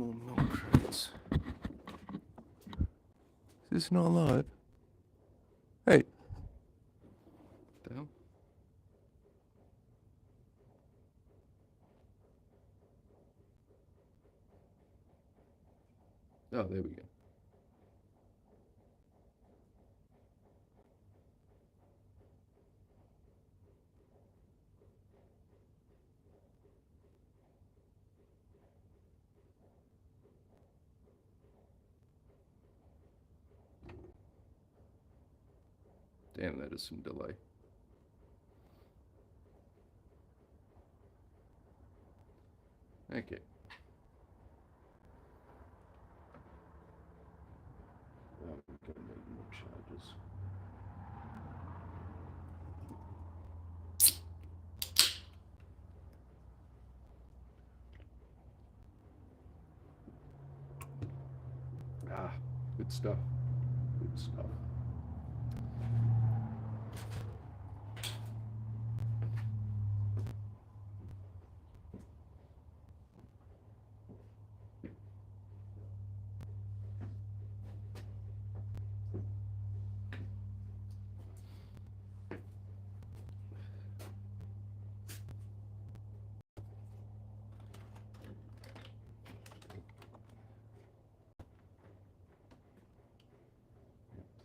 more milk crates. Is this not live? Hey. What the hell? Oh, there we go. Damn, that is some delay. Okay. I'm gonna make more charges. Ah, good stuff. Good stuff.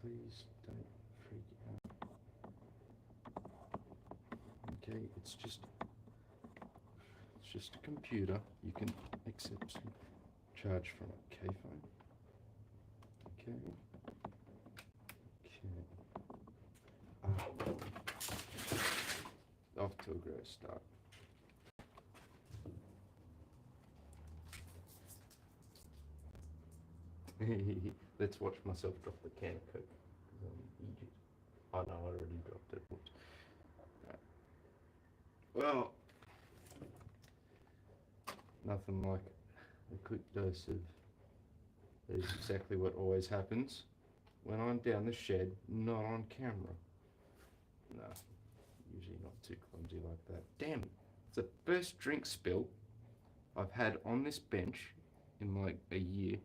Please don't freak out. Okay, it's just a computer. You can accept some charge from a K-phone. Okay. Okay. Off to a great start. Let's watch myself drop the can of Coke. Egypt. Oh no, I already dropped it. Right. Well, nothing like a quick dose of. That is exactly what always happens when I'm down the shed, not on camera. No, usually not too clumsy like that. Damn, it's the first drink spill I've had on this bench in like a year.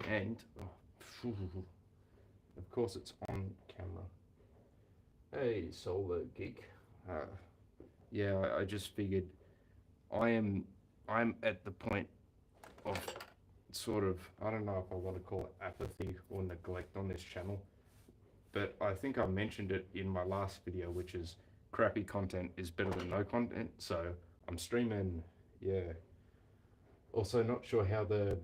And, of course it's on camera. Hey, Solar Geek. Yeah, I just figured I'm at the point of sort of, I don't know if I want to call it apathy or neglect on this channel, but I think I mentioned it in my last video, which is crappy content is better than no content. So I'm streaming, yeah. Also, not sure how the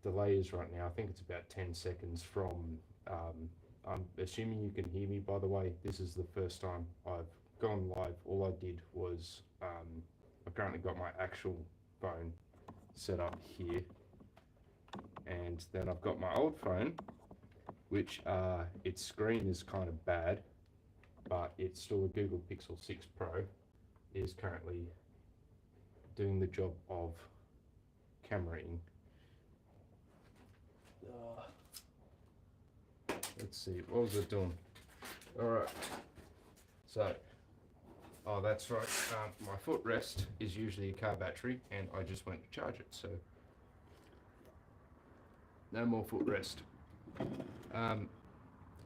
delay is right now. I think it's about 10 seconds from, I'm assuming you can hear me, by the way. This is the first time I've gone live. All I did was, I've currently got my actual phone set up here. And then I've got my old phone, which its screen is kind of bad, but it's still a Google Pixel 6 Pro, is currently doing the job of cameraing. Let's see, what was it doing? Alright, so, oh that's right, my footrest is usually a car battery, and I just went to charge it, so no more footrest. I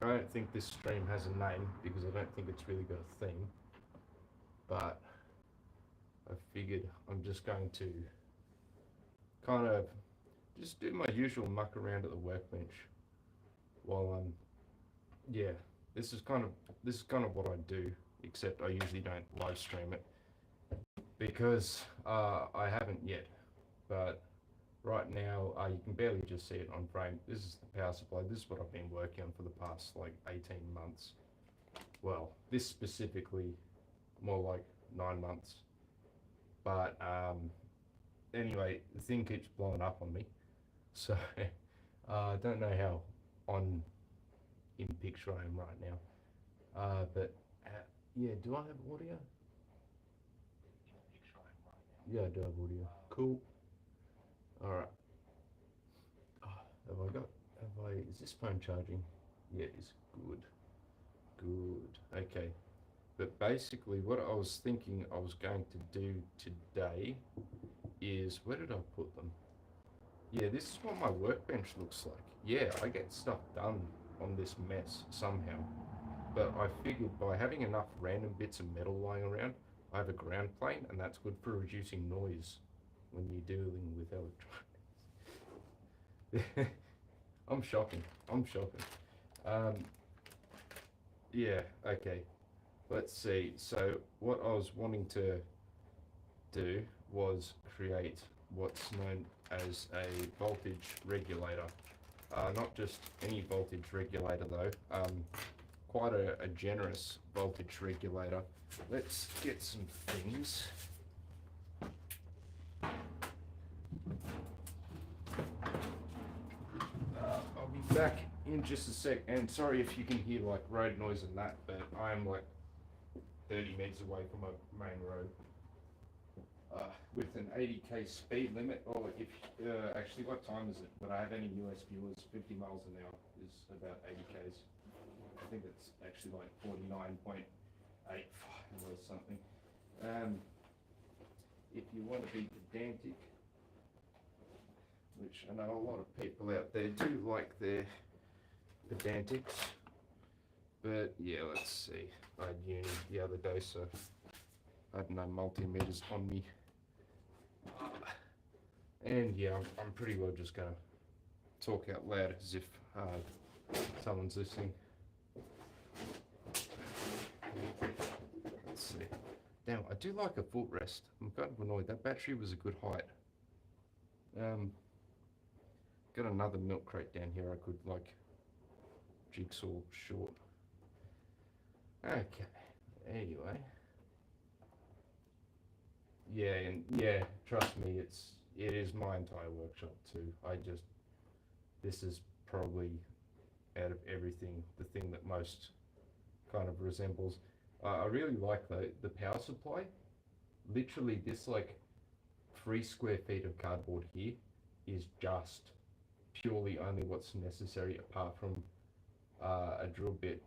don't think this stream has a name, because I don't think it's really got a theme, but I figured I'm just going to kind of just do my usual muck around at the workbench while I'm, yeah, this is kind of what I do, except I usually don't live stream it because I haven't yet, but right now you can barely just see it on frame. This is the power supply. This is what I've been working on for the past like 18 months. Well, this specifically more like 9 months, but anyway, the thing keeps blowing up on me, so I don't know how on in picture I am right now, but yeah, do I have audio? Yeah, I do have audio. Cool. All right. Oh, is this phone charging? Yeah, it is. Good. Okay. But basically what I was thinking I was going to do today is, where did I put them? Yeah, this is what my workbench looks like. Yeah, I get stuff done on this mess somehow. But I figured by having enough random bits of metal lying around, I have a ground plane, and that's good for reducing noise when you're dealing with electronics. I'm shocking. I'm shocking. Um, yeah, okay. Let's see. So, what I was wanting to do was create what's known as a voltage regulator. Not just any voltage regulator though, quite a generous voltage regulator. Let's get some things. I'll be back in just a sec, and sorry if you can hear like road noise and that, but I'm like 30 meters away from a main road. With an 80k speed limit, or if actually, what time is it? But I have any US viewers, 50 miles an hour is about 80 k's. I think it's actually like 49.85 or something. If you want to be pedantic, which I know a lot of people out there do like their pedantics, but yeah, let's see. I had uni the other day, so I had no multimeters on me. And yeah, I'm pretty well just gonna talk out loud as if someone's listening. Let's see. Now, I do like a footrest. I'm kind of annoyed. That battery was a good height. Got another milk crate down here I could like jigsaw short. Okay. Anyway. Yeah, and yeah, trust me, it is my entire workshop too. This is probably out of everything the thing that most kind of resembles. I really like the power supply. Literally, this like 3 square feet of cardboard here is just purely only what's necessary, apart from a drill bit,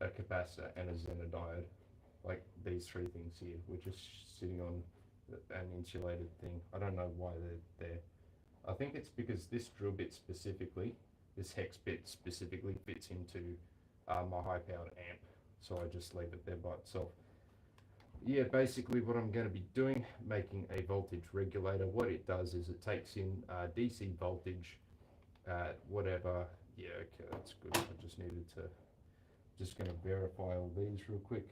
a capacitor, and a Zener diode. Like these three things here, which is sitting on an insulated thing. I don't know why they're there. I think it's because this drill bit specifically, this hex bit specifically, fits into my high powered amp, so I just leave it there by itself. Yeah, basically what I'm going to be doing, making a voltage regulator. What it does is it takes in DC voltage at whatever. Yeah, okay, that's good. I just needed to, just going to verify all these real quick.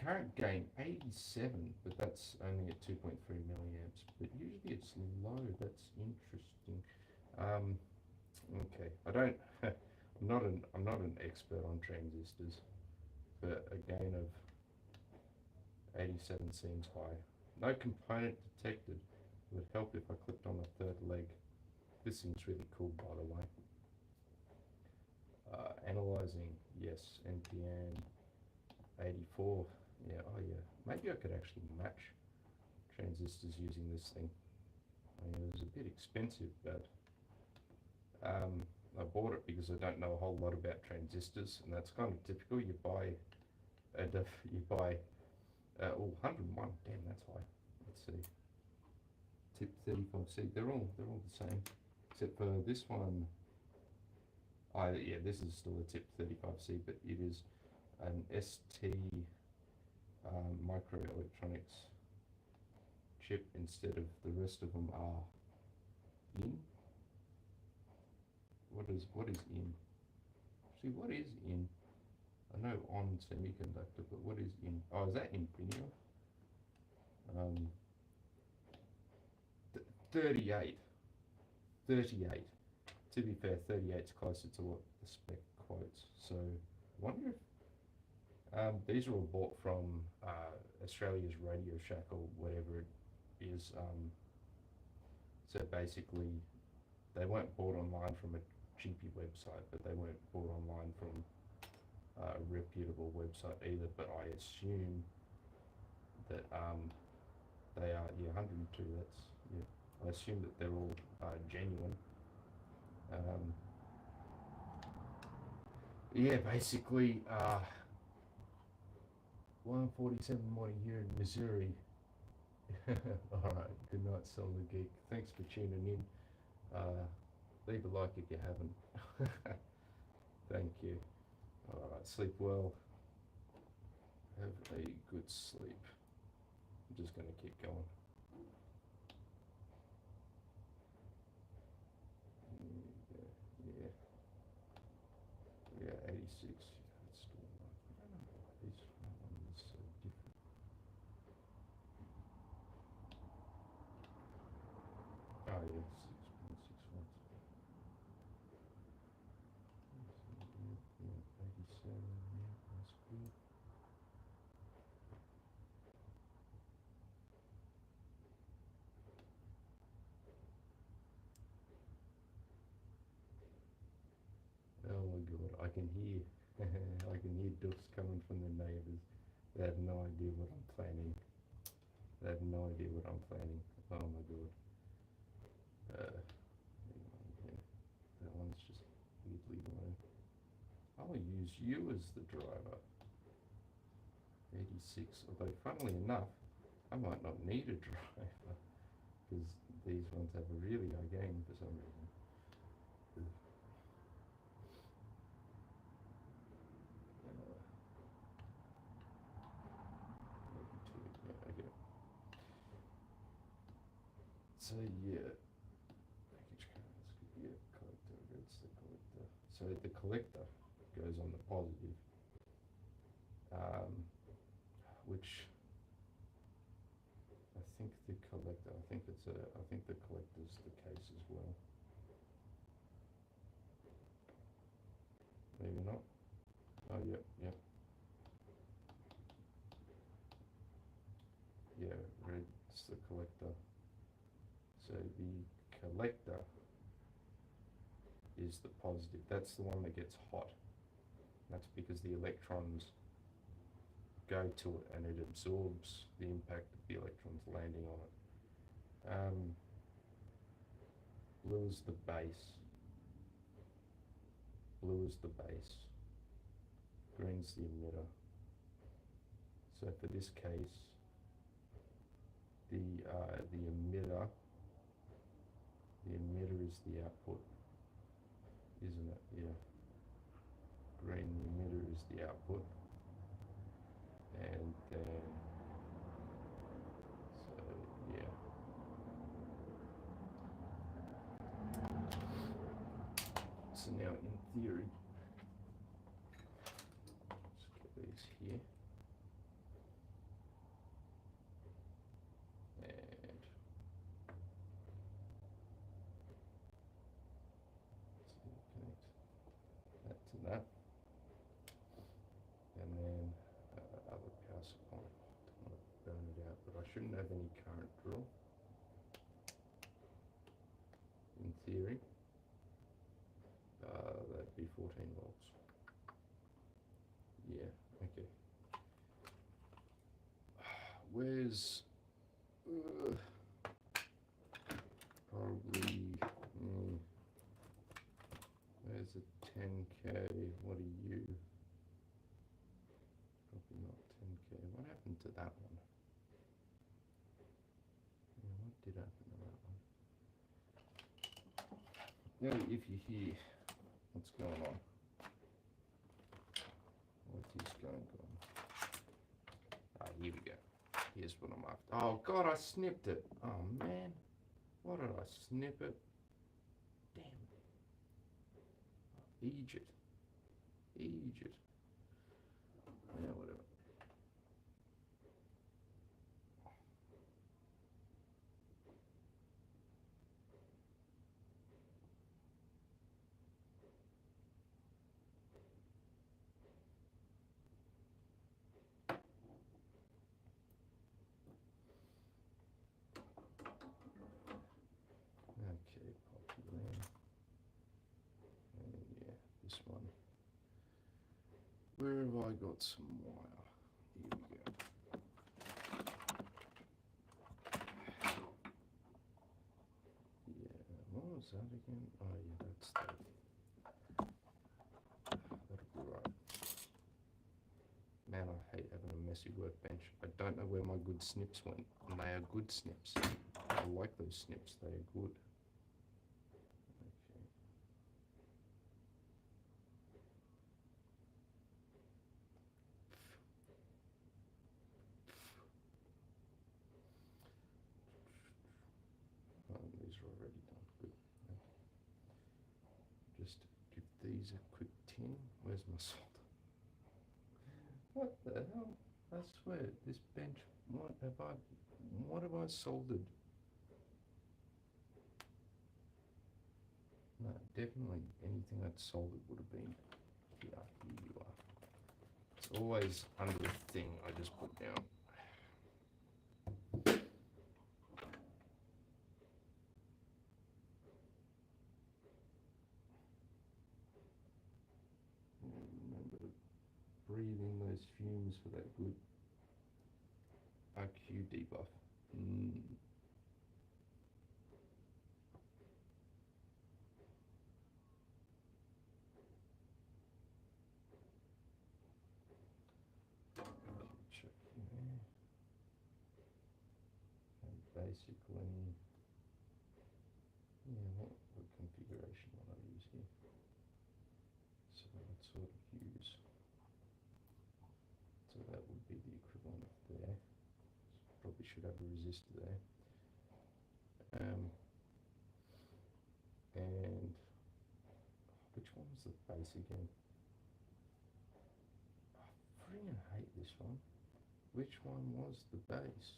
Current gain 87, but that's only at 2.3 milliamps. But usually it's low. That's interesting. Okay, I don't. I'm not an expert on transistors, but a gain of 87 seems high. No component detected. It would help if I clicked on the third leg. This seems really cool, by the way. Analyzing, yes, NPN 84. Yeah, oh yeah. Maybe I could actually match transistors using this thing. I mean, it was a bit expensive, but I bought it because I don't know a whole lot about transistors, and that's kind of typical. You buy 101. Damn, that's high. Let's see. Tip 35C. They're all the same, except for this one. Yeah, this is still a tip 35C, but it is an ST microelectronics chip instead of the rest of them are in. What is in? See, what is in? I know on semiconductor, but what is in? Oh, is that Infineon? 38. 38. To be fair, 38 is closer to what the spec quotes. So, I wonder if these are all bought from Australia's Radio Shack or whatever it is. So basically, they weren't bought online from a cheapy website, but they weren't bought online from a reputable website either. But I assume that they are, yeah, 102. That's, yeah. I assume that they're all genuine. Yeah, basically, 147 morning here in Missouri. All right, good night, Solar Geek. Thanks for tuning in. Leave a like if you haven't. Thank you. Alright, sleep well. Have a good sleep. I'm just going to keep going. Yeah. Yeah, 86. That's still not. I don't know why this one is so different. Oh, yeah, 6.61. Yeah, 87. Yeah, that's good. Oh my god, I can hear. I can hear ducks coming from the neighbours. They have no idea what I'm planning. They have no idea what I'm planning. Oh my god. Yeah, that one's just weirdly low. I'll use you as the driver. 86, although funnily enough, I might not need a driver because these ones have a really high gain for some reason. Okay. So yeah, package cards could be a collector. It's the collector. So the collector goes on the positive, which I think the collector. I think it's a. I think the collector's the case as well. Maybe not. Oh yeah, yeah. Yeah, red's the collector. So the collector is the positive. That's the one that gets hot. That's because the electrons go to it and it absorbs the impact of the electrons landing on it. Blue is the base. Blue is the base. Green's the emitter. So for this case, the emitter is the output, isn't it? Yeah. Green, the emitter is the output, and then so yeah. So now in theory, let's get these here. That, and then other power supply. Don't want to burn it out, but I shouldn't have any current draw. In theory, that'd be 14 volts. Yeah, okay. Where's probably where's a 10k? What are you? Probably not 10k. What happened to that one? Yeah, what did happen to that one? Now, if you hear what's going on, what is going on? Ah, here we go. Here's what I'm after. Oh God, I snipped it. Oh man, why did I snip it? Damn it. Egypt. Yeah, whatever. Okay, popular. And yeah, this one. Where have I got some wire? Here we go. Yeah, what was that again? Oh yeah, that's that. That'll be right. Man, I hate having a messy workbench. I don't know where my good snips went, and they are good snips. I like those snips, they are good. are already done. Good. Just give these a quick tin. Where's my solder? What the hell? I swear, this bench. What have I soldered? No, definitely anything that's soldered would have been here. Here you are. It's always under the thing I just put down. Remember to breathe in those fumes for that good IQ debuff. Check here. And basically, yeah, what configuration will I use here? So what sort of use? So that would be the equivalent of there. Probably should have a resistor there. And which one was the base again? I freaking hate this one. Which one was the base?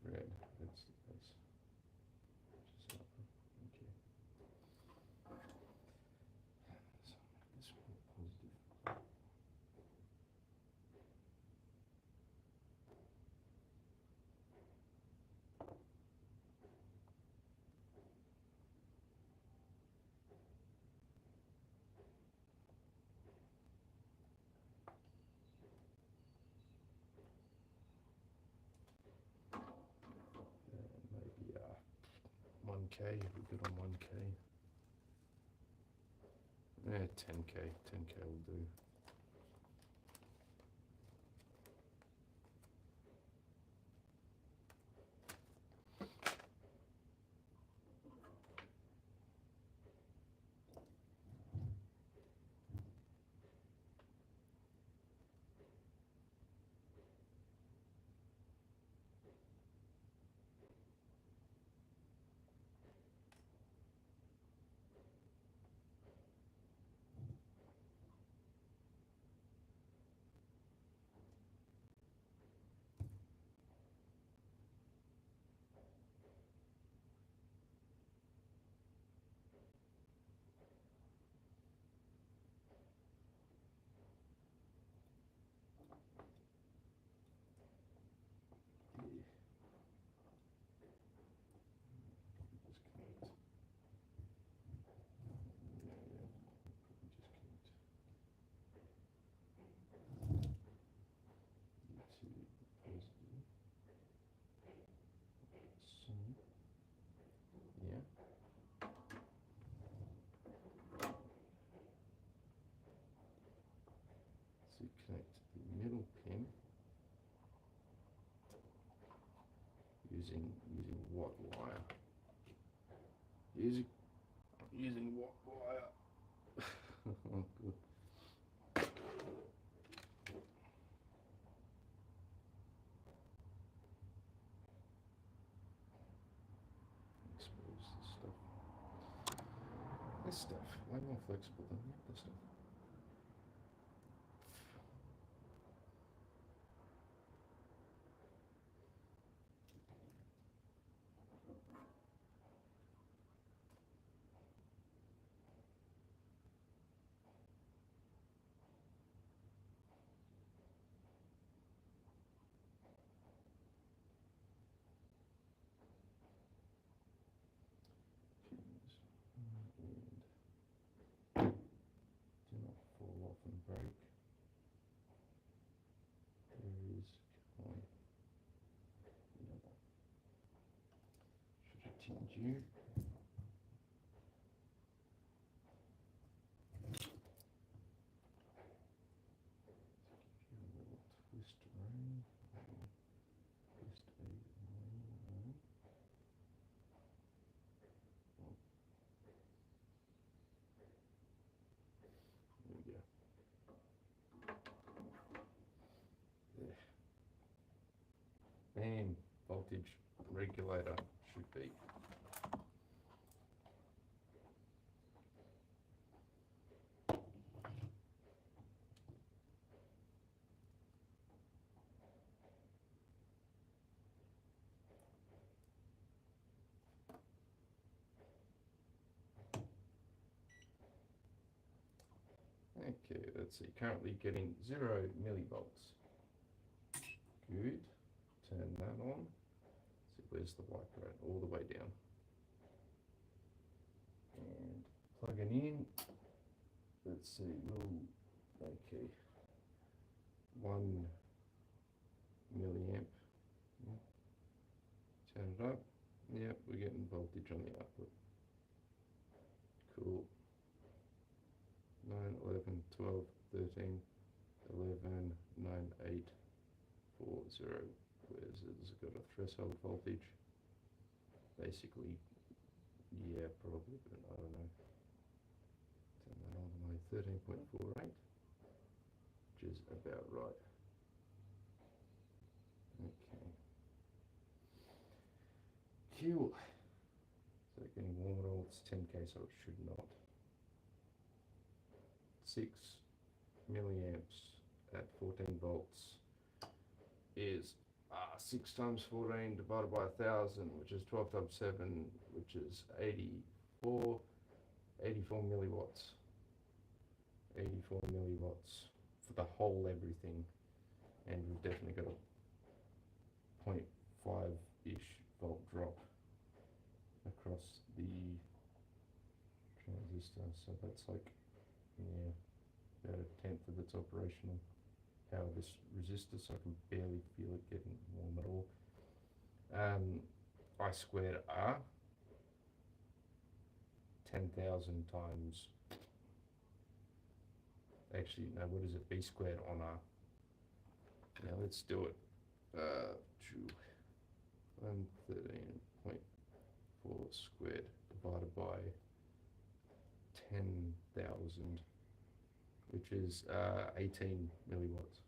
Red, that's the base. Okay. So this one positive. Maybe 1K, we're good on 1K. Yeah, 10K will do. Connect the middle pin using what wire? Using what wire? Oh, good. Expose this stuff way more flexible than the other stuff. And do not fall off and break. There is coin. Should have tinned you. voltage regulator should be. Okay, let's see, currently getting 0 millivolts. Good, turn that on. See, where's the wiper at? All the way down. And plugging in, let's see, okay, 1 milliamp. Turn it up. Yep, we're getting voltage on the output. Cool. 9, 11, 12, 13, 11, 9, 8, 4, 0. Where's it? Has it got a threshold voltage? Basically, yeah, probably, but I don't know. Turn that on to my 13.48, which is about right. Okay. Cool. So getting warm at all, it's 10K, so it should not. 6 milliamps at 14 volts is 6 times 14 divided by 1000, which is 12 times 7, which is 84 milliwatts. 84 milliwatts for the whole everything, and we've definitely got a 0.5-ish volt drop across the transistor, so that's like, yeah, about 1/10 of its operational power of this resistor, so I can barely feel it getting warm at all. I squared R 10,000 times, actually no, what is it, B squared on R. Now let's do it. 113.4 squared divided by 10,000, which is 18 milliwatts.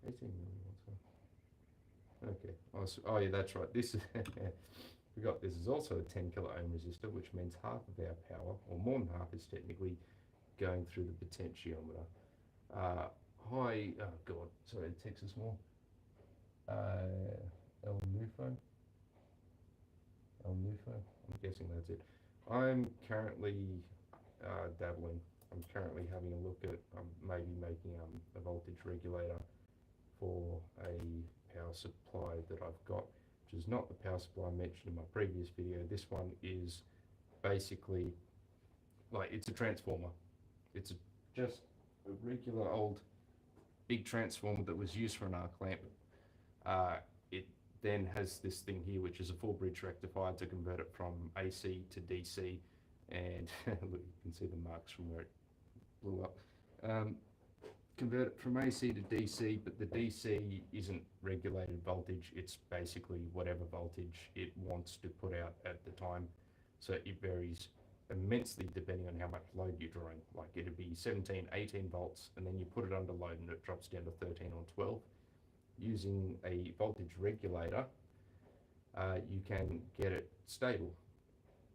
18 milliwatts. Huh? Okay. Oh yeah, that's right. This is forgot. This is also a 10 kilo ohm resistor, which means half of our power, or more than half, is technically going through the potentiometer. Hi. Oh God. Sorry. Texas more. El Nufo. I'm guessing that's it. I'm currently dabbling. I'm currently having a look at maybe making a voltage regulator for a power supply that I've got, which is not the power supply I mentioned in my previous video. This one is basically like, it's a transformer. It's just a regular old big transformer that was used for an arc lamp. It then has this thing here, which is a 4-bridge rectifier to convert it from AC to DC, and look, you can see the marks from where it blew up. Convert it from AC to DC, but the DC isn't regulated voltage. It's basically whatever voltage it wants to put out at the time. So it varies immensely depending on how much load you're drawing. Like, it'd be 17, 18 volts, and then you put it under load and it drops down to 13 or 12. Using a voltage regulator, you can get it stable.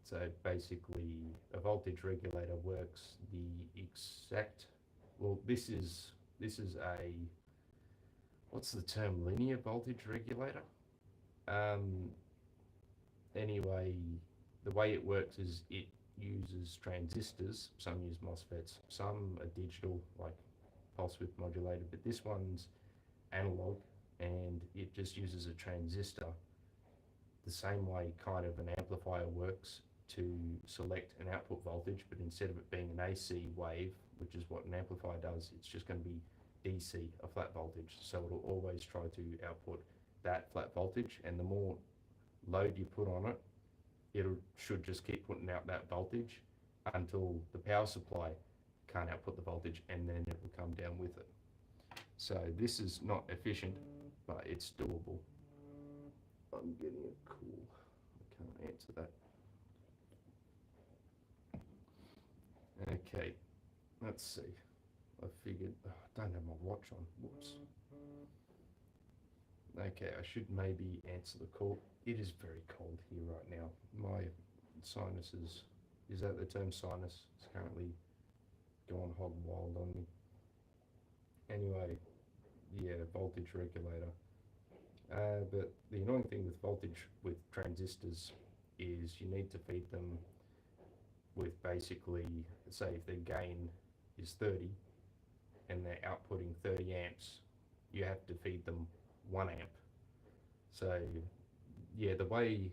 So basically, a voltage regulator works the exact, well, this is a, what's the term, linear voltage regulator? Anyway, the way it works is it uses transistors. Some use MOSFETs, some are digital, like pulse width modulated, but this one's analog, and it just uses a transistor the same way kind of an amplifier works to select an output voltage, but instead of it being an AC wave, which is what an amplifier does, it's just going to be DC, a flat voltage. So it'll always try to output that flat voltage, and the more load you put on it, it should just keep putting out that voltage until the power supply can't output the voltage, and then it will come down with it. So this is not efficient, but it's doable. I'm getting it cool. I can't answer that. Okay, let's see. I figured, I don't have my watch on. Whoops. Okay, I should maybe answer the call. It is very cold here right now. My sinuses, is that the term sinus? It's currently gone hog wild on me. Anyway, yeah, voltage regulator. But the annoying thing with voltage with transistors is you need to feed them with basically, say if their gain is 30 and they're outputting 30 amps, you have to feed them 1 amp. So, yeah, the way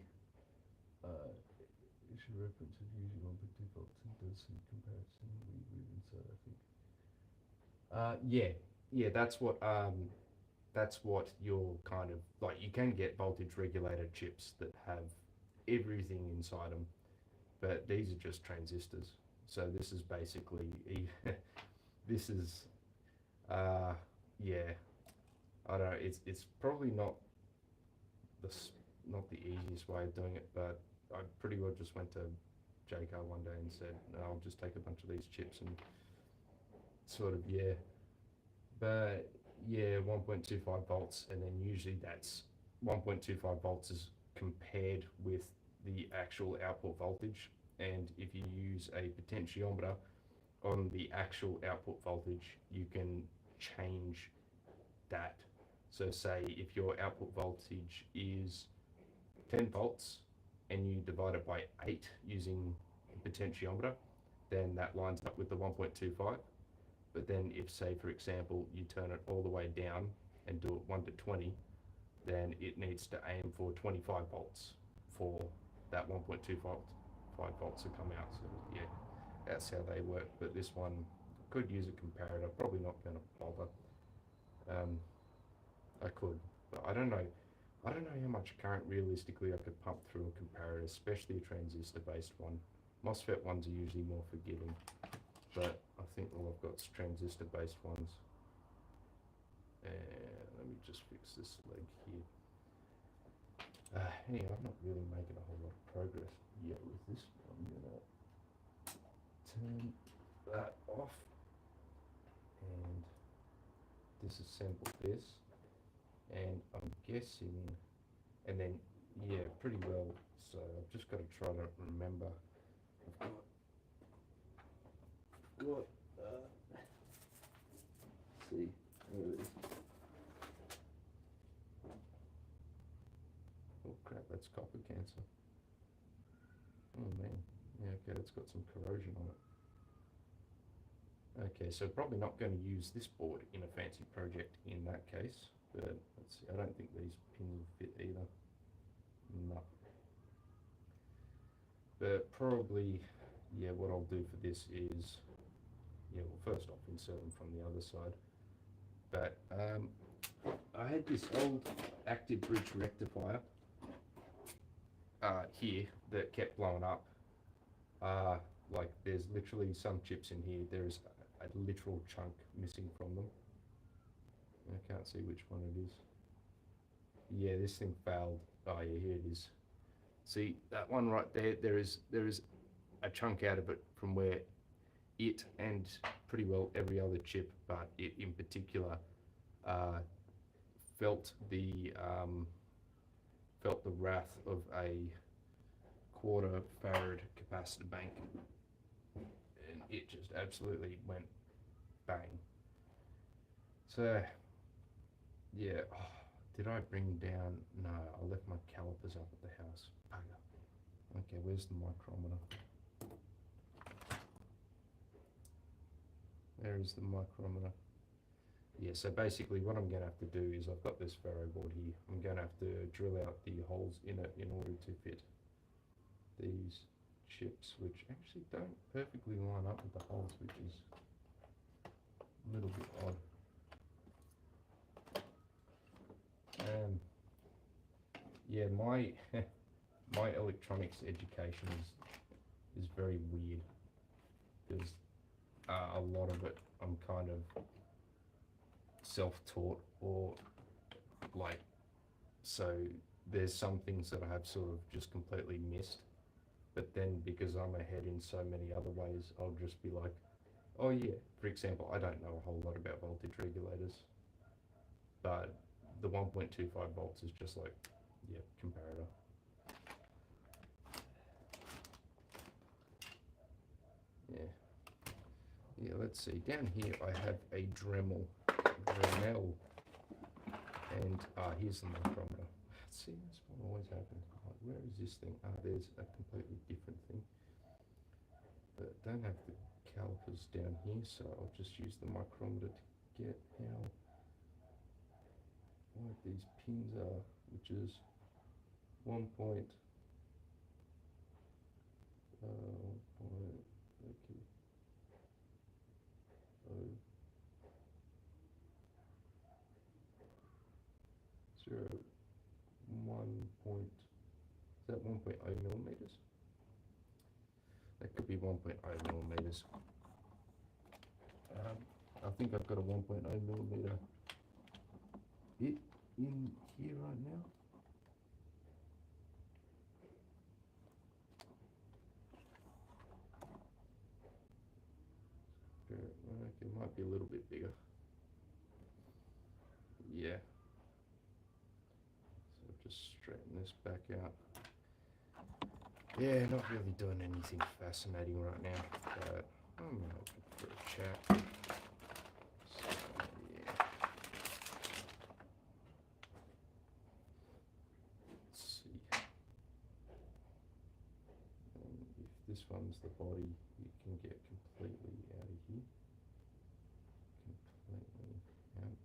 issue reference is usually 1.2 volts and does some comparison with inside, I think. Yeah, that's what you're kind of like. You can get voltage regulator chips that have everything inside them, but these are just transistors. So this is basically this is uh yeah, I don't know. It's probably the not the easiest way of doing it, but I pretty well just went to JCar one day and said, no, I'll just take a bunch of these chips and sort of, yeah. But yeah, 1.25 volts, and then usually that's 1.25 volts is compared with the actual output voltage. And if you use a potentiometer on the actual output voltage, you can change that. So say if your output voltage is 10 volts and you divide it by 8 using a potentiometer, then that lines up with the 1.25. But then if, say, for example, you turn it all the way down and do it 1 to 20, then it needs to aim for 25 volts for that 1.25 volts to come out. So yeah, that's how they work. But this one could use a comparator. Probably not going to bother. Um, I could, but I don't know. I don't know how much current realistically I could pump through a comparator, especially a transistor-based one. MOSFET ones are usually more forgiving, but I think all I've got is transistor-based ones. And let me just fix this leg here. Anyway, I'm not really making a whole lot of progress yet with this. I'm gonna turn that off and disassemble this, and I'm guessing, and then yeah, pretty well. So I've just got to try to remember. I've got see, there it is. Oh crap, that's copper cancer. Oh man, yeah, okay, that's got some corrosion on it. Okay, so probably not going to use this board in a fancy project in that case, but let's see, I don't think these pins will fit either. No. But probably, yeah, what I'll do for this is, yeah, well, first off, insert them from the other side. But I had this old active bridge rectifier here that kept blowing up. Like there's literally some chips in here. There's a literal chunk missing from them. I can't see which one it is. Yeah, this thing failed. Oh yeah, here it is. See that one right there? There is a chunk out of it from where it and pretty well every other chip, but it in particular felt the wrath of a quarter farad capacitor bank, and it just absolutely went bang. So yeah, oh, did I bring down? No, I left my calipers up at the house. Bugger. Okay, where's the micrometer? There is the micrometer. Yeah, so basically what I'm going to have to do is I've got this ferro board here. I'm going to have to drill out the holes in it in order to fit these chips, which actually don't perfectly line up with the holes, which is a little bit odd. Yeah, my my electronics education is very weird because a lot of it I'm kind of self-taught, or like, so there's some things that I have sort of just completely missed, but then because I'm ahead in so many other ways, I'll just be like, oh yeah, for example, I don't know a whole lot about voltage regulators, but the 1.25 volts is just like, yeah, comparator. Yeah. Yeah, let's see. Down here I have a Dremel. And here's the micrometer. See, this one always happens. Like, where is this thing? There's a completely different thing. But don't have the calipers down here, so I'll just use the micrometer to get how wide these pins are, which is 1 point. Okay. Oh. 1 point. Is that 1.0 millimeters? That could be 1.0 millimeters. I think I've got a 1.0 millimeter bit in here right now. Okay, it might be a little bit bigger. Yeah. So just straighten this back out. Yeah, not really doing anything fascinating right now, but I'm open for a chat. So, yeah. Let's see. And if this one's the body, you can get completely out of here. Completely out.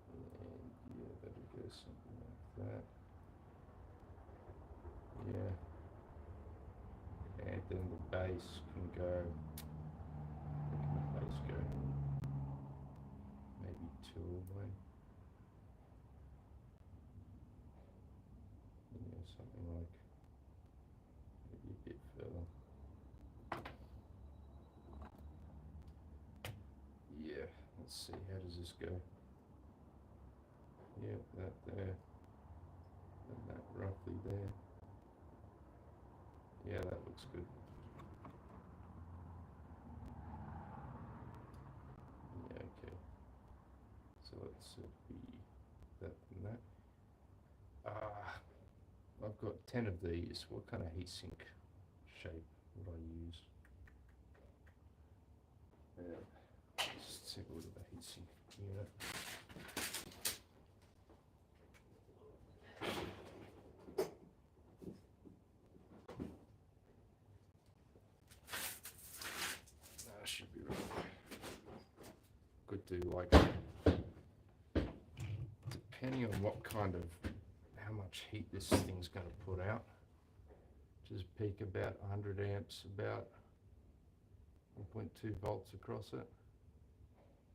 And yeah, that'll go something like that. Yeah. And then the base can go, where can the base go? Maybe 2 away. Yeah, something like, maybe a bit further. Yeah, let's see, how does this go? Yeah, that there, and that roughly there. Yeah, that looks good. Yeah, okay. So let's be that and that. I've got 10 of these. What kind of heatsink shape would I use? Let's take a look at the heatsink unit. That should be right. Could do like, depending on what kind of, how much heat this thing's going to put out. Just peak about 100 amps, about 1.2 volts across it,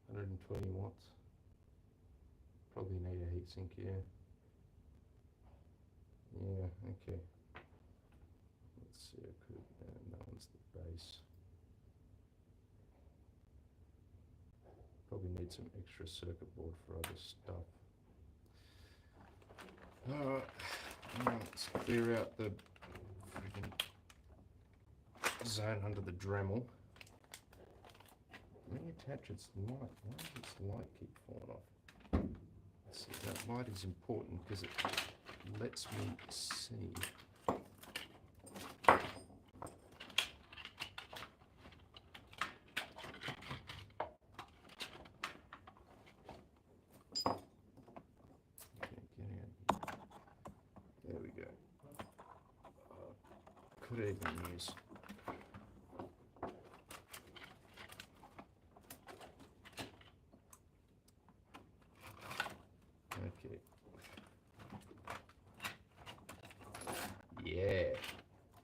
120 watts. Probably need a heatsink here. Yeah, okay. Let's see, I could, and that one's the base. Probably need some extra circuit board for other stuff. Alright, let's clear out the freaking zone under the Dremel. When you attach its light, why does its light keep falling off? Let's see, that light is important because it lets me see. There we go. Could even use. Okay. Yeah,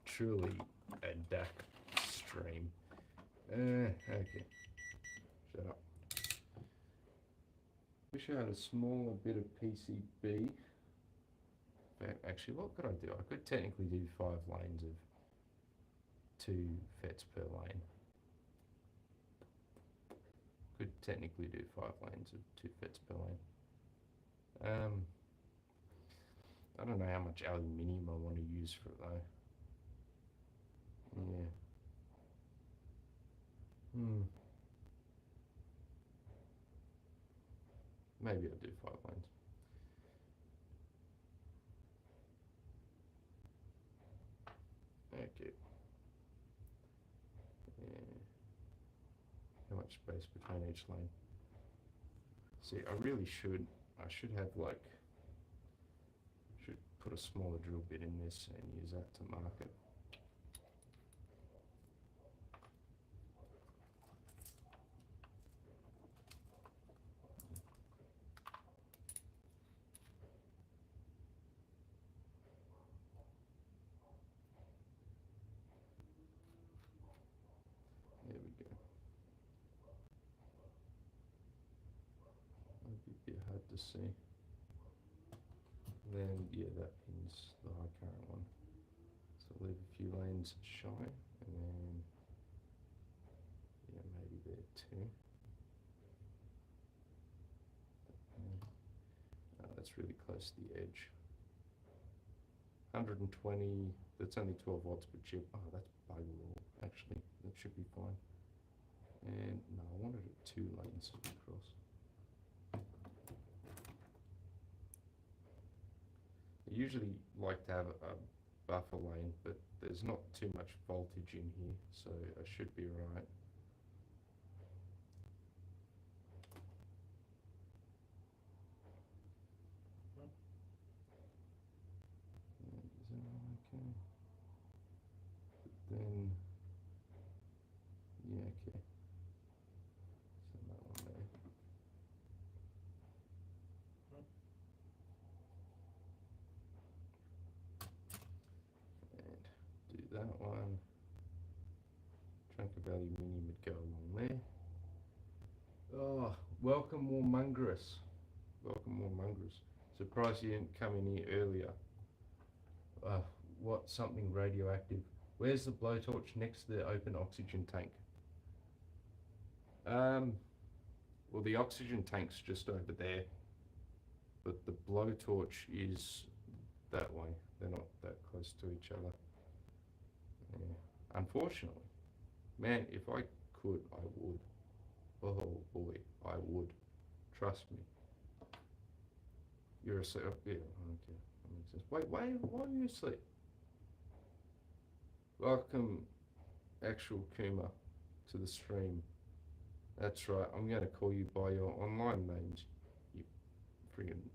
truly a duck stream. Okay. Shut up. Wish I had a smaller bit of PCB. Actually, what could I do? I could technically do 5 lanes of 2 FETs per lane. Could technically do 5 lanes of 2 FETs per lane. I don't know how much aluminium I want to use for it though. Yeah. Hmm. Maybe I'll do 5 lanes. Okay. Yeah. How much space between each lane? See, I should have like, should put a smaller drill bit in this and use that to mark it. There we go. Might be a bit hard to see. Then, yeah, that pin's the high current one. So leave a few lanes shy, and then, yeah, maybe there too. That's really close to the edge. 120, that's only 12 watts per chip. Oh, that's bugger all, actually. That should be fine. And no, I wanted it 2 lanes across. I usually like to have a buffer lane, but there's not too much voltage in here, so I should be right. Is that okay? But then, yeah, okay. So that one there. And do that one. Chunk of aluminium would go along there. Oh, welcome Warmungerous. Welcome Warmungerous. Surprised you didn't come in here earlier. What, something radioactive? Where's the blowtorch next to the open oxygen tank? Well, the oxygen tank's just over there, but the blowtorch is that way. They're not that close to each other. Yeah. Unfortunately, man, if I could, I would. Oh boy, I would. Trust me. You're asleep. Yeah, okay, that makes sense. Wait, why are you asleep? Welcome, actual Kuma, to the stream. That's right. I'm going to call you by your online names. You friggin'.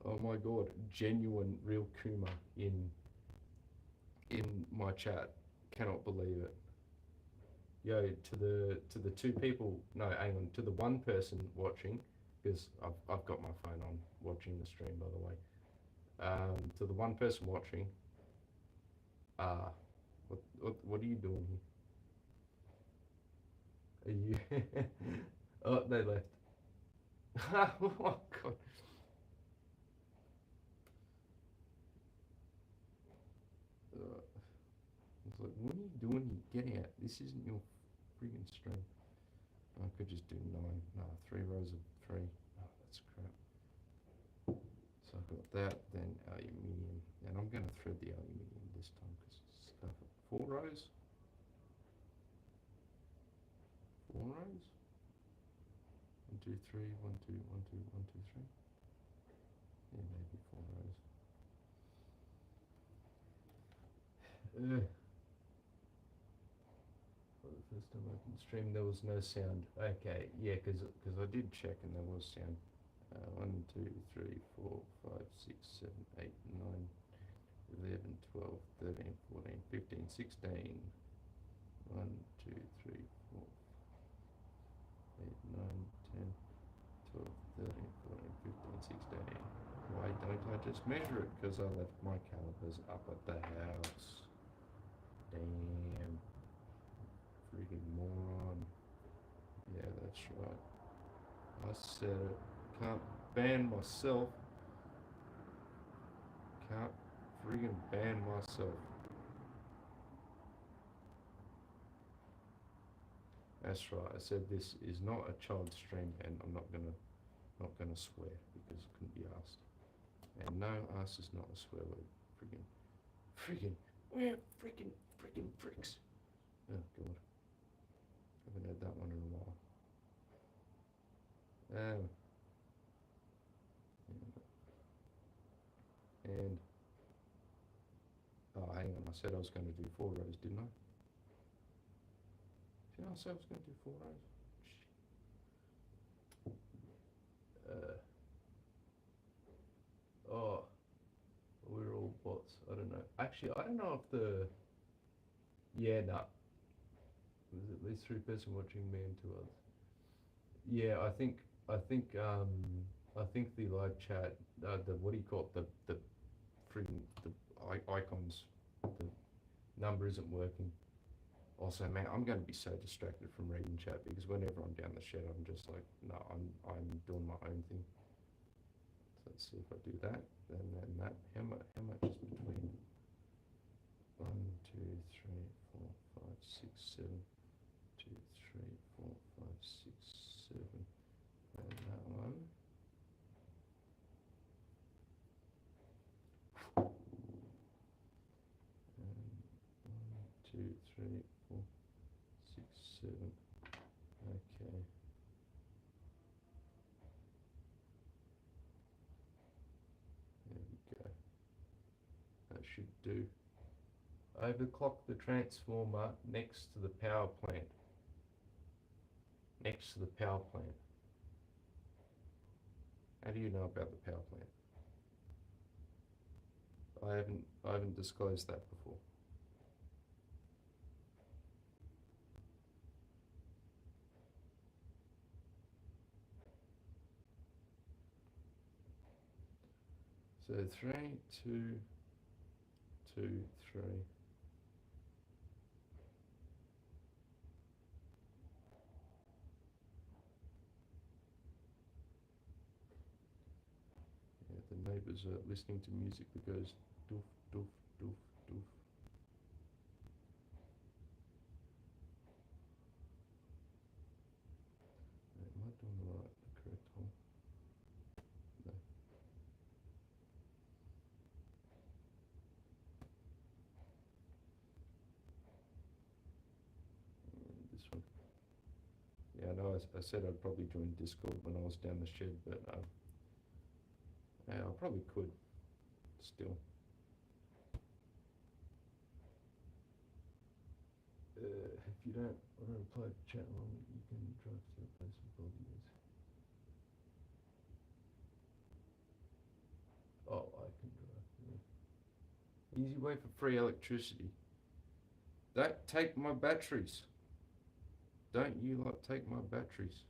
Oh my god, genuine real Kuma in my chat. Cannot believe it. Yo, to the 2 people, no, hang on, to the 1 person watching, because I've got my phone on watching the stream, by the way. To the 1 person watching, what are you doing here? Are you? Oh, they left. Oh god. It's like, what are you doing here? Get out. This isn't your friggin' stream. I could just do 9. No, 3 rows of 3. Oh, that's crap. So I've got that, then aluminium. And I'm going to thread the aluminium this time because it's stuff. 4 rows? 4 rows? 1, 2, 3, 1, 2, 1, 2, 1, 2, 3. Yeah, maybe 4 rows. For the first time I can stream, there was no sound. Okay, yeah, because I did check and there was sound. 1, 2, 3, 4, 5, 6, 7, 8, 9, 11, 12, 13, 14, 15, 16. 1, 2, 3, 4, 8, 9, 10, 12, 13, 14, 15, 16. Why don't I just measure it? Because I left my calipers up at the house. Damn. Freaking moron. Yeah, that's right. I said it. Can't ban myself. Can't friggin' ban myself. That's right. I said this is not a child stream, and I'm not gonna swear because it couldn't be asked. And no, ass is not a swear word. Friggin', friggin' pricks. Oh god, haven't had that one in a while. And oh, hang on. I said I was going to do 4 rows, didn't I? Did I say I was going to do 4 rows? Oh, we're all bots. I don't know. Actually, I don't know if the. Yeah, no. There's at least 3 person watching me and 2 others. Yeah, I think the live chat, the what do you call it, the freaking the icons, the number isn't working. Also, man, I'm going to be so distracted from reading chat because whenever I'm down the shed, I'm just like, no, I'm doing my own thing. So let's see if I do that, then that. How much is between 1, 2, 3, 4, 5, 6, 7, 2, 3, 4, 5, 6, 7, and that one. And 1, 2, 3, 4, 6, 7. Okay. There we go. That should do. Overclock the transformer next to the power plant. Next to the power plant. How do you know about the power plant? I haven't disclosed that before. So 3, 2, 2, 3. Yeah, the neighbours are listening to music that goes doof, doof, doof, doof. Am I doing the correct hole? No. This one. Yeah, I know I said I'd probably join Discord when I was down the shed, but yeah, I probably could still. If you don't want to reply to chat long, you can drive to the place with all these. Oh, I can drive. Yeah. Easy way for free electricity. Don't take my batteries. Don't you lot take my batteries.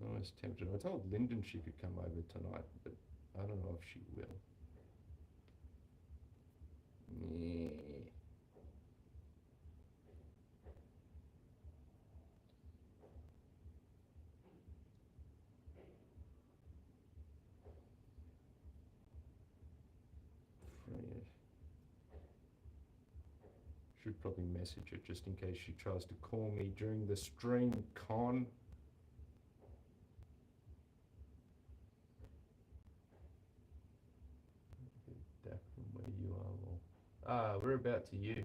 I was tempted. I told Lyndon she could come over tonight, but I don't know if she will. Yeah. Should probably message her just in case she tries to call me during the stream con. Back from where you are, Lol. We're about to you.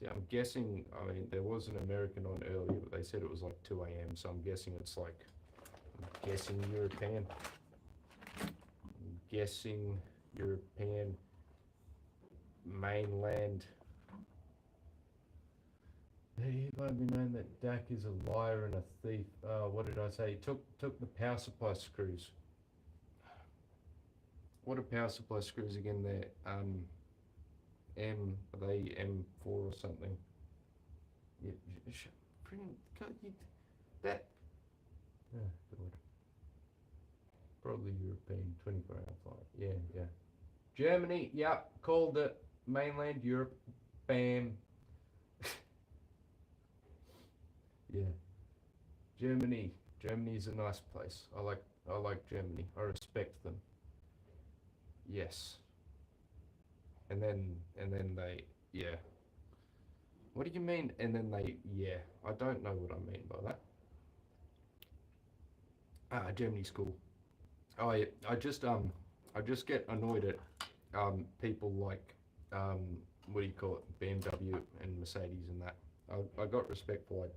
See, I'm guessing, I mean, there was an American on earlier, but they said it was like 2 a.m., so I'm guessing it's like, I'm guessing European. I'm guessing European mainland. He let me know that Dak is a liar and a thief. What did I say? He took the power supply screws. What are power supply screws again there? Are they M4 or something? Yeah, that. Oh, God. Probably European 24-hour flight. Yeah. Germany, yep, called it. Mainland Europe, bam. Yeah. Germany is a nice place. I like Germany. I respect them. Yes. And then they, yeah. What do you mean? And then yeah, I don't know what I mean by that. Germany's cool. I just get annoyed at people like um, what do you call it, BMW and Mercedes and that. I got respect for like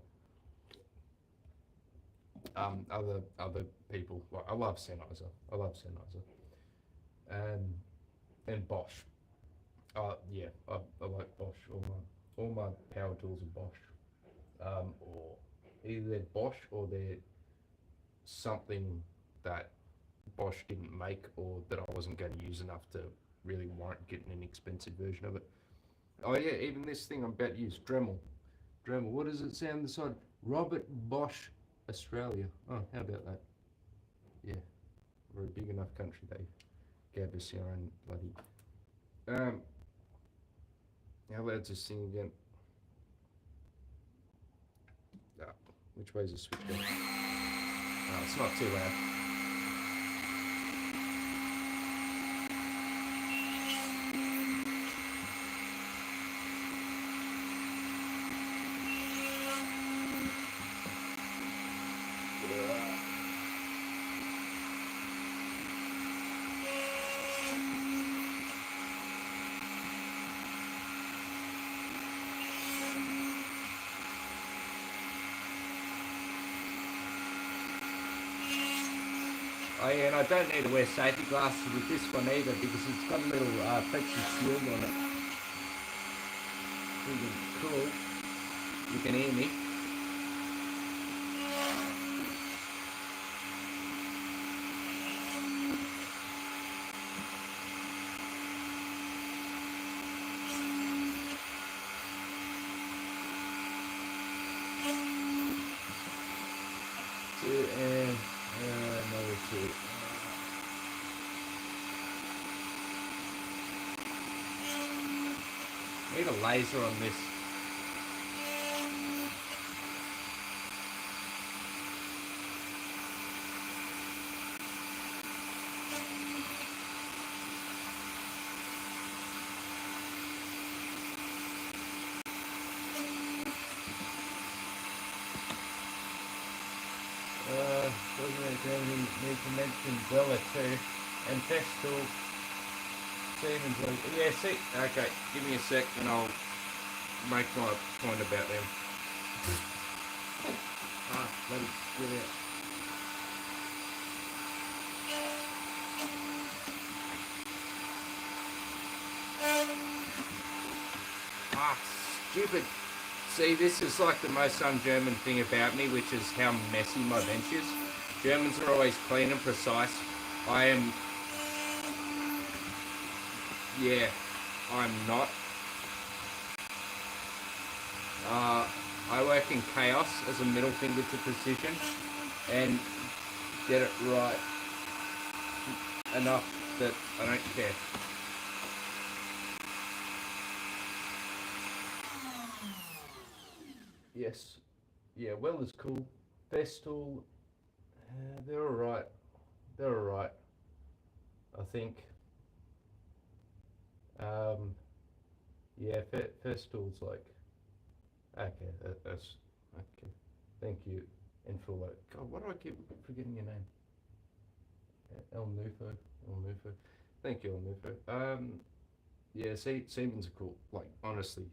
other people. Like, I love Sennheiser. I love Sennheiser. And Bosch. Yeah, I like Bosch. All my power tools are Bosch. Or either they're Bosch or they're something that Bosch didn't make or that I wasn't going to use enough to really warrant getting an expensive version of it. Oh yeah, even this thing I'm about to use, Dremel. Dremel. What does it sound inside? Robert Bosch, Australia. Oh, how about that? Yeah, we're a big enough country. They gave us our own bloody. Um, how about just sing again? Ah, which way's the switch go? Oh, it's not too loud. Oh yeah, and I don't need to wear safety glasses with this one either because it's got a little plexi shield on it. Pretty cool. You can hear me. Two and another two. Need a laser on this. Need to mention Bella too, and Festool, Stevens. Yeah, see, okay, give me a sec and I'll make my point about them. Let me get out. Stupid. See, this is like the most un-German thing about me, which is how messy my bench is. Germans are always clean and precise. I am... Yeah, I'm not. I work in chaos as a middle finger to precision and get it right enough that I don't care. Yes. Yeah, well is cool. Festool, they're alright. They're alright, I think. Um, yeah, Festool's like, okay, that's, okay. Thank you. And for like, God, why do I keep forgetting your name? El Nufo. El Nufo. Thank you, El Nufo. Yeah, Siemens are cool. Like, honestly,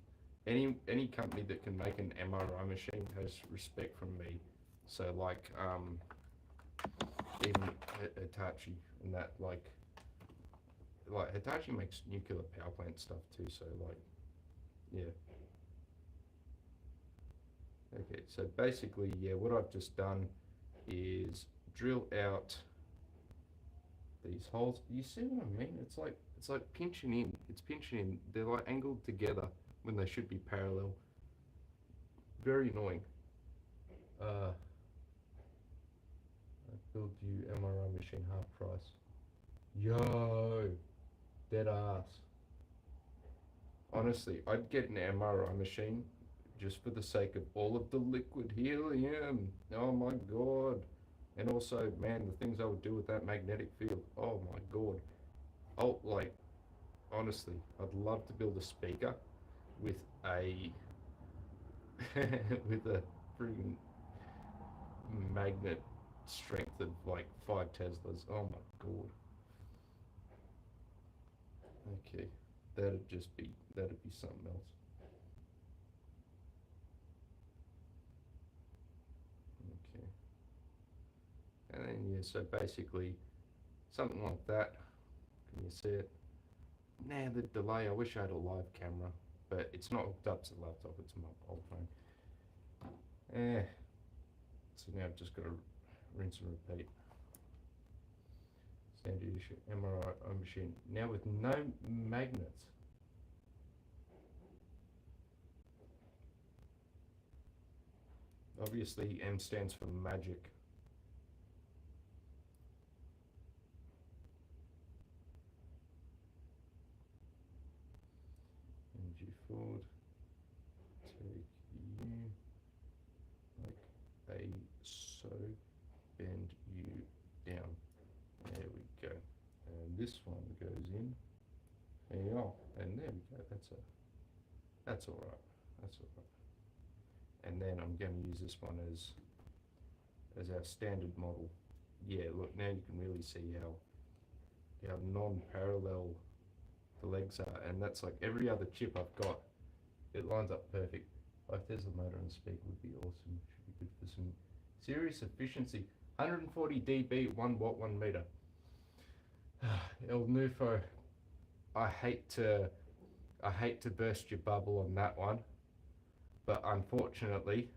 any company that can make an MRI machine has respect from me. So like, even Hitachi and that, like Hitachi makes nuclear power plant stuff too. So like, yeah. Okay, so basically, yeah, what I've just done is drill out these holes. You see what I mean? It's like pinching in. It's pinching in. They're like angled together when they should be parallel. Very annoying. I build you MRI machine half price. Yo, dead ass. Honestly, I'd get an MRI machine just for the sake of all of the liquid helium. Oh my god. And also, man, the things I would do with that magnetic field. Oh my god. Oh, like, honestly, I'd love to build a speaker with a with a freaking magnet strength of like 5 Teslas. Oh my god. Okay, that'd be something else. Okay, and then yeah, so basically something like that. Can you see it? Nah, the delay. I wish I had a live camera, but it's not hooked up to the laptop. It's my old phone. Eh. So now I've just got to rinse and repeat. Standard issue MRI machine. Now with no magnets. Obviously, M stands for magic. Energy forward. Take you like a so bend you down. There we go. And this one goes in. There you are. And there we go. That's all right. That's all right. And then I'm going to use this one as our standard model. Yeah, look, now you can really see how non-parallel the legs are, and that's like every other chip I've got. It lines up perfect. 5 Tesla motor and speaker would be awesome. Should be good for some serious efficiency. 140 dB, 1 watt, 1 meter. El Nufo, I hate to burst your bubble on that one, but unfortunately,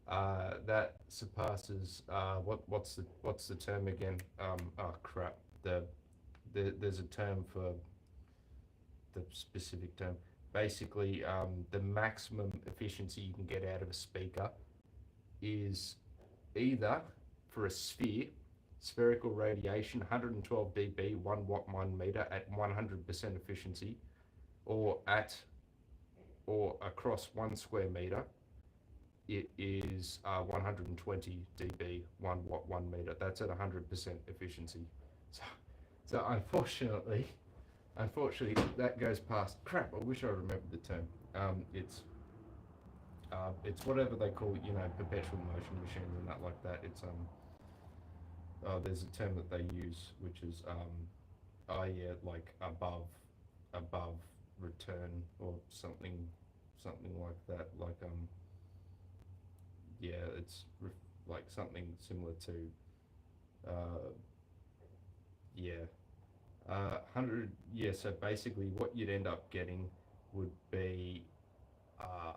that surpasses what's the term again? Oh crap. There's a term for the specific term. Basically, the maximum efficiency you can get out of a speaker is either for a spherical radiation, 112 dB, 1 watt, 1 meter at 100% efficiency, or across 1 square meter, it is 120 dB, 1 watt, 1 meter. That's at 100% efficiency. So unfortunately, that goes past. Crap! I wish I remembered the term. It's whatever they call, perpetual motion machines and that like that. There's a term that they use which is yeah, like above return or something like that. Like yeah, it's like something similar to yeah. 100, yeah, so basically what you'd end up getting would be, uh,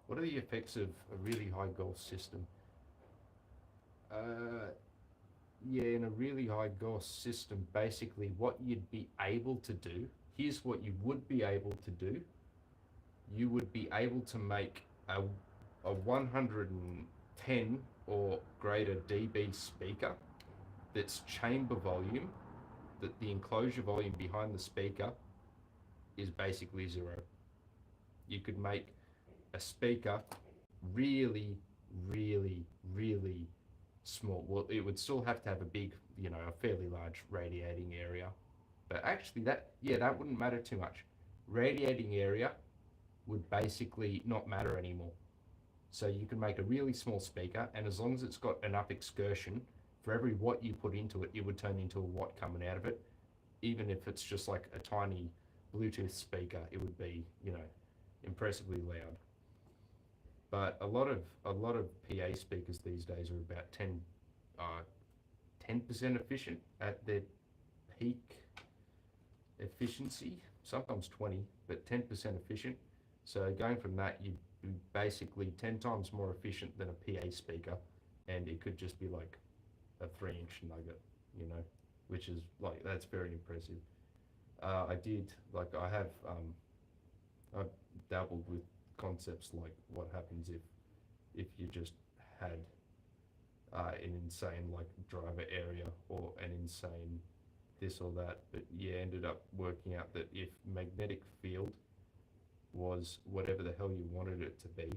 what are the effects of a really high Gauss system? Uh, yeah, in a really high Gauss system, basically what you'd be able to do, here's what you would be able to do. You would be able to make a 110 or greater dB speaker that's chamber volume, that the enclosure volume behind the speaker is basically zero. You could make a speaker really, really, really small. Well, it would still have to have a big, a fairly large radiating area. But actually that wouldn't matter too much. Radiating area would basically not matter anymore. So you can make a really small speaker, and as long as it's got enough excursion, for every watt you put into it, it would turn into a watt coming out of it. Even if it's just like a tiny Bluetooth speaker, it would be, impressively loud. But a lot of PA speakers these days are about 10% efficient at their peak efficiency. Sometimes 20, but 10% efficient. So going from that, you'd be basically 10 times more efficient than a PA speaker, and it could just be like a 3-inch nugget, which is like, that's very impressive. I've dabbled with concepts like what happens if you just had an insane like driver area or an insane this or that, but yeah, ended up working out that if magnetic field was whatever the hell you wanted it to be,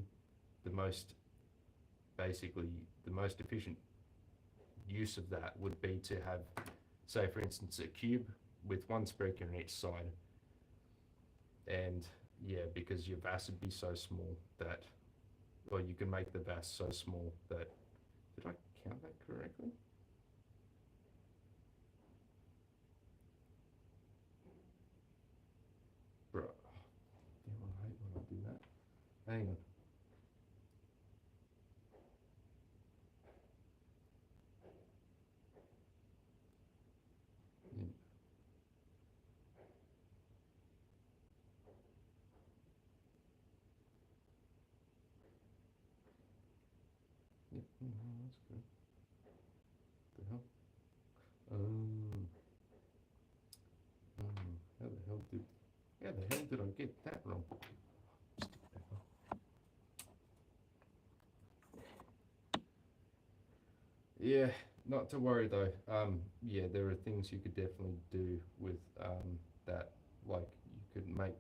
the most efficient use of that would be to have, say for instance, a cube with 1 speaker on each side. And yeah, because your VAS would be so small that or you can make the VAS so small that, did I count that correctly? Bro, damn, I hate when I do that. Hang on. Yeah. Yeah, that's good. The hell? Um, how the hell did I get that wrong? Stick it back on. Yeah, not to worry though. Yeah, there are things you could definitely do with that. Like you could make,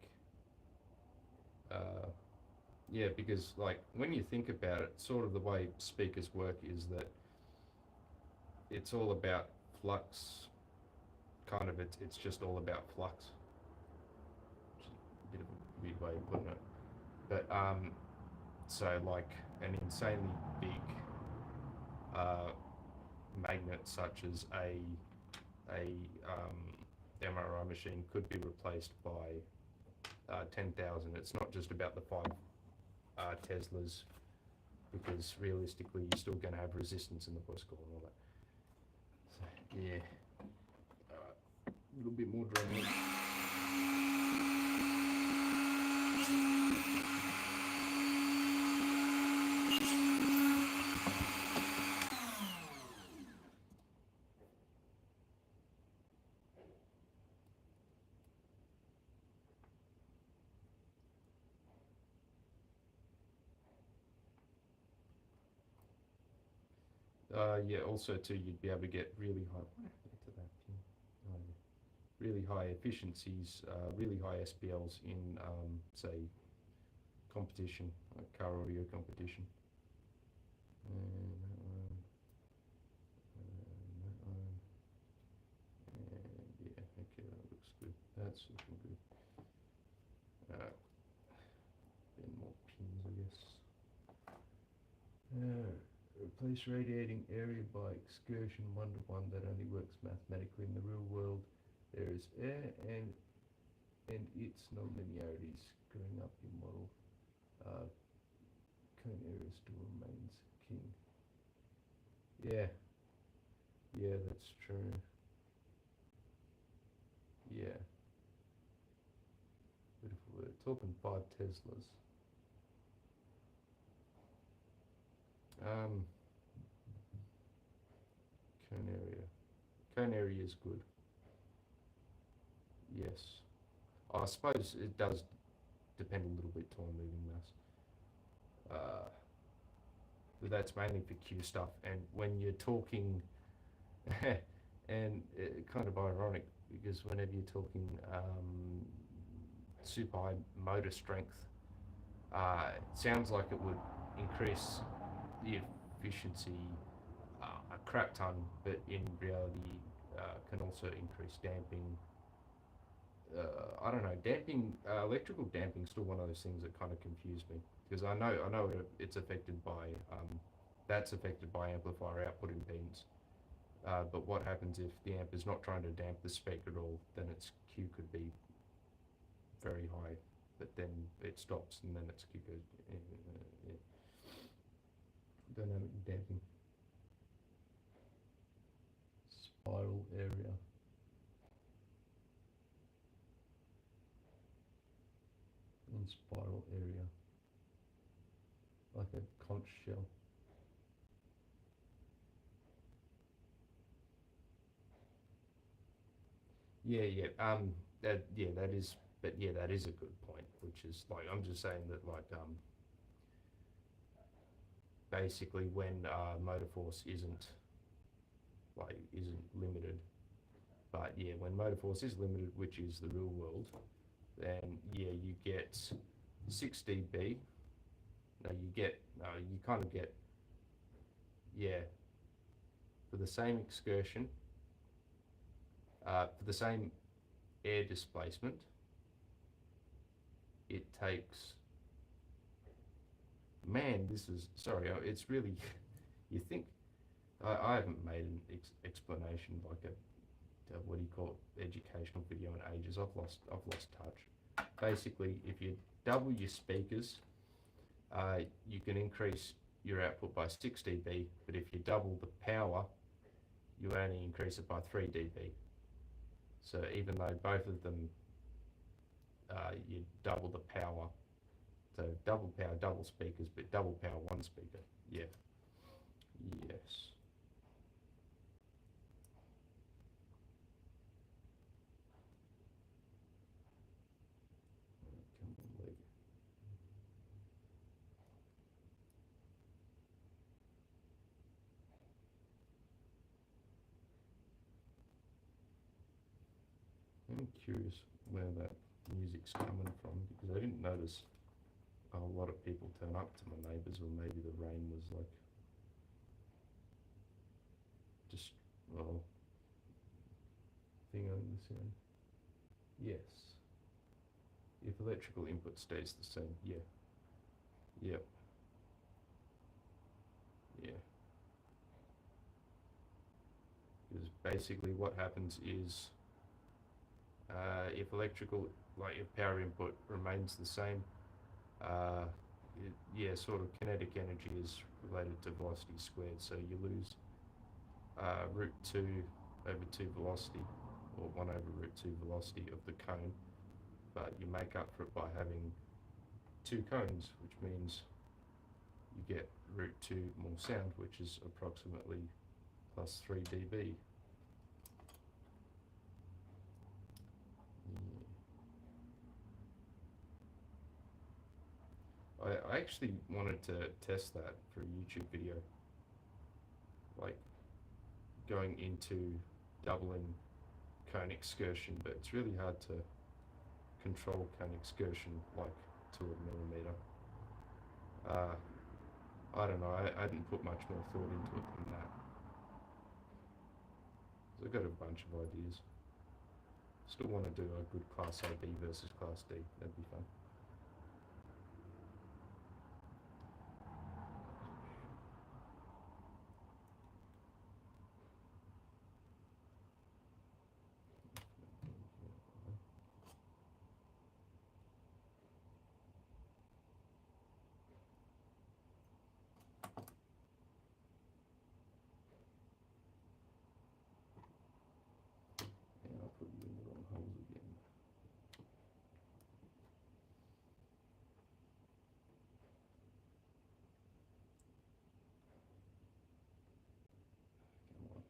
uh, yeah, because like when you think about it, sort of the way speakers work is that it's all about flux. Kind of, it's just all about flux. Which is a bit of a weird way of putting it, but so like an insanely big uh, magnet such as a MRI machine could be replaced by 10,000. It's not just about the 5 Teslas, because realistically you're still going to have resistance in the voice core and all that. So, yeah, a little bit more drone. Yeah, also too, you'd be able to get really high. What happened to that thing? Oh, yeah. Really high efficiencies, really high SPLs in, say, competition, like car audio competition. And that one, and that one, and yeah, okay, that looks good. That's looking good. Then more pins, I guess. Replace radiating area by excursion 1-to-1 that only works mathematically in the real world. There is air and its non-linearities going up your model. Cone area still remains king. Yeah, yeah, that's true. Yeah, beautiful word. Talking 5 Teslas. Um, Cone area. Cone area is good. Yes. I suppose it does depend a little bit on moving mass. But that's mainly for Q stuff. And when you're talking, and kind of ironic because whenever you're talking super high motor strength, it sounds like it would increase the efficiency a crap ton, but in reality can also increase damping. I don't know, damping, electrical damping is still one of those things that kind of confuse me because I know it's affected by that's affected by amplifier output impedance. But what happens if the amp is not trying to damp the spec at all? Then its Q could be very high, but then it stops and then its Q goes. Yeah. Dynamic damping. Spiral area. In spiral area. Like a conch shell. Yeah, yeah. That is, but yeah, that is a good point. Which is like, I'm just saying that like, basically when motor force isn't limited, but yeah, when motor force is limited, which is the real world, then yeah, you get 6 dB. No, you kind of get, yeah, for the same excursion, for the same air displacement, it takes Man, this is, sorry, it's really, you think, I haven't made an explanation like a, what do you call it, educational video in ages. I've lost touch. Basically, if you double your speakers, you can increase your output by 6 dB, but if you double the power, you only increase it by 3 dB. So even though both of them, you double the power, so double power, double speakers, but double power, one speaker. Yeah. Yes. Come on, Leg. I'm curious where that music's coming from because I didn't notice a lot of people turn up to my neighbours, or maybe the rain was like just, well, thing on this end. Yes. If electrical input stays the same, yeah. Yep. Yeah. Because basically what happens is, if electrical, like if power input remains the same, uh, yeah, sort of kinetic energy is related to velocity squared. So you lose root 2 over 2 velocity, or 1 over root 2 velocity of the cone, but you make up for it by having 2 cones, which means you get root 2 more sound, which is approximately plus 3 dB. I actually wanted to test that for a YouTube video, like going into doubling cone excursion, but it's really hard to control cone excursion like to a millimeter. I don't know, I didn't put much more thought into it than that. So I've got a bunch of ideas. Still want to do a good Class AB versus Class D, that'd be fun. And I'll put you in the wrong holes again. Come on.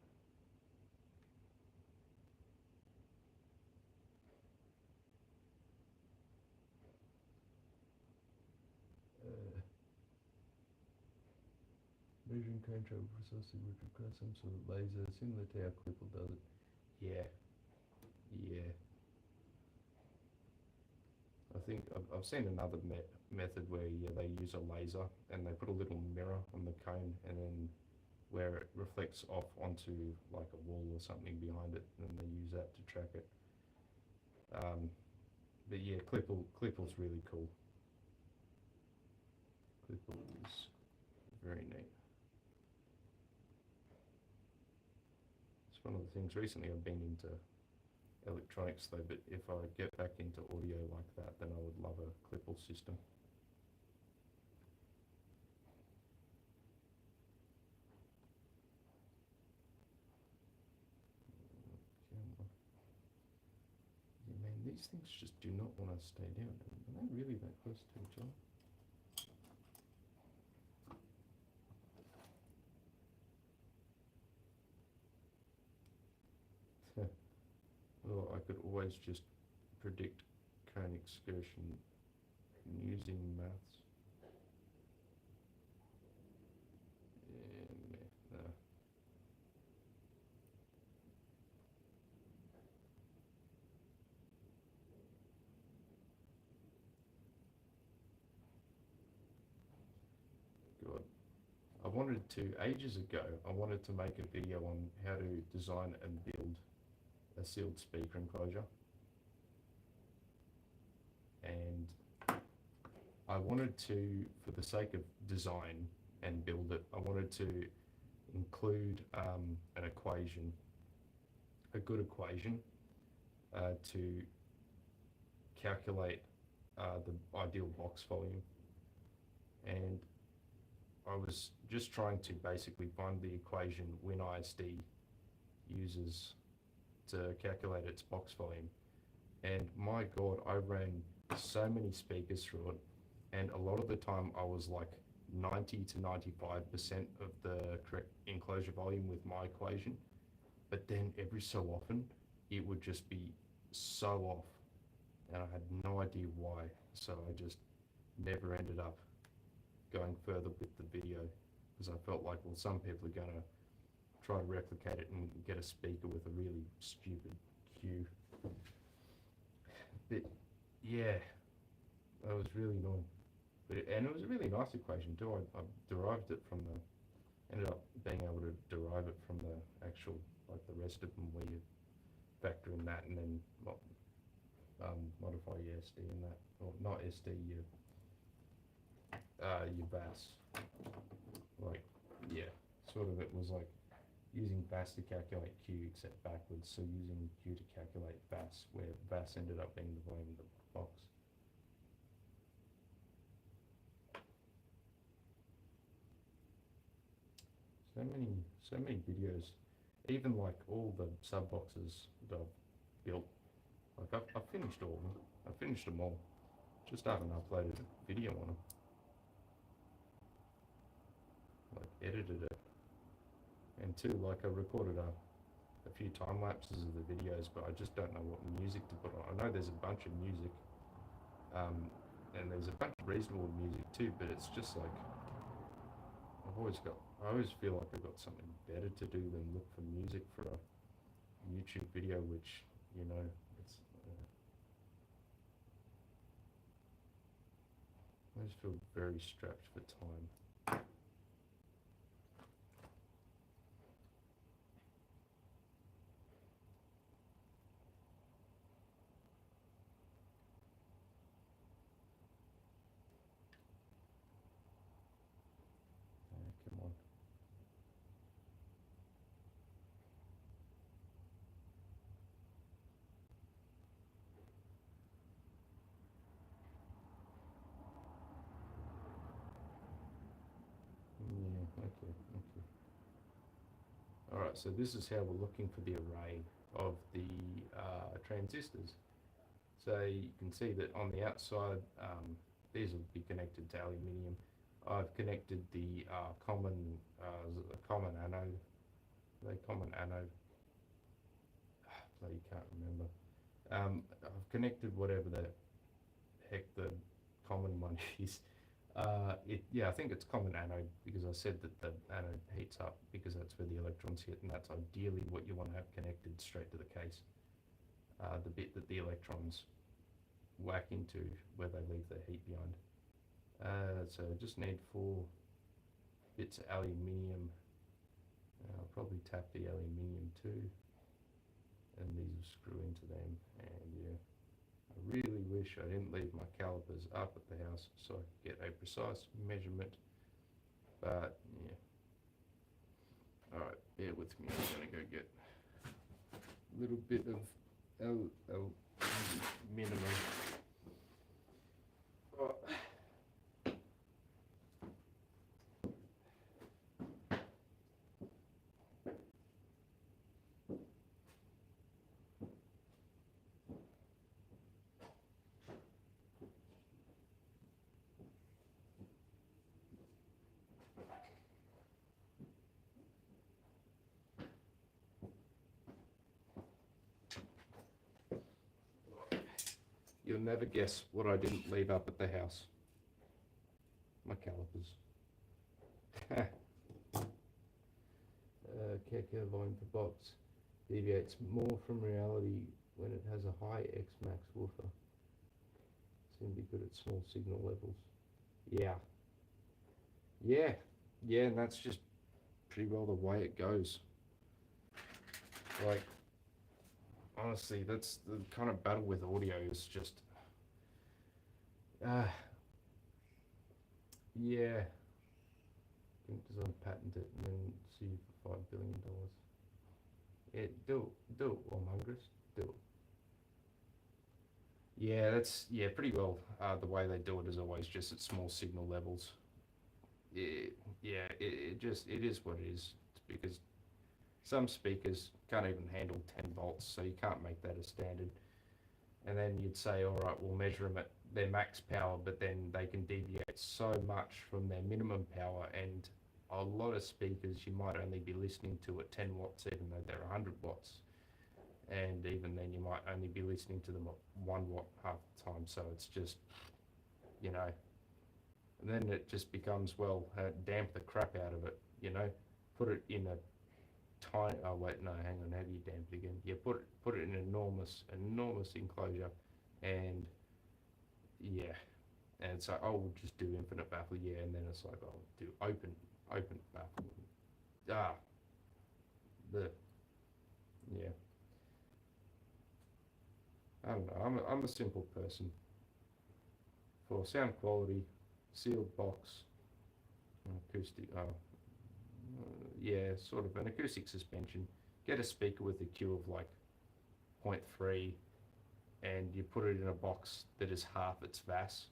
Measuring cone travel precisely would require some sort of laser, similar to how Clipple does it. Yeah, yeah. I think I've seen another method where, yeah, they use a laser and they put a little mirror on the cone, and then where it reflects off onto like a wall or something behind it, and they use that to track it. But yeah, Clipple's really cool. Clipple is very neat. It's one of the things recently I've been into electronics though, but if I get back into audio like that, then I would love a Clipple system. Yeah, man, these things just do not want to stay down. Are they really that close to each other? Well, I could always just predict cone excursion using maths. Yeah, no. God. I wanted to, ages ago, I wanted to make a video on how to design and build a sealed speaker enclosure. And I wanted to, for the sake of design and build it, I wanted to include an equation, a good equation, to calculate the ideal box volume. And I was just trying to basically find the equation WinISD uses to calculate its box volume. And my God, I ran so many speakers through it, and a lot of the time I was like 90 to 95% of the correct enclosure volume with my equation. But then every so often, it would just be so off, and I had no idea why. So I just never ended up going further with the video, because I felt like, well, some people are gonna try to replicate it and get a speaker with a really stupid cue. But yeah, that was really annoying. And it was a really nice equation too. I derived it from ended up being able to derive it from the actual, like the rest of them, where you factor in that and then modify your SD in that, or not SD, your VAS. Like, yeah, sort of it was like using VAS to calculate Q except backwards, so using Q to calculate VAS, where VAS ended up being the volume of the box. So many videos, even like all the sub boxes that I've built, like I've finished all of them. I've finished them all, just haven't uploaded a video on them, like edited it. And two, like I recorded a few time lapses of the videos, but I just don't know what music to put on. I know there's a bunch of music, and there's a bunch of reasonable music too, but it's just like, I always feel like I've got something better to do than look for music for a YouTube video, which, you know, it's, I just feel very strapped for time. Come on. Yeah, okay. All right, so this is how we're looking for the array of the transistors. So you can see that on the outside, these will be connected to aluminium. I've connected the common anode. The common anode. Bloody can't remember. I've connected whatever the heck the common one is. Yeah, I think it's common anode, because I said that the anode heats up because that's where the electrons hit, and that's ideally what you want to have connected straight to the case. The bit that the electrons whack into, where they leave their heat behind. So I just need 4 bits of aluminium. I'll probably tap the aluminium too, and these will screw into them. And yeah, I really wish I didn't leave my calipers up at the house so I could get a precise measurement, but yeah. Alright, bear with me, I'm gonna go get a little bit of minimum. Oh. You'll never guess what I didn't leave up at the house. My calipers. Calculator volume per box deviates more from reality when it has a high X-max woofer. Seem to be good at small signal levels. Yeah, and that's just pretty well the way it goes. Like, honestly, that's the kind of battle with audio, is just Yeah, can design, patent it, and then sue you for $5 billion. Yeah, do it, warmongers, do it. Yeah, that's yeah, pretty well. The way they do it is always just at small signal levels. Yeah, yeah, it just it is what it is. It's because some speakers can't even handle 10 volts, so you can't make that a standard. And then you'd say, all right, we'll measure them at their max power, but then they can deviate so much from their minimum power. And a lot of speakers you might only be listening to at 10 watts, even though they're 100 watts. And even then, you might only be listening to them at 1 watt half the time. So it's just, you know, and then it just becomes, well, damp the crap out of it, put it in a tiny, oh wait, no, hang on, how do you damp it again? Yeah, put it in an enormous enclosure, and yeah, and it's like, oh, we'll just do infinite baffle, yeah, and then it's like, oh, do open baffle, ah, the, yeah, I don't know, I'm a simple person. For sound quality, sealed box, acoustic, yeah, sort of an acoustic suspension. Get a speaker with a Q of like point 0.3, and you put it in a box that is half its VAS,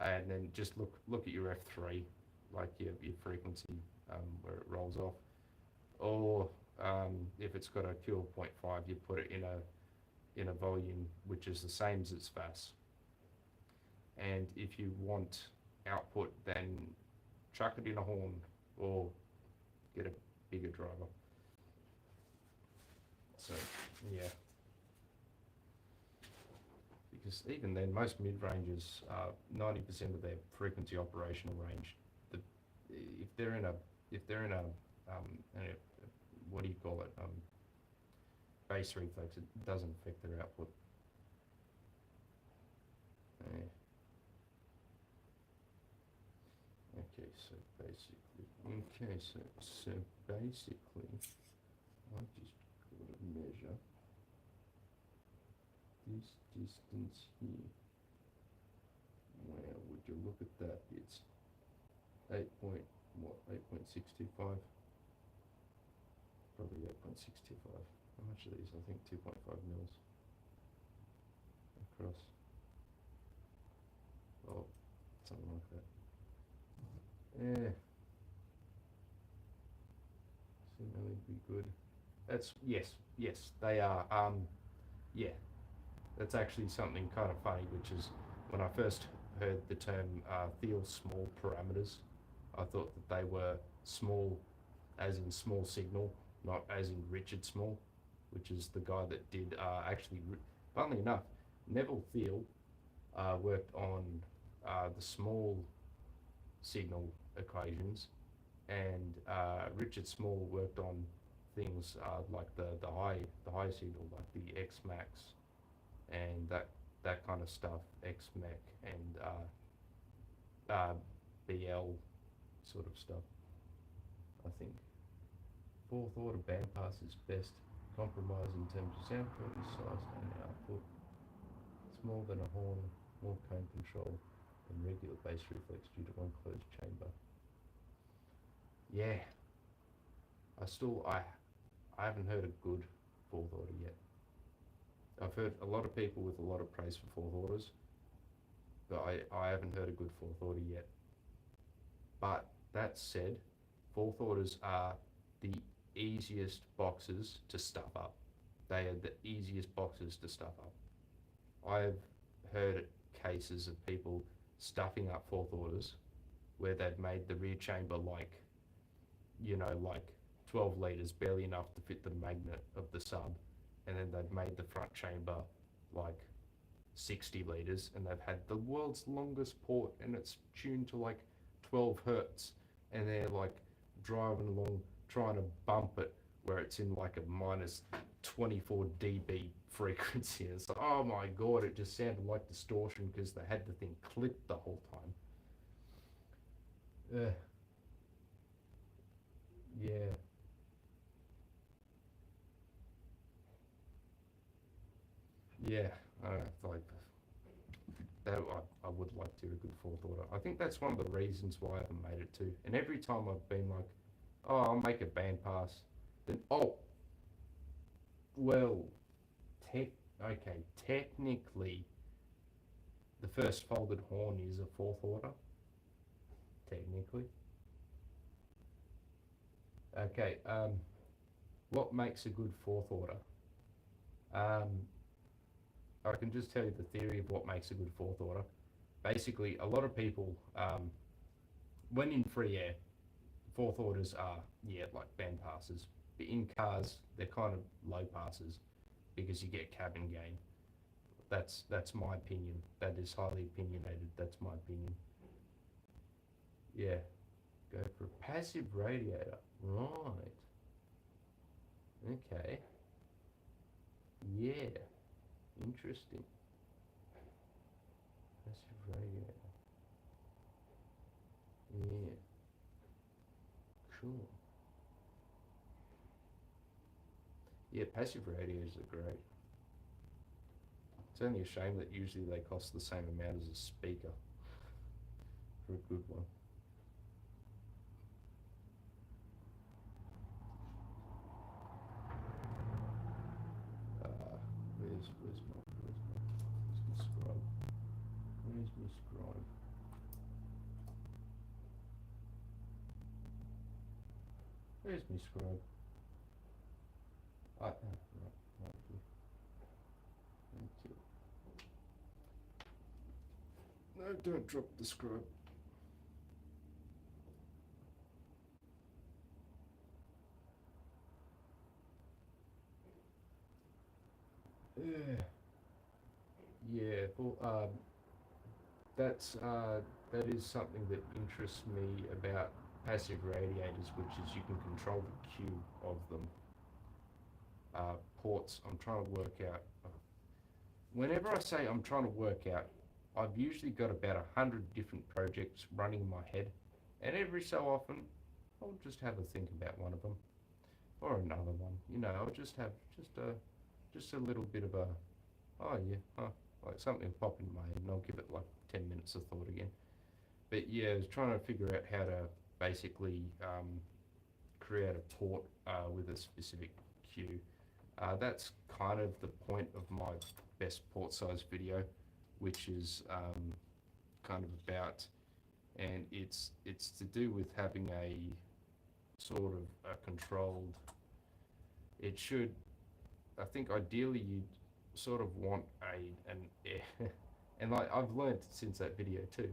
and then just look at your F3, like your frequency, where it rolls off, or if it's got a Q of point 0.5, you put it in a volume which is the same as its VAS. And if you want output, then chuck it in a horn or get a bigger driver. So yeah, because even then, most mid-ranges are 90% of their frequency operational range. The, if they're in a if they're in a what do you call it, bass reflex, it doesn't affect their output. Yeah. Okay, so basically, I just got to measure this distance here. Well, would you look at that? It's 8.625. Probably 8.625. How much are these? I think 2.5 mils across. Oh, something like that. Yeah, seem really be good. That's yes, they are. Yeah, that's actually something kind of funny, which is when I first heard the term Thiel small parameters, I thought that they were small, as in small signal, not as in Richard Small, which is the guy that did funnily enough, Neville Thiel worked on the small signal equations, and Richard Small worked on things like the high signal, like the X Max and that kind of stuff, X Mech and BL sort of stuff. I think fourth order bandpass is best compromise in terms of sound quality, size, and output. Smaller than a horn, more cone control than regular bass reflex due to one closed chamber. Yeah, I haven't heard a good fourth order yet. I've heard a lot of people with a lot of praise for fourth orders, but I haven't heard a good fourth order yet. But that said, fourth orders are the easiest boxes to stuff up. They are the easiest boxes to stuff up. I've heard cases of people stuffing up fourth orders where they've made the rear chamber like 12 litres, barely enough to fit the magnet of the sub, and then they've made the front chamber like 60 litres, and they've had the world's longest port, and it's tuned to like 12 hertz, and they're like driving along trying to bump it where it's in like a minus 24 dB frequency. It's like, oh my god, it just sounded like distortion because they had the thing clipped the whole time. Yeah, yeah. I don't know, like that. I would like to do a good fourth order. I think that's one of the reasons why I haven't made it to. And every time I've been like, oh, I'll make a bandpass, then well, technically, the first folded horn is a fourth order. Technically. Okay. What makes a good fourth order? I can just tell you the theory of what makes a good fourth order. Basically, a lot of people, when in free air, fourth orders are, like band passes. But in cars, they're kind of low passes because you get cabin gain. That's my opinion. That is highly opinionated. That's my opinion. Yeah, go for a passive radiator. Right. Okay. Yeah. Interesting. Passive radiator. Yeah. Cool. Yeah, passive radios are great. It's only a shame that usually they cost the same amount as a speaker for a good one. Where's my scribe? Where's my scribe? Where's my scribe? Right here. Thank you. No, don't drop the scribe. Yeah, well, that is something that interests me about passive radiators, which is you can control the Q of them. Ports, I'm trying to work out. Whenever I say I'm trying to work out, I've usually got about 100 different projects running in my head, and every so often, I'll just have a think about one of them, or another one. I'll just have just a little bit of a, oh yeah, like something will pop into my head, and I'll give it like 10 minutes of thought again. But yeah, I was trying to figure out how to basically create a port with a specific queue. That's kind of the point of my best port size video, which is kind of about, and it's to do with having a sort of a controlled. It should, I think, ideally you'd sort of want an air, and like I've learned since that video too.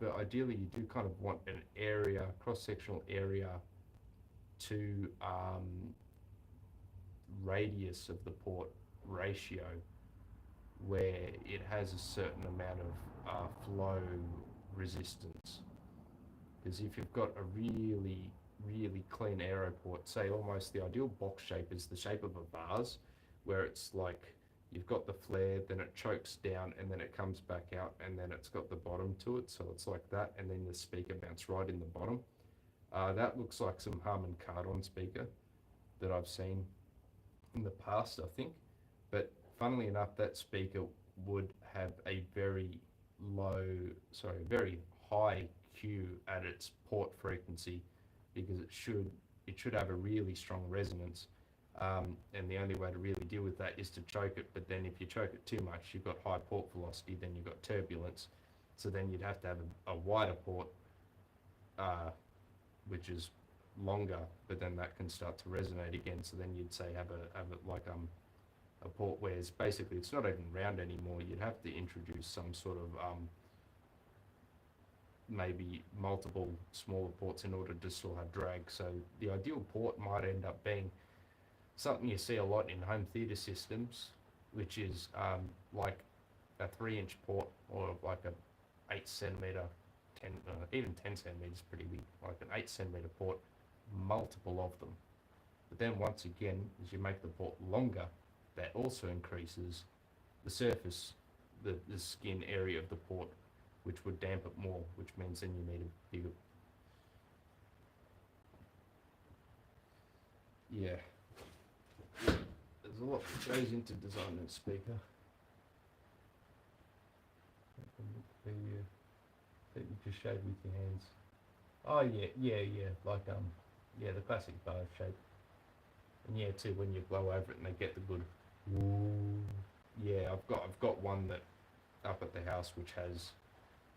But ideally, you do kind of want an area, cross-sectional area, to radius of the port ratio, where it has a certain amount of flow resistance. Because if you've got a really, really clean aero port, say almost the ideal box shape is the shape of a vase, where it's like you've got the flare, then it chokes down, and then it comes back out, and then it's got the bottom to it, so it's like that, and then the speaker mounts right in the bottom. That looks like some Harman Kardon speaker that I've seen in the past, I think. But funnily enough, that speaker would have a very very high Q at its port frequency, because it should have a really strong resonance. And the only way to really deal with that is to choke it. But then if you choke it too much, you've got high port velocity, then you've got turbulence. So then you'd have to have a wider port, which is longer, but then that can start to resonate again. So then you'd say have it like a port where it's basically, it's not even round anymore. You'd have to introduce some sort of maybe multiple smaller ports in order to still have drag. So the ideal port might end up being something you see a lot in home theater systems, which is like a 3-inch port, or like a 8 centimeter, even 10 centimeters pretty big, like an 8 centimeter port, multiple of them. But then once again, as you make the port longer, that also increases the surface, the skin area of the port, which would damp it more, which means then you need a bigger. Yeah. There's a lot that goes into designing a speaker. The that you just shave with your hands. Oh yeah. Like yeah, the classic bar shape. And yeah, too, when you blow over it and they get the good. Ooh. Yeah, I've got one that up at the house which has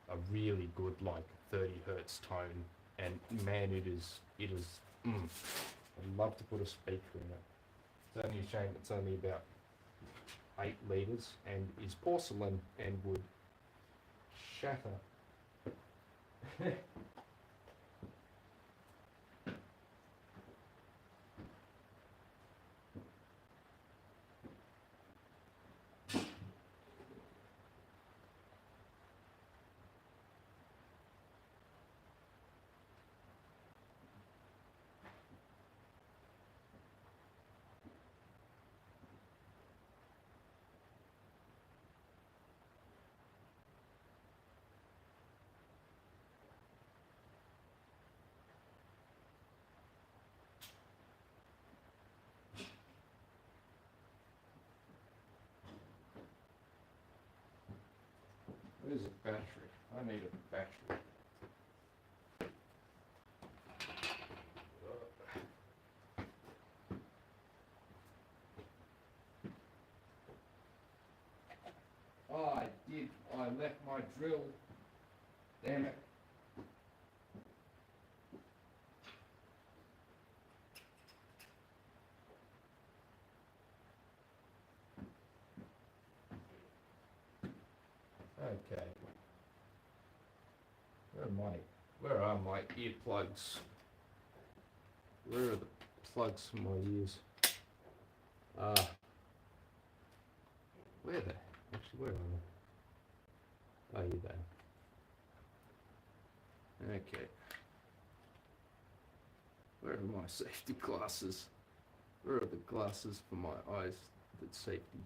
a really good like 30 hertz tone, and man, it is. I'd love to put a speaker in it. It's only a shame it's only about 8 liters and is porcelain and would shatter. Where's a battery? I need a battery. Oh, I did. I left my drill. Damn it. Okay. Where are my earplugs? Where are the plugs for my ears? Where are they? Actually, where are they? Oh, you're there. Okay. Where are my safety glasses? Where are the glasses for my eyes that's safety?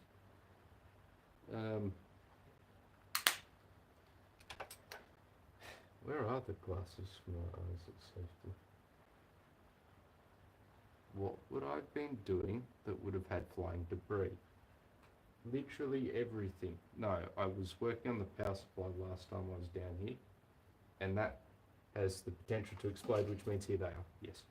Where are the glasses for my eyes at safety? What would I have been doing that would have had flying debris? Literally everything. No, I was working on the power supply last time I was down here, and that has the potential to explode, which means here they are. Yes.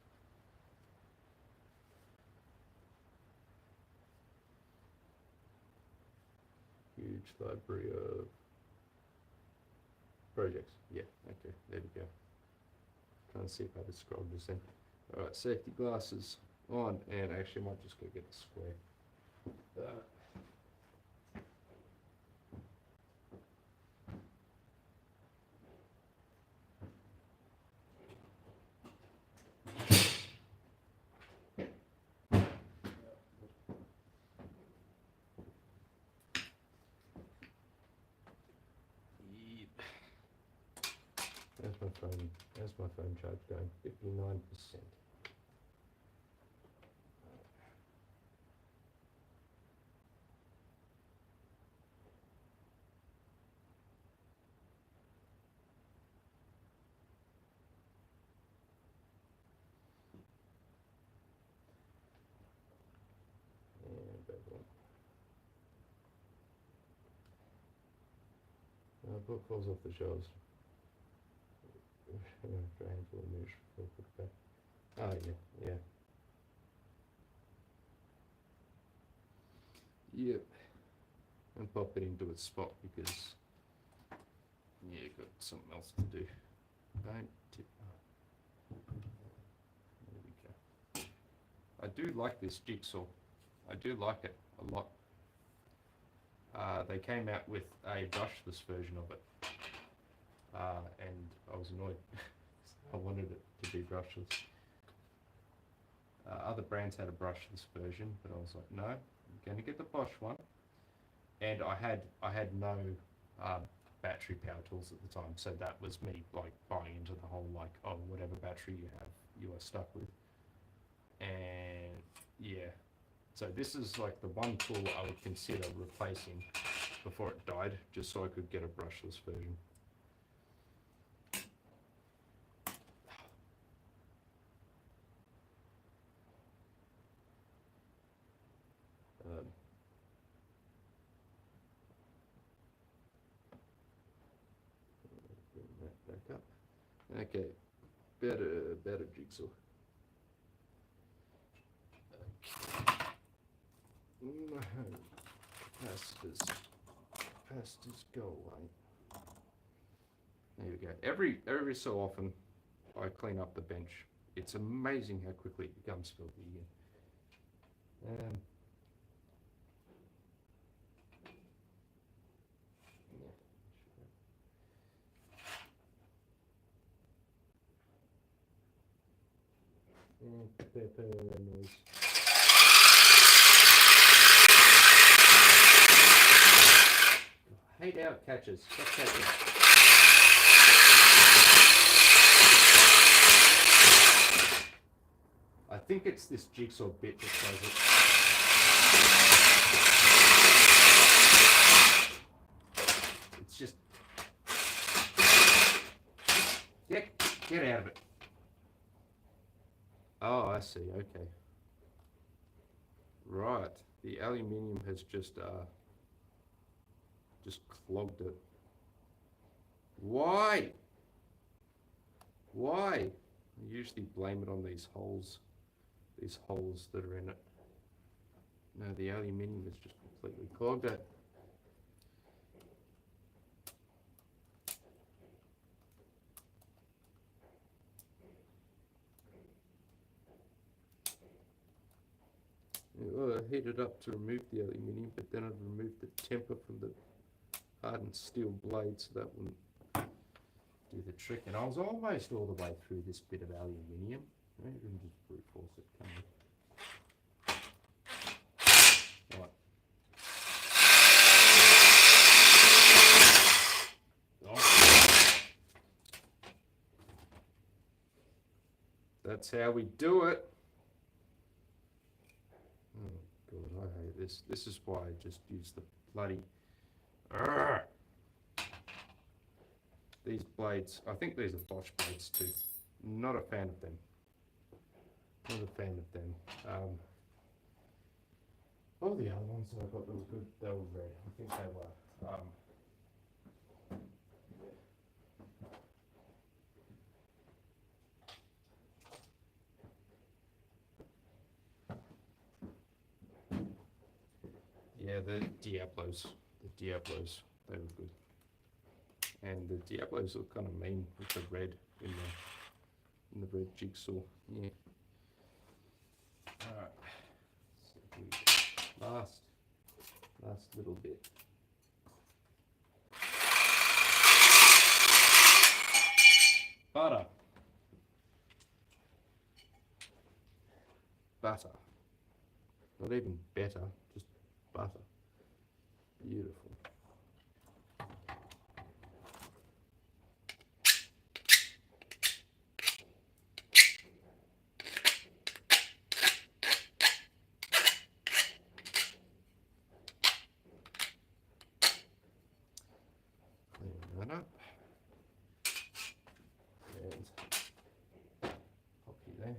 Huge library of projects. Yeah, okay, there we go. Trying to see if I just scrolled this in. Alright, safety glasses on, and actually I might just go get a square. There's my phone charge going, 59%. And back on. Book falls off the shelves. Trying to remove it back. Oh yeah. Yep. And pop it into its spot because got something else to do. Don't tip. There we go. I do like this jigsaw. I do like it a lot. They came out with a brushless version of it, and I was annoyed. I wanted it to be brushless. Other brands had a brushless version, but I was like, no, I'm going to get the Bosch one. And I had no battery power tools at the time, so that was me like buying into the whole like, oh, whatever battery you have, you are stuck with. And yeah, so this is like the one tool I would consider replacing before it died, just so I could get a brushless version. Okay, better jigsaw. No, capacitors go away. There we go. Every so often, I clean up the bench. It's amazing how quickly it becomes filthy again. And pepper noise. I hate how it catches. Stop catching. I think it's this jigsaw bit that does it. It's just... Get out of it. Oh, I see, okay. Right, the aluminium has just clogged it. Why? I usually blame it on these holes that are in it. No, the aluminium has just completely clogged it. Well, I heated up to remove the aluminium, but then I'd remove the temper from the hardened steel blade, so that wouldn't do the trick. And I was almost all the way through this bit of aluminium. I can just brute force it, can't I? Right. Oh. That's how we do it. Oh God, I hate this. This is why I just use the bloody... Arrgh. These blades, I think these are Bosch blades too. Not a fan of them. Not a fan of them. All the other ones that I got that were good, they were red. I think they were. Yeah, the Diablos, they were good. And the Diablos look kind of mean with the red in the red jigsaw. Yeah. All right. Last little bit. Butter. Not even better, just butter. Beautiful. Clean that up. And copy there.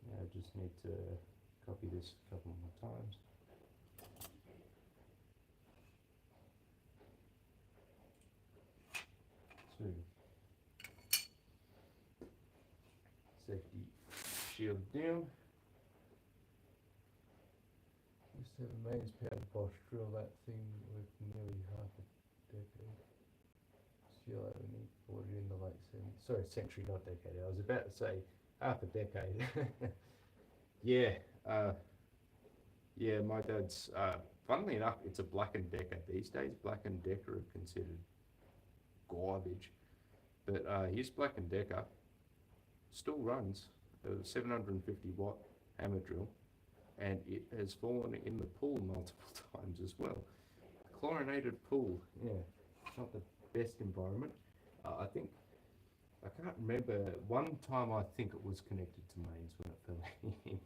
Now I just need to copy this a couple more times. So, safety shield down. Used to have a mains powder Bosch drill. That thing worked nearly half a decade. Still only bought it in the late 70s. Sorry, century, not decade. I was about to say half a decade. Yeah, yeah, my dad's, funnily enough, it's a Black & Decker. These days, Black & Decker are considered garbage. But his Black & Decker still runs a 750 watt hammer drill, and it has fallen in the pool multiple times as well. Chlorinated pool, yeah, not the best environment. I can't remember, one time I think it was connected to mains when it fell in.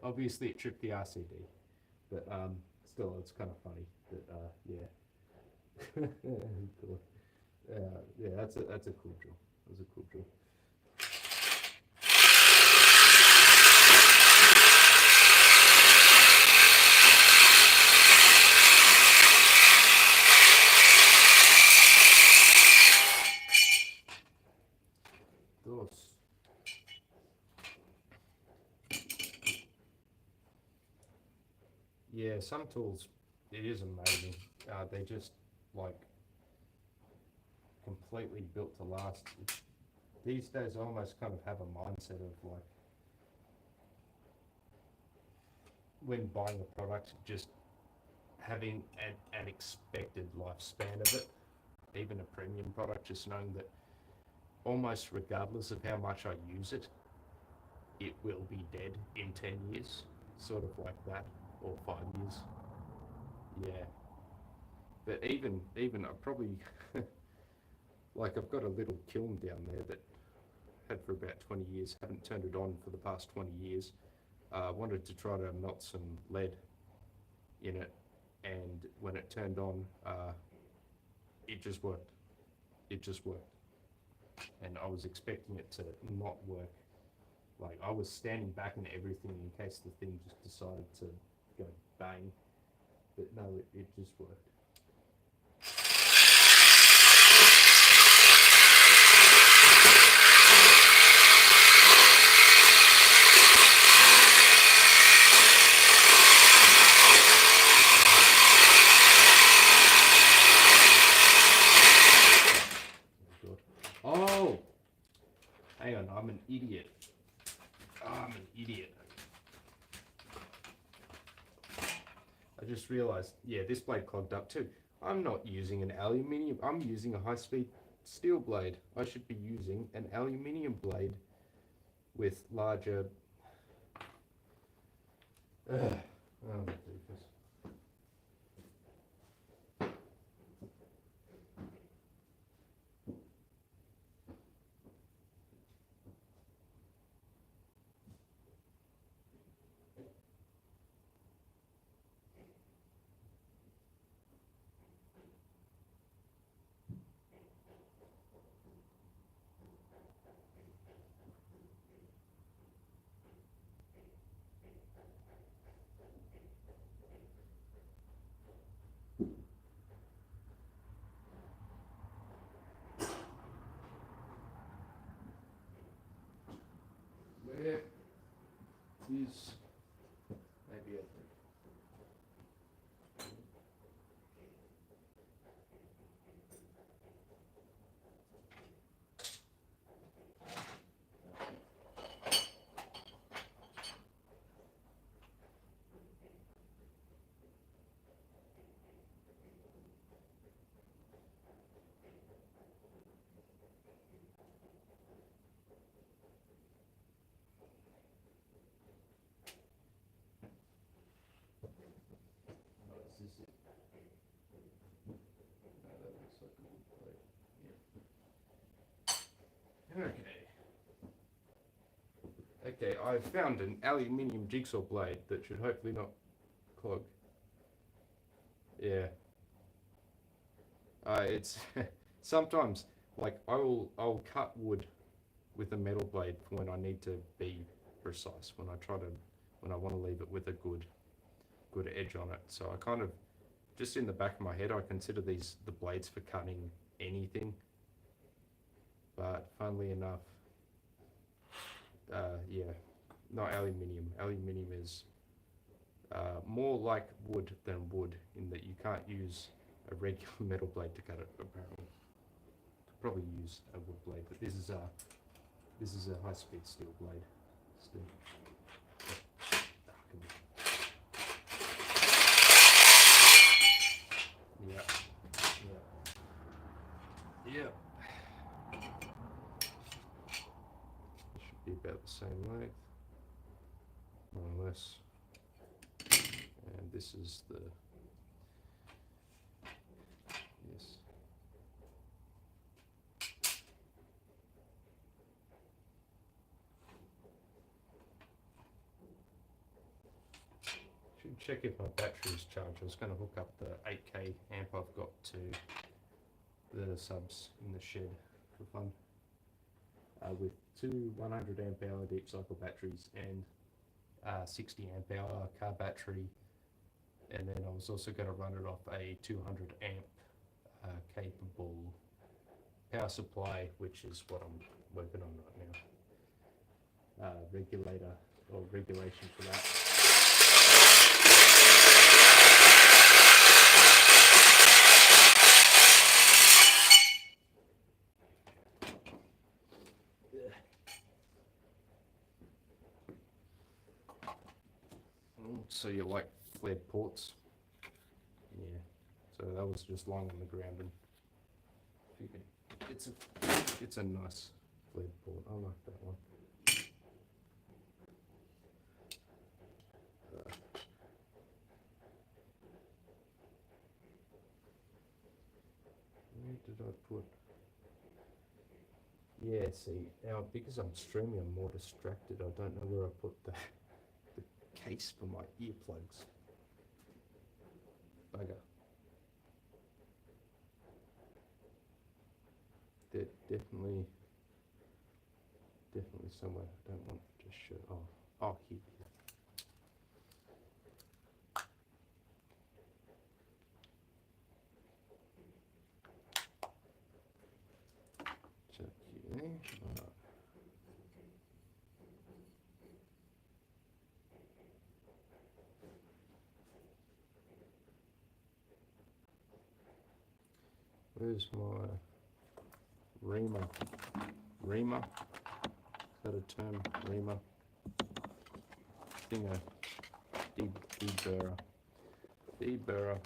Obviously it tripped the RCD, but still it's kind of funny that, yeah. Cool. Yeah, that's a cool drill. That's a cool drill. some tools, it is amazing. They just like completely built to last. These days, I almost kind of have a mindset of like when buying a product, just having an expected lifespan of it, even a premium product, just knowing that almost regardless of how much I use it, it will be dead in 10 years, sort of like that, or 5 years. Yeah. But even I probably, like I've got a little kiln down there that had for about 20 years, haven't turned it on for the past 20 years. Wanted to try to melt some lead in it, and when it turned on, it just worked. It just worked. And I was expecting it to not work. Like I was standing back and everything in case the thing just decided to go bang. But no, it just worked. Oh, hang on, I'm an idiot. I'm an idiot. I just realized, yeah, this blade clogged up too. I'm not using an aluminium, I'm using a high-speed steel blade. I should be using an aluminium blade with larger... Oh, my goodness. Where is maybe a Is it? No, that looks like a wood plate. Yeah. Okay, I've found an aluminium jigsaw blade that should hopefully not clog. Yeah. It's sometimes like I'll cut wood with a metal blade for when I need to be precise. When I want to leave it with a good edge on it. So I kind of, just in the back of my head, I consider these the blades for cutting anything. But funnily enough, yeah, not aluminium. Aluminium is more like wood than wood in that you can't use a regular metal blade to cut it. Apparently, could probably use a wood blade, but this is a high-speed steel blade. Still. Yeah. Should be about the same length, more or less. And this is the, yes. Should check if my battery is charged. I was going to hook up the 8K amp I've got to the subs in the shed for fun, with two 100 amp hour deep cycle batteries and 60 amp hour car battery, and then I was also going to run it off a 200 amp capable power supply, which is what I'm working on right now. Regulator or regulation for that. so you like flared ports. Yeah, so that was just lying on the ground, and it's a nice flared port. I like that one. Where did I put? Yeah, see, now because I'm streaming, I'm more distracted. I don't know where I put the case for my earplugs. Bugger. They're definitely somewhere. I don't want to just show. Oh, here. Check here. Right. Where's my reamer? Reamer? Is that a term? Reamer? Dinger. Deburrer. Deburrer. I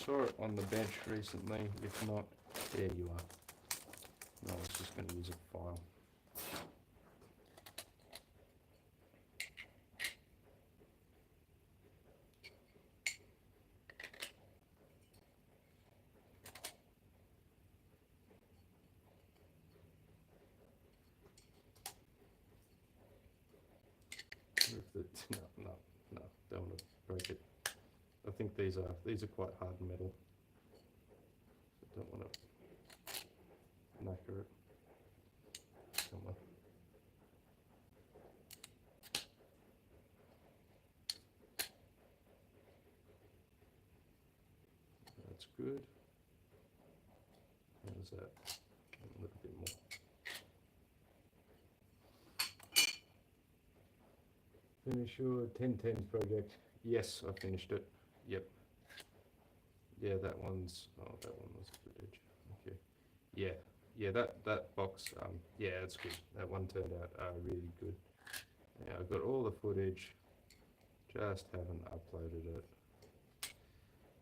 saw it on the bench recently. If not, there you are. No, I was just going to use a file. No, don't want to break it. I think these are quite hard metal. I don't want to knacker it. Come on. That's good. How's that? A little bit more. Finish your 1010 project. Yes, I finished it. Yep. Yeah, that one's. Oh, that one was footage. Okay. Yeah. That box. Yeah, it's good. That one turned out really good. Yeah, I got all the footage. Just haven't uploaded it.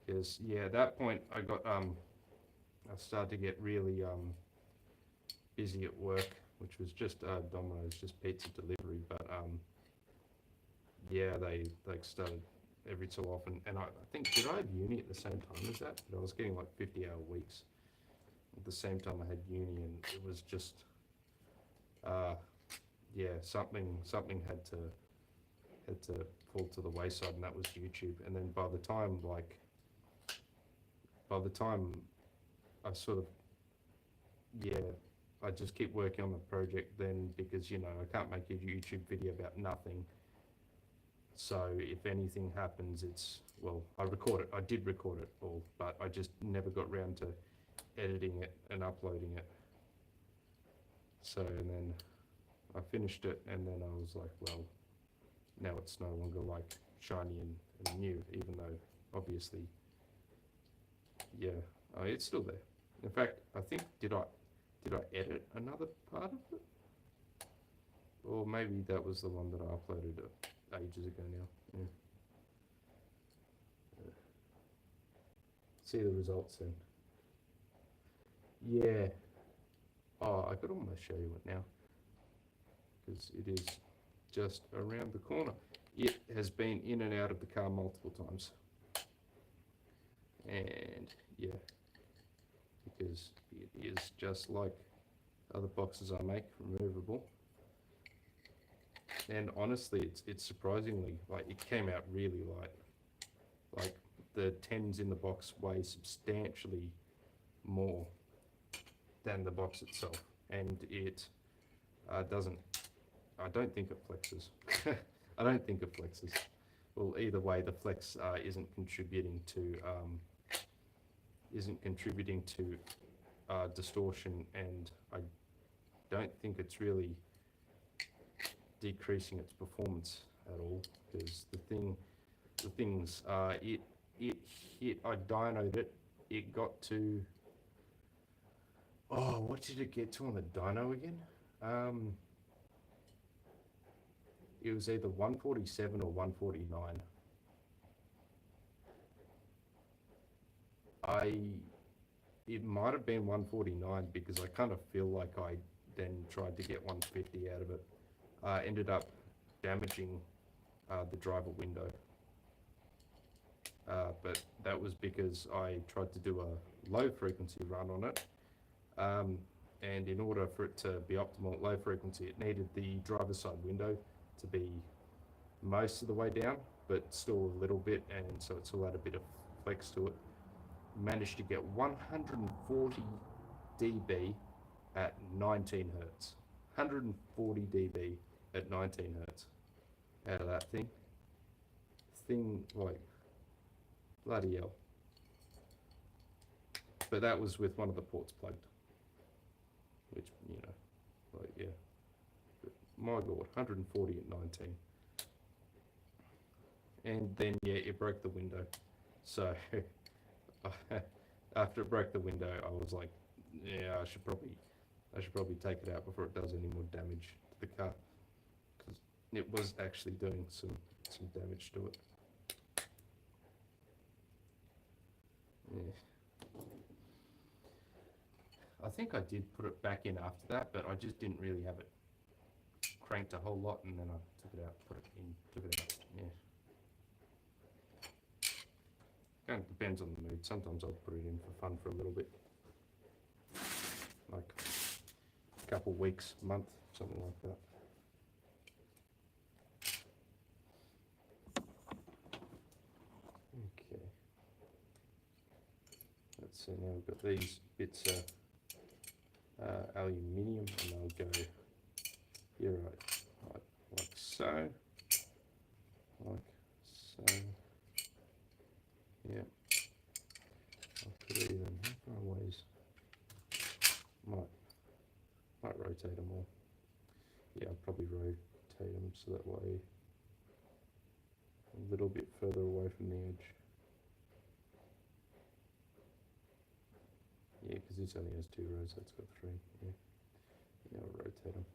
Because yeah, at that point I got I started to get really busy at work, which was just Domino's, just pizza delivery. But yeah, they like started every so often, and I think, did I have uni at the same time as that? But I was getting like 50-hour weeks at the same time I had uni, and it was just yeah, something had to fall to the wayside, and that was YouTube. And then by the time I sort of, yeah, I just keep working on the project then, because you know I can't make a YouTube video about nothing. So if anything happens, it's, well, I did record it all, but I just never got around to editing it and uploading it. So, and then I finished it, and then I was like, well, now it's no longer like shiny and new, even though obviously, yeah, it's still there. In fact, I think, did I edit another part of it? Or maybe that was the one that I uploaded ages ago now. Yeah. See the results then. Yeah. Oh, I could almost show you it now, because it is just around the corner. It has been in and out of the car multiple times. And yeah, because it is just like other boxes I make, removable. And honestly, it's surprisingly, like, it came out really light. Like, the 10s in the box weigh substantially more than the box itself, and it doesn't, I don't think it flexes. I don't think it flexes. Well, either way, the flex isn't contributing to distortion, and I don't think it's really decreasing its performance at all, because the things it hit, I dynoed it, it got to, oh, what did it get to on the dyno again? It was either 147 or 149, It might have been 149 because I kind of feel like I then tried to get 150 out of it. Ended up damaging the driver window. But that was because I tried to do a low frequency run on it. And in order for it to be optimal at low frequency, it needed the driver's side window to be most of the way down, but still a little bit, and so it still had a bit of flex to it. Managed to get 140 dB at 19 hertz. 140 dB at 19 hertz out of that thing. Like, bloody hell. But that was with one of the ports plugged. Which, you know, like, yeah. But my God, 140 at 19. And then, yeah, it broke the window. So, after it broke the window, I was like, yeah, I should probably take it out before it does any more damage to the car. Because it was actually doing some damage to it. Yeah. I think I did put it back in after that, but I just didn't really have it cranked a whole lot, and then I took it out, put it in, took it out. Yeah. Kind of depends on the mood. Sometimes I'll put it in for fun for a little bit, like a couple weeks, month, something like that. Okay. Let's see, now we've got these bits of aluminium, and they'll go here, right, like so, like so. Yeah. I'll put it even how far away is. Might rotate them all. Yeah, I'll probably rotate them so that way a little bit further away from the edge. Yeah, because this only has 2 rows, that's got 3. Yeah, I'll rotate them.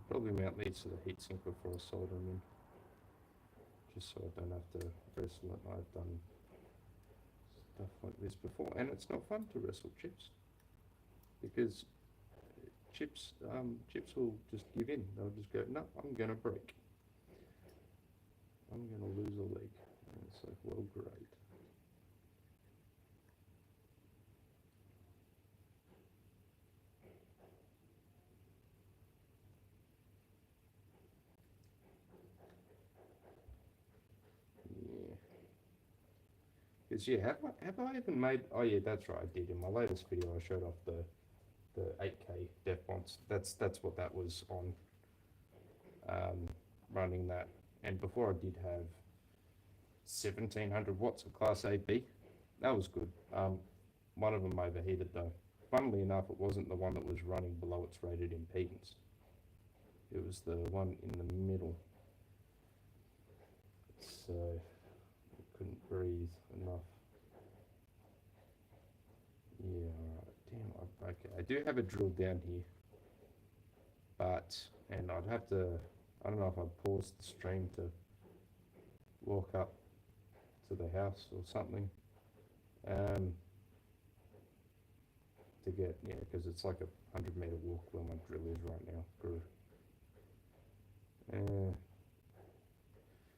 Probably mount these to the heatsink before I solder them in, just so I don't have to wrestle it. I've done stuff like this before, and it's not fun to wrestle chips, because chips will just give in. They'll just go, no, I'm going to break. I'm going to lose a leg. And it's like, well, great. Because yeah, have I even made? Oh yeah, that's right, I did. In my latest video, I showed off the 8K def bonds. That's what that was on. Running that, and before I did have 1700 watts of Class AB. That was good. One of them overheated though. Funnily enough, it wasn't the one that was running below its rated impedance. It was the one in the middle. So I couldn't breathe enough. Yeah, alright. Damn, okay. I do have it drilled down here. But, and I'd have to, I don't know if I'd pause the stream to walk up to the house or something. To get, yeah, because it's like a 100-meter walk where my drill is right now.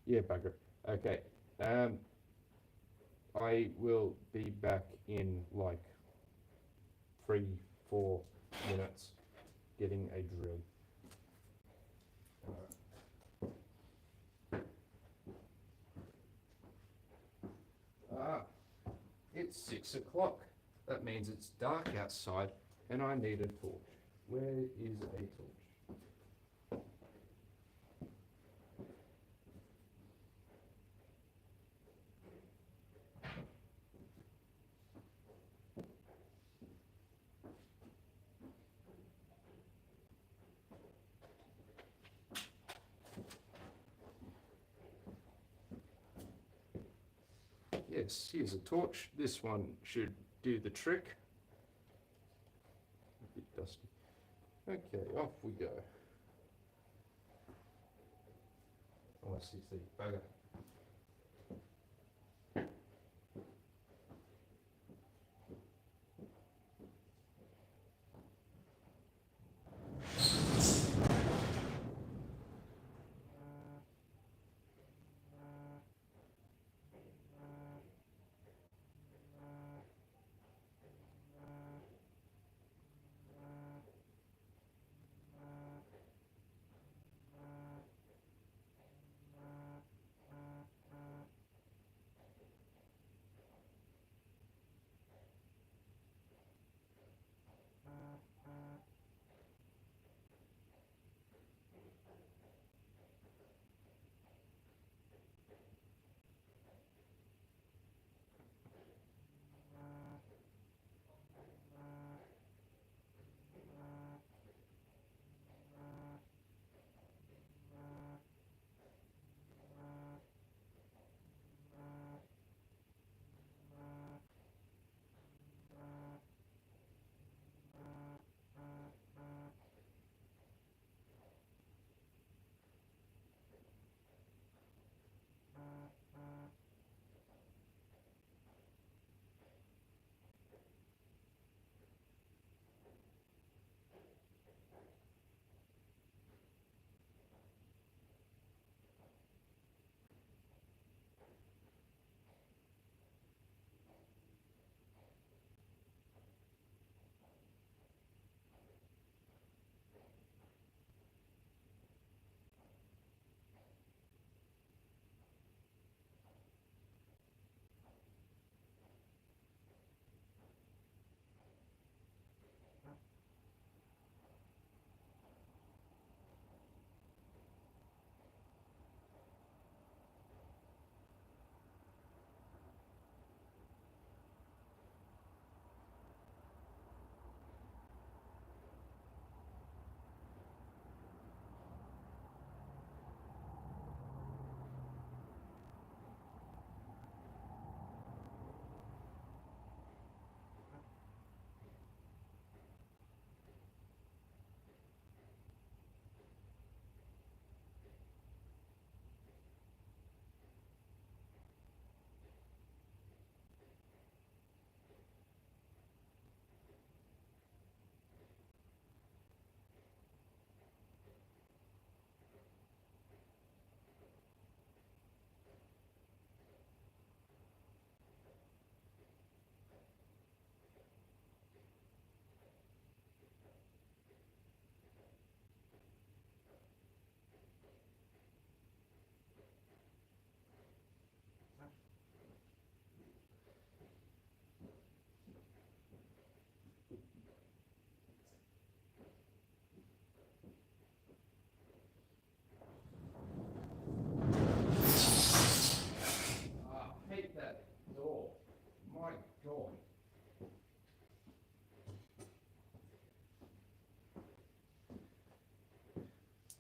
Yeah, bugger. Okay. I will be back in like 3-4 minutes getting a drill. It's 6 o'clock. That means it's dark outside and I need a torch. Where is a torch? Yes, here's a torch. This one should do the trick. A bit dusty. Okay, off we go. Oh, I see, bugger.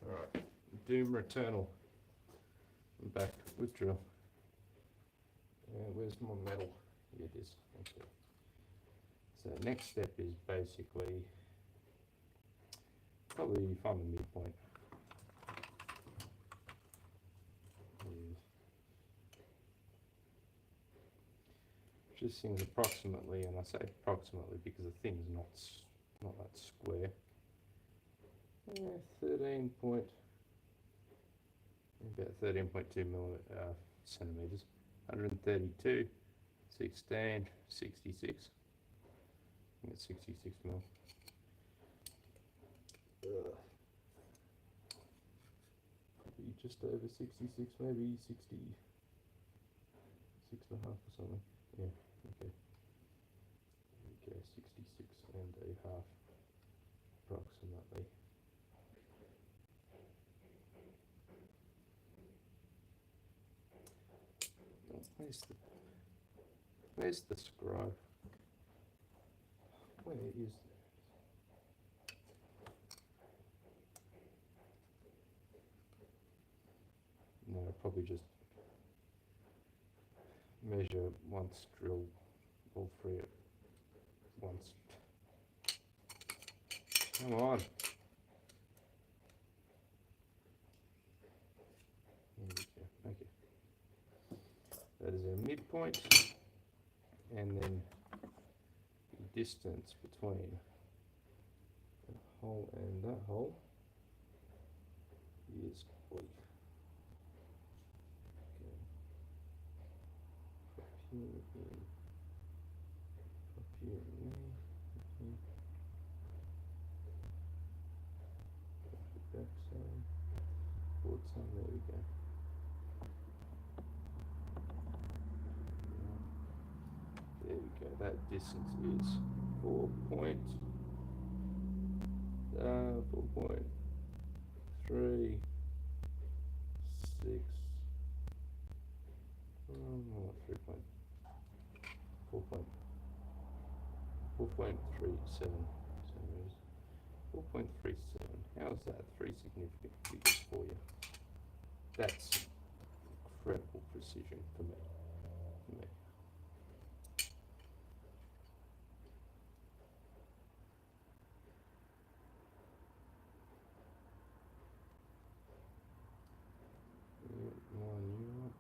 Alright, Doom Returnal. I'm back with drill. Where's my metal? Here it is. Okay. So next step is basically probably find the midpoint. Just things approximately, and I say approximately because the thing's not that square. 13.2 centimeters, 132, 16, 66. I think it's 66 mil. Probably just over 66, maybe 66.5 or something. Yeah, okay. 66 and a half approximately. Oh, where's the scribe? Where is No, probably just measure once, drill all three at once. Come on. There we go. Okay. That is our midpoint, and then the distance between that hole and that hole is up here in, up here in there, the back side, forward side, there we go. There we go, that distance is 4.36, oh, 4.37 centimeters. 4.37. How is that 3 significant figures for you? That's incredible precision for me. Line you up.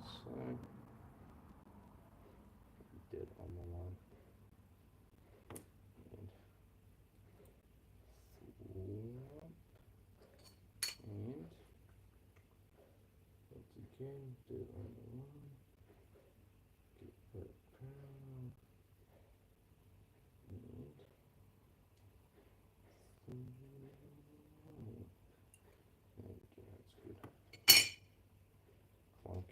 So dead on the line. And once again, dead on the line. Get that parallel. And there we go, that's good. Clunk.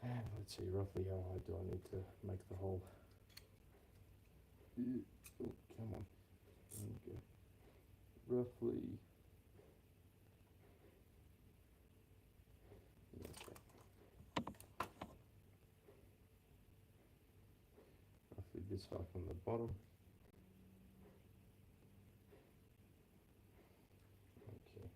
And let's see roughly how high do I need to make the hole. Oh, come on. There we go. Roughly. Okay. Roughly this high from the bottom. Okay.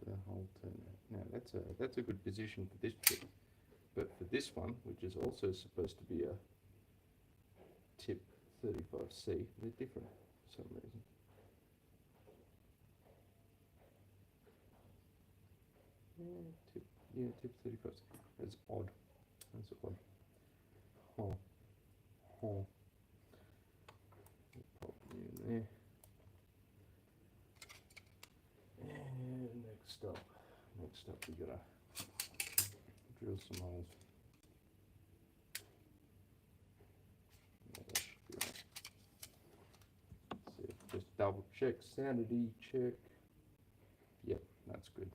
The whole turn. Now that's a good position for this chip, but for this one, which is also supposed to be a tip 35C, they're different for some reason. Tip 35C. That's odd. That's odd. Huh. Pop you in there. And next up we gotta drill some holes. Yeah, that should be right. See, just double check, sanity check. Yep, that's good.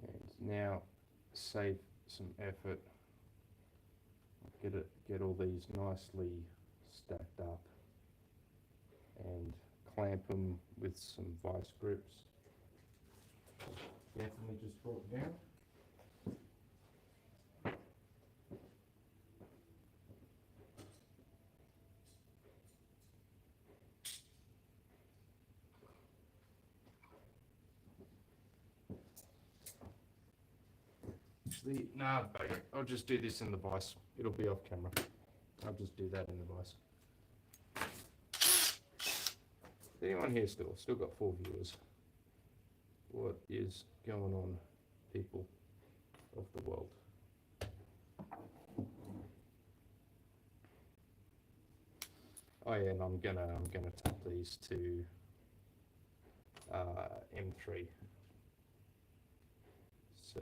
And now save some effort. Get all these nicely stacked up and clamp them with some vice grips. Definitely just brought it down. Nah, bugger. I'll just do this in the vise. It'll be off camera. I'll just do that in the vise. Anyone here still got 4 viewers. What is going on, people of the world? Oh yeah, and I'm gonna tap these to M3. So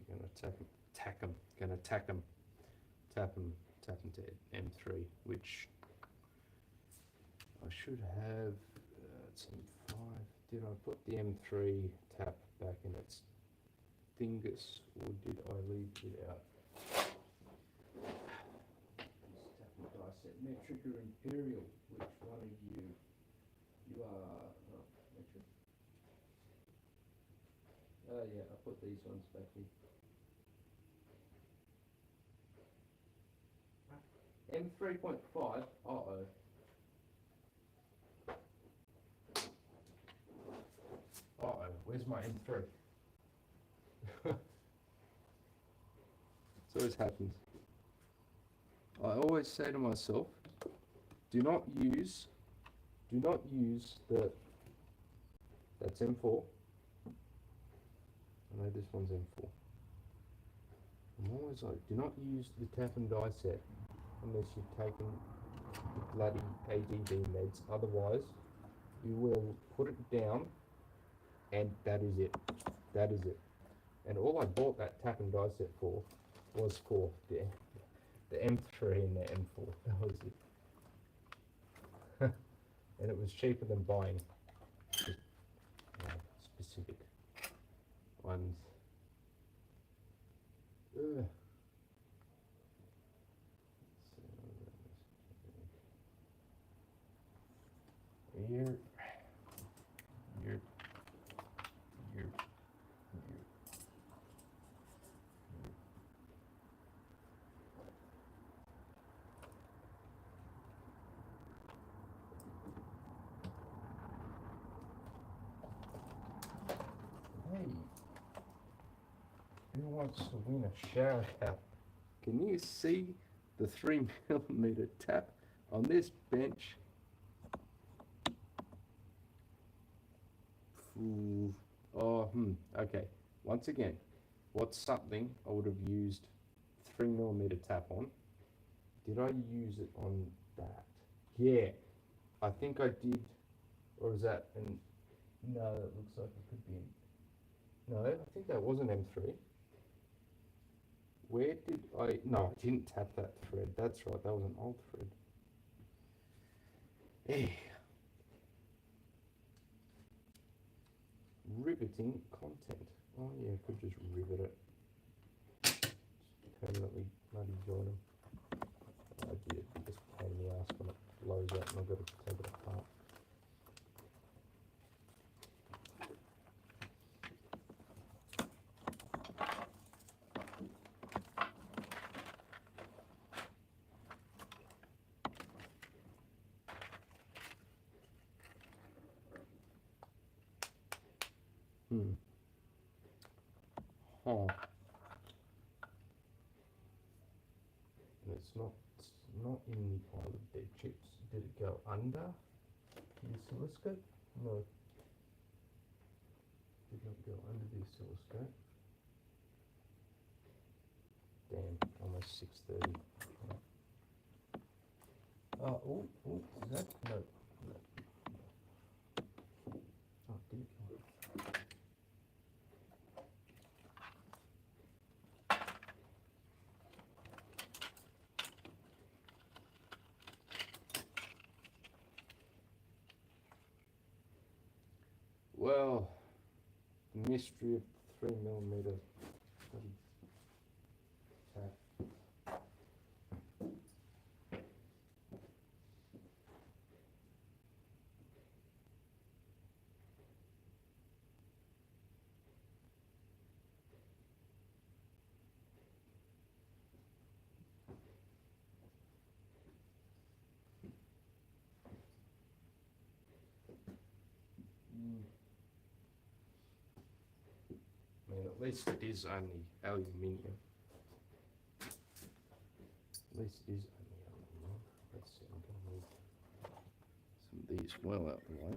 yeah, tap them to M3, which I should have. It's M5. Did I put the M3 tap back in its dingus, or did I leave it out? Metric or Imperial? Which one are you? You are metric. Oh yeah, I put these ones back here. M3.5. Uh-oh. Uh-oh, where's my M3? It always happens. I always say to myself, do not use that's M4. I know this one's M4. I'm always like, do not use the tap and die set unless you've taken the bloody ADD meds. Otherwise, you will put it down and that is it. That is it. And all I bought that tap and die set for was for the M3 and the M4. That was it. And it was cheaper than buying just, specific ones. Ugh. Here. Hey, who wants to win a shower cap? Can you see the 3mm tap on this bench? Okay. Once again, what's something I would have used 3mm tap on? Did I use it on that? Yeah, I think I did. Or is that an... No, that looks like it could be... No, I think that was an M3. Where did I... No, I didn't tap that thread. That's right, that was an old thread. Hey. Riveting content. Oh yeah, I could just rivet it. Just permanently bloody join them. I did it. Just pain in the ass when it blows out and I've got to take it apart. Huh. And it's not in the pile of dead chips. Did it go under the oscilloscope? No. Did not go under the oscilloscope. Damn, almost 6:30. Oh, is that? No. Oh, did it go? Well, the mystery of the 3mm at least it is only aluminium. At least it is only aluminium. Let's see, I'm going to move some of these well out of the way.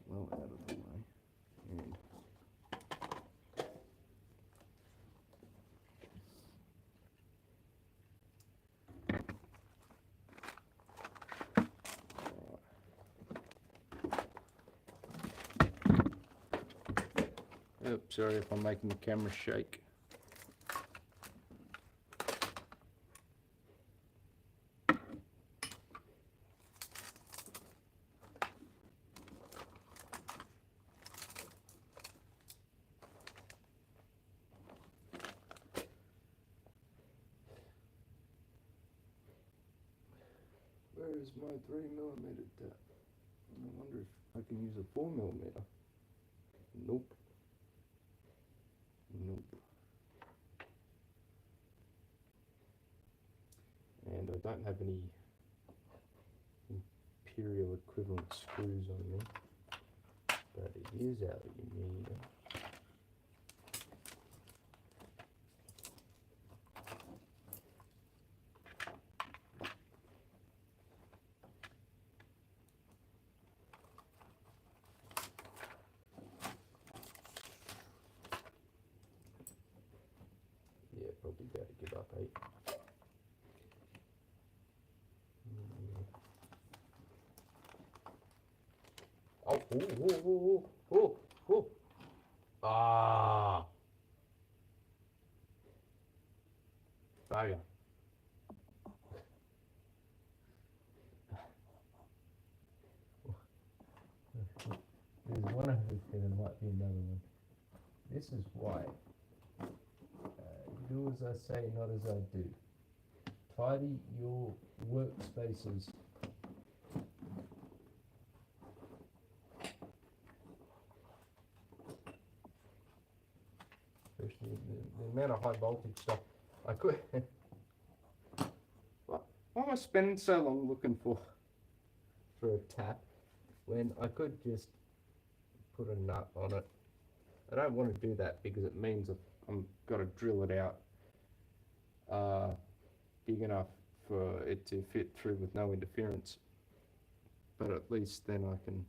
Well out of the way. And oops, sorry if I'm making the camera shake. Where is my 3mm tap? I wonder if I can use a 4mm. Nope. Nope. And I don't have any imperial equivalent screws on me, but it is aluminium. Yeah, probably better give up, eh? Oh, oh. Ah. Failure. There's one of these, and there might be another one. This is why. Do as I say, not as I do. Tidy your workspaces. Especially the amount of high voltage stuff. I could. Why am I spending so long looking for a tap when I could just put a nut on it? I don't want to do that because it means I'm got to drill it out big enough for it to fit through with no interference. But at least then I can,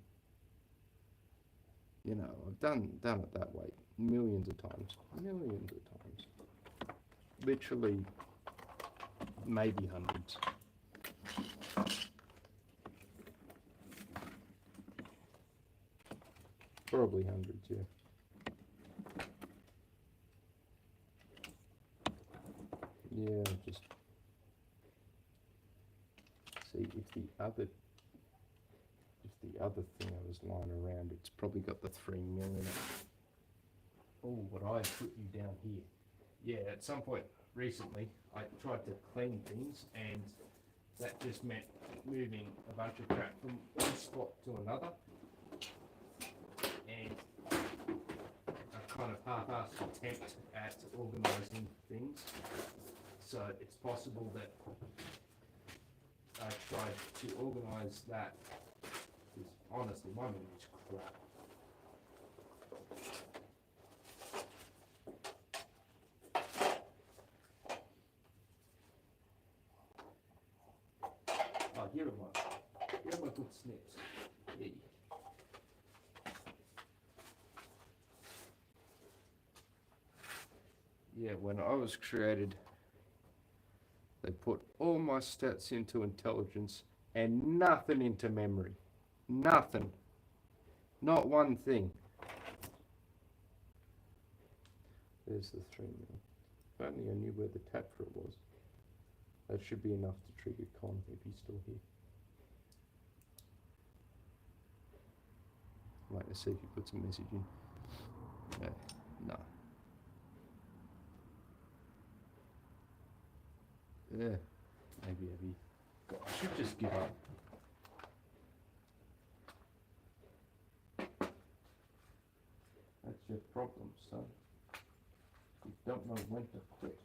you know, I've done it that way millions of times. Literally, maybe hundreds. Probably hundreds, yeah. Yeah, just see if the other thing I was lying around, it's probably got the 3mm in it. Oh, but I put you down here. Yeah, at some point recently, I tried to clean things, and that just meant moving a bunch of crap from one spot to another. And a kind of half-assed attempt at organising things. So it's possible that I tried to organise that. Because honestly, my memory's crap. Oh, here are my good snips. Yeah. Yeah, when I was created, they put all my stats into intelligence and nothing into memory. Nothing. Not one thing. There's the 3mm. If only I knew where the tap for it was. That should be enough to trigger Con if he's still here. Wait to see if he puts a message in. No. Yeah, maybe God, I should just give up. That's your problem, son. You don't know when to quit.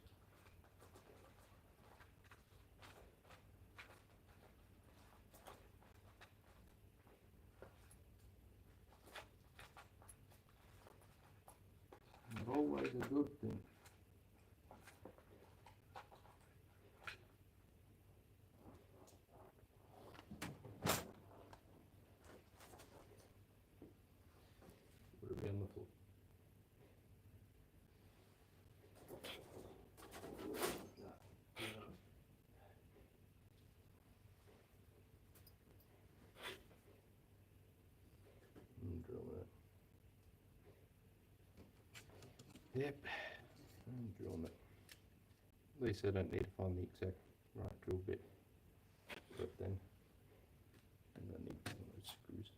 always a good thing. Put it on the floor. Drill that. Yep, I'm drilling it. At least I don't need to find the exact right drill bit. But then, and I need one of those screws.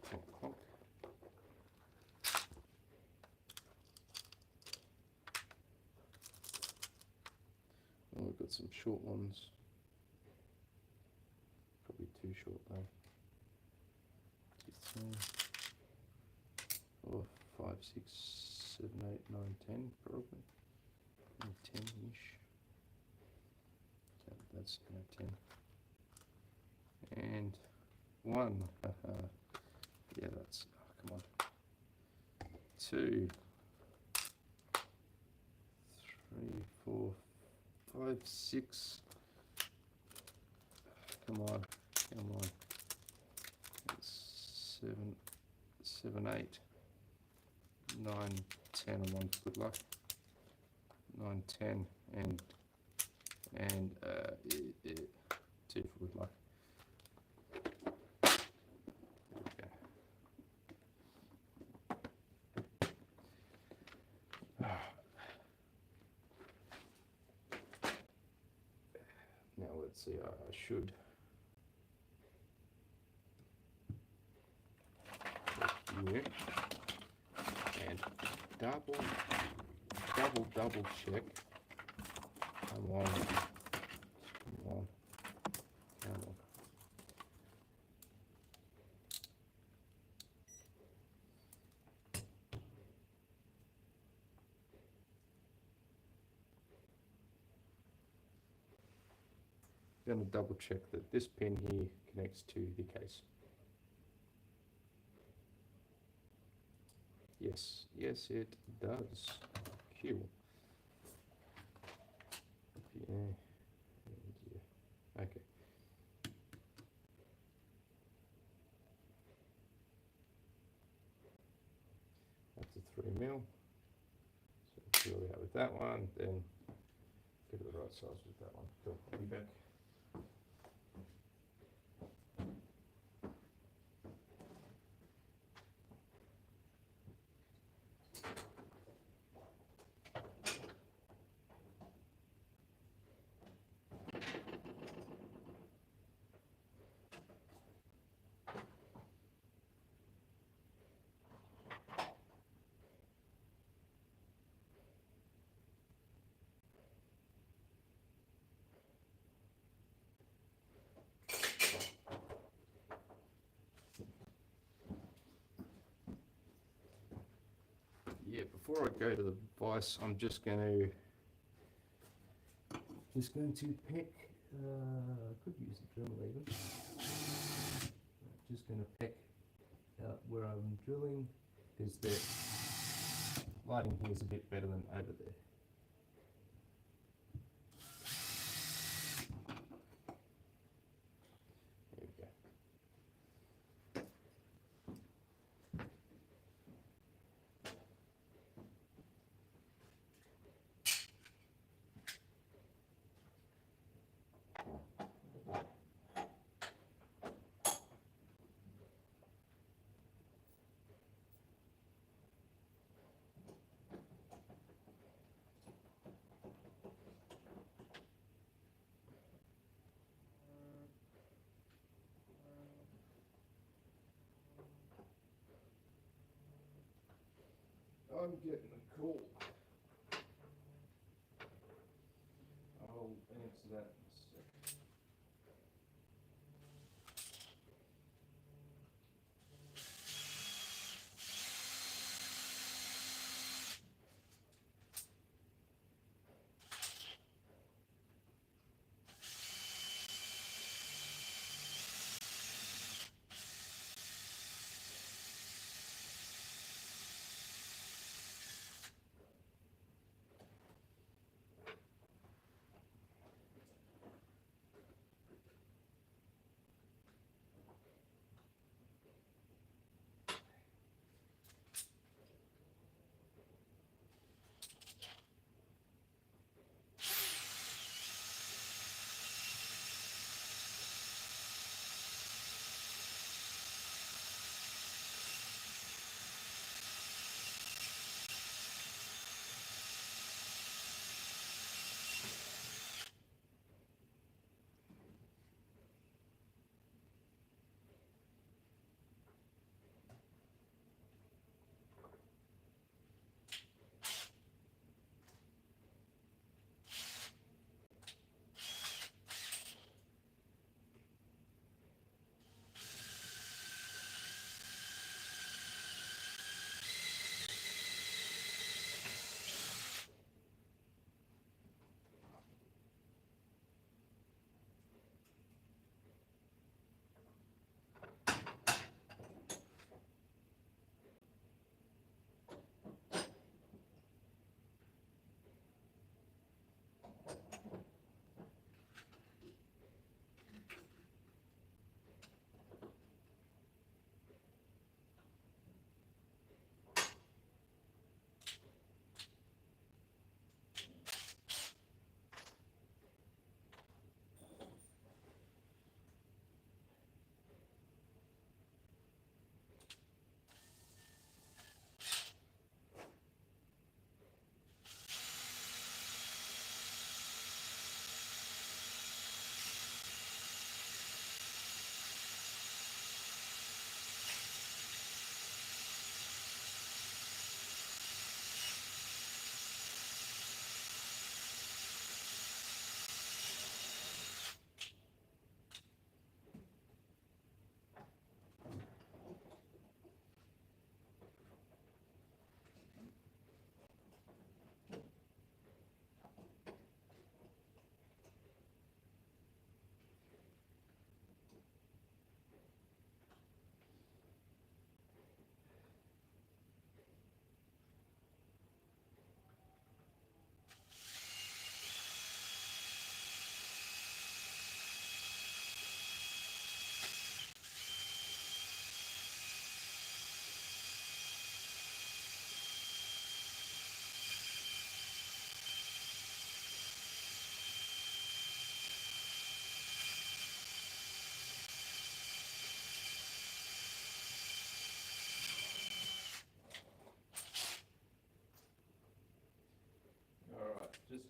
Clonk, clonk. Oh, we've got some short ones. Probably too short though. 4, 5, 6, 7, 8, 9, 10 probably. 10-ish. Okay, that's no 10. And 1. Yeah, that's, oh, come on. 2, 3, 4, 5, 6. Come on, come on. 7, 8, 9, 10, and 1 for good luck. 9, 10, and 2 for good luck. There we go. Now let's see, I should you and double check. Come on, come on, come on. Going to double check that this pin here connects to the case. Yes, yes it does. Q. Yeah. Yeah. Okay. That's a 3 mil. So fill out with that one, then get it the right size with that one. Cool. I'll be back. Yeah, before I go to the vise, I'm just going to pick. I could use the Dremel even. Just going to pick out where I'm drilling, because the lighting here is a bit better than over there. There we go. I'm getting a call. I'll answer that in a sec.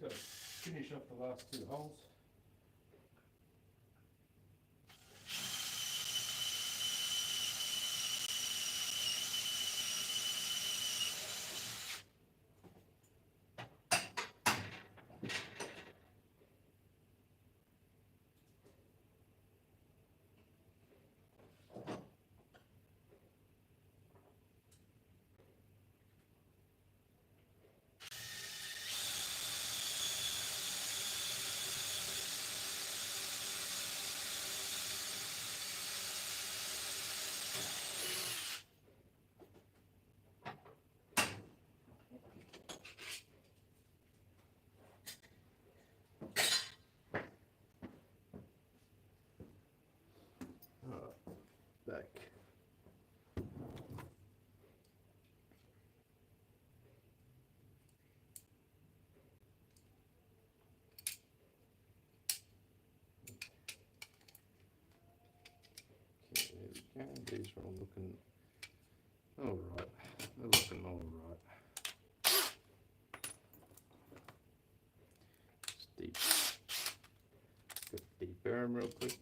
Got to finish off the last two holes. Back. Okay, there we go. These are all looking all right. They're looking all right. Deep. Got deep burn real quick.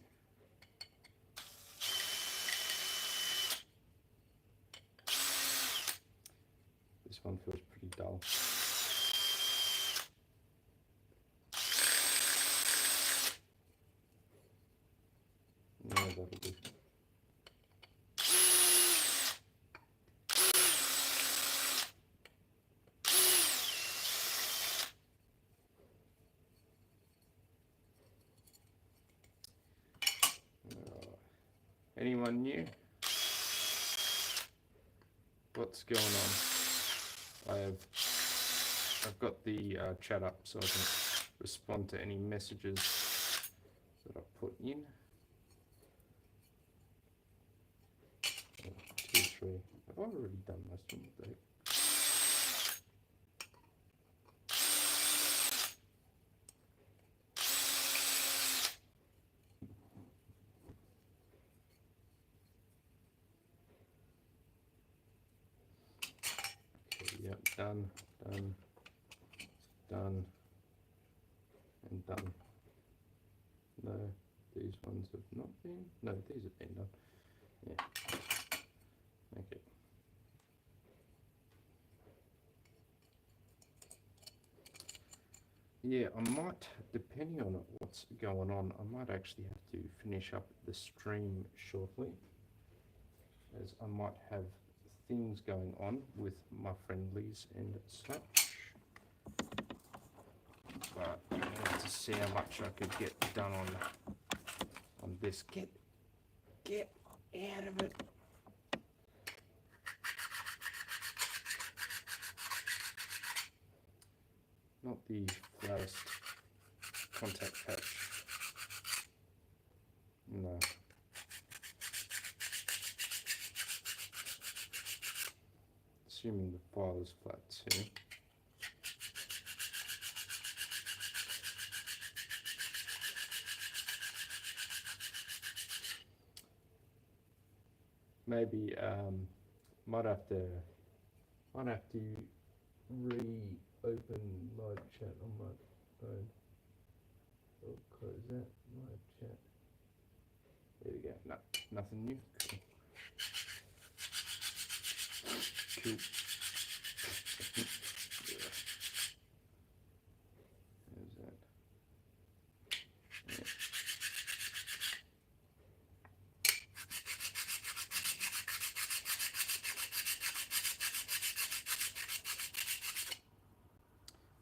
This one feels pretty dull. No, that'll do. Anyone new? What's going on? I've got the chat up so I can respond to any messages that I put in. 1, 2, 3. Have I already done most of the day? Yep, done, and done. No, these ones have not been. No, these have been done. Yeah. Okay. Yeah, I might, depending on what's going on, I might actually have to finish up the stream shortly, as I might have things going on with my friendlies and such. But I wanted to see how much I could get done on this. Get out of it. Not the flattest contact patch. No. Assuming the file is flat too. Maybe might have to reopen live chat on my phone. I'll close that live chat. There we go. No, nothing new. Cool. Cool. Yeah. There's that. Yeah.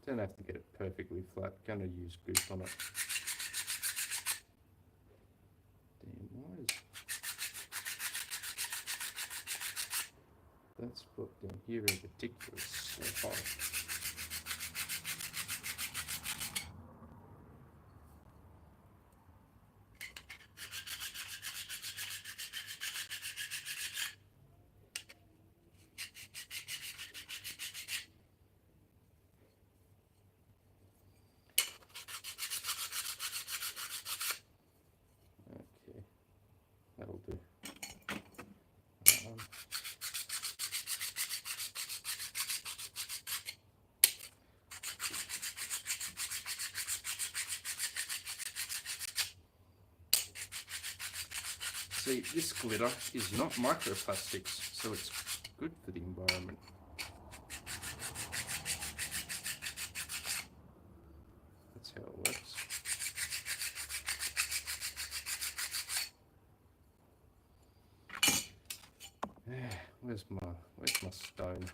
Don't have to get it perfectly flat. Gonna use goose on it. Damn, why is that spot down here in particular so high? That'll do. See, this glitter is not microplastics, so it's good for the environment. That's how it works. Where's my stone?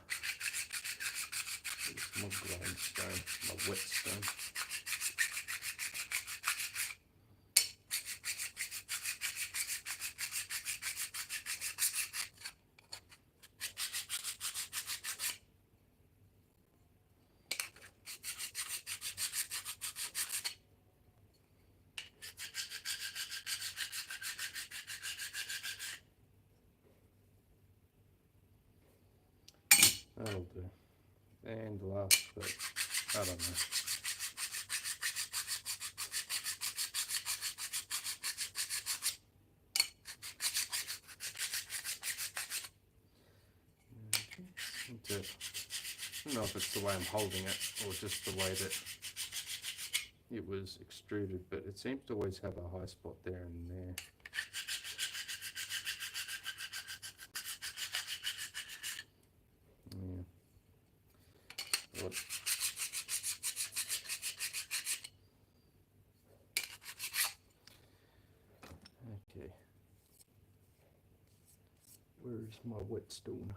Where's my grindstone? My whetstone. That'll do. And last, but I don't know. I don't know if it's the way I'm holding it or just the way that it was extruded, but it seems to always have a high spot there and there. Yeah. Okay. Where's my whetstone?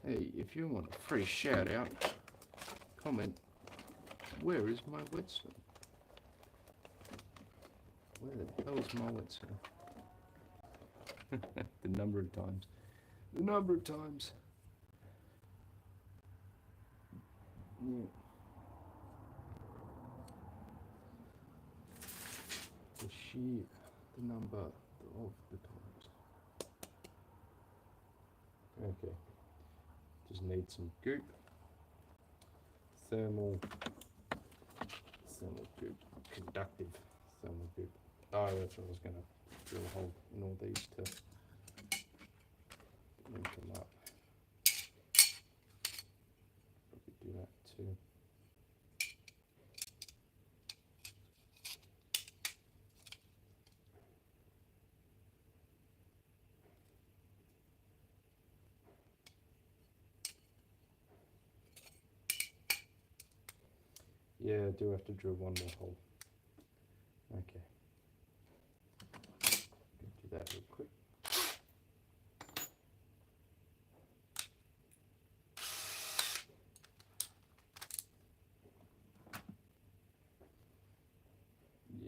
Hey, if you want a free shout out, comment, where is my whetstone? Where the hell is my whetstone? The number of times. The number of times. Yeah. The sheer, the number of the times. Okay. Just need some goop. Thermal goop. Conductive thermal goop. Oh, that's what I was going to drill a hole in all these to link them up. Probably do that too. Yeah, I do have to drill one more hole. Okay. Do that real quick.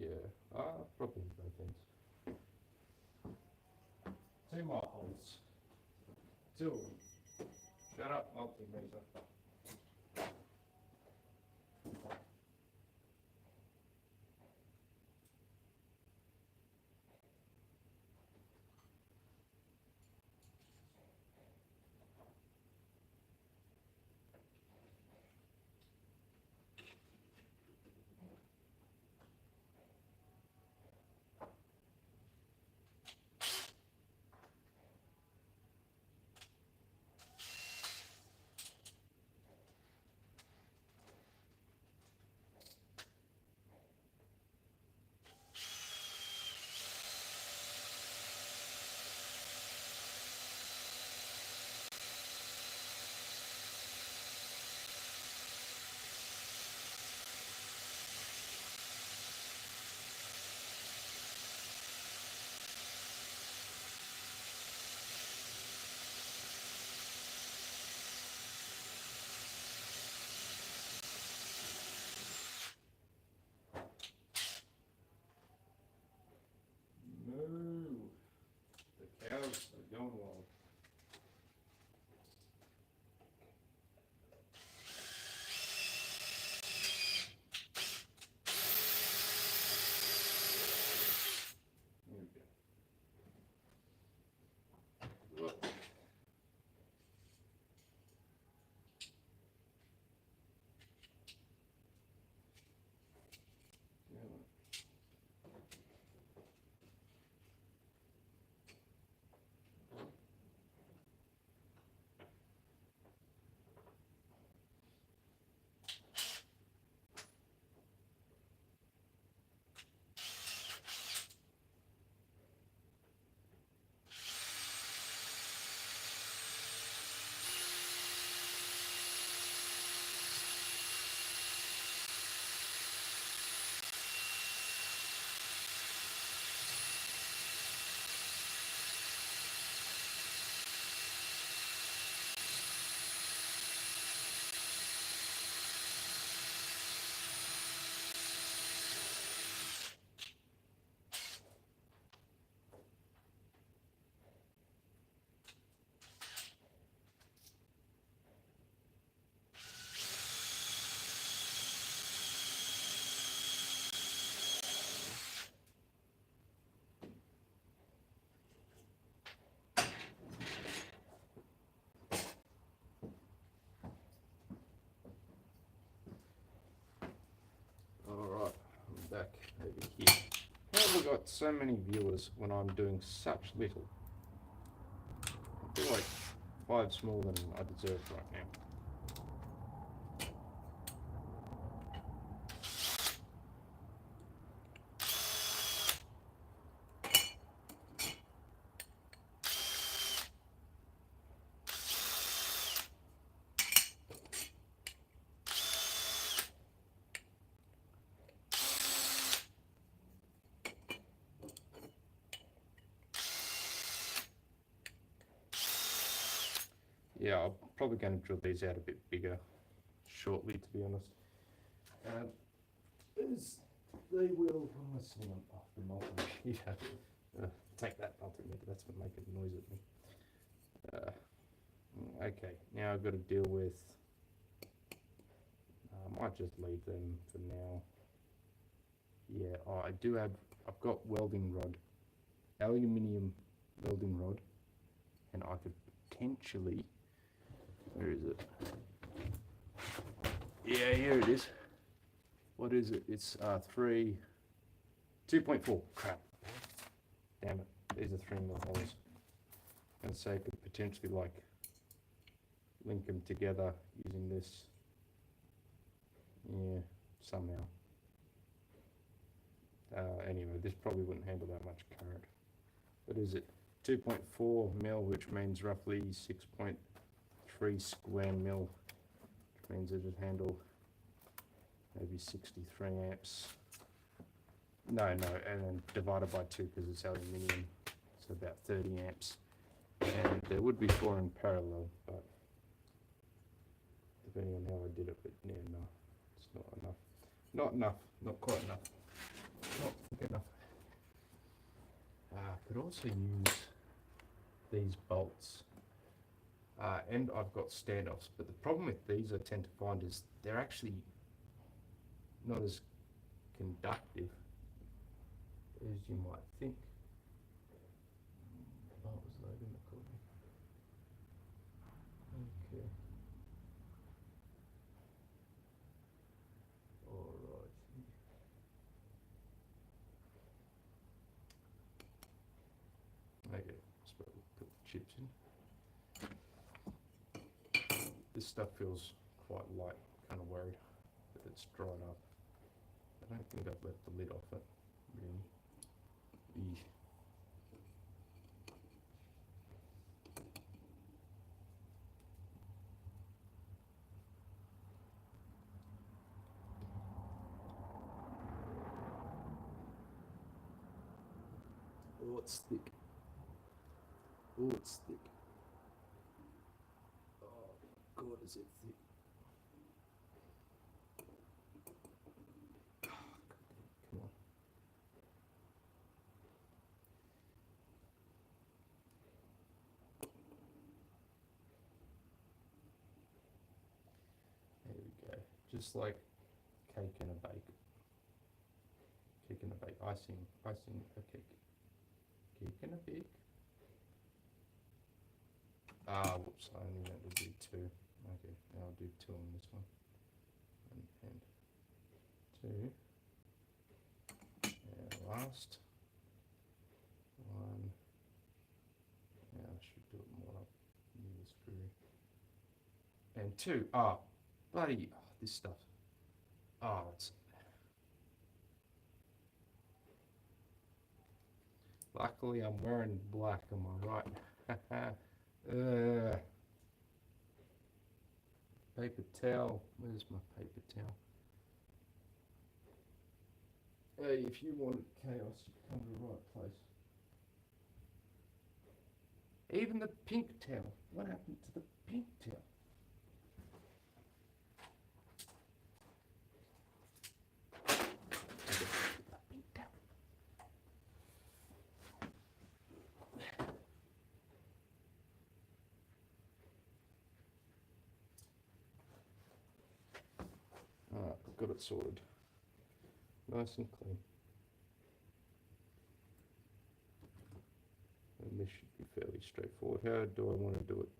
Yeah, probably both ends. 2 more holes. 2. Shut up, multimeter. back over here. How have I got so many viewers when I'm doing such little? I feel like 5's more than I deserve right now. Yeah, I'm probably going to drill these out a bit bigger shortly, to be honest. As they will, what am I sitting on? Oh, the multimeter. Take that multimeter, that's what making noise at me. Okay, now I've got to deal with, I might just leave them for now. Yeah, oh, I've got welding rod, aluminium welding rod, and I could potentially, where is it? Yeah, here it is. What is it? It's 2.4. Crap. Damn it. These are 3mm holes. And so I could potentially like link them together using this. Yeah, somehow. Anyway, this probably wouldn't handle that much current. What is it? 2.4mm, which means roughly 6.3 square mil, which means it would handle maybe 63 amps. No, and then divided by 2 because it's aluminium, so about 30 amps. And there would be 4 in parallel, but depending on how I did it, but yeah, no, it's not enough. Not enough, not quite enough. Not quick enough. I could also use these bolts. And I've got standoffs, but the problem with these I tend to find is they're actually not as conductive as you might think. Oh, it was loading the call. Okay. Alright. Okay, so we'll put the chips in. This stuff feels quite light, kind of worried that it's dried up. I don't think I've left the lid off it, really. Eesh. Oh, it's thick. Oh, it's thick. Oh, God, is it thick. Oh, come on. There we go. Just like cake and a bake. Cake and a bake. Icing a cake. Cake and a bake. Ah, whoops, I only meant to do 2. Okay, now I'll do 2 on this one. And 2. And last one. Now I should do it more up near the screw. And 2. Ah, bloody, oh, this stuff. Oh, it's. Luckily, I'm wearing black, am I right? Paper towel. Where's my paper towel? Hey, if you wanted chaos, you come to the right place. Even the pink towel. What happened to the pink towel? Alright, I've got it sorted. Nice and clean. And this should be fairly straightforward. How do I want to do it?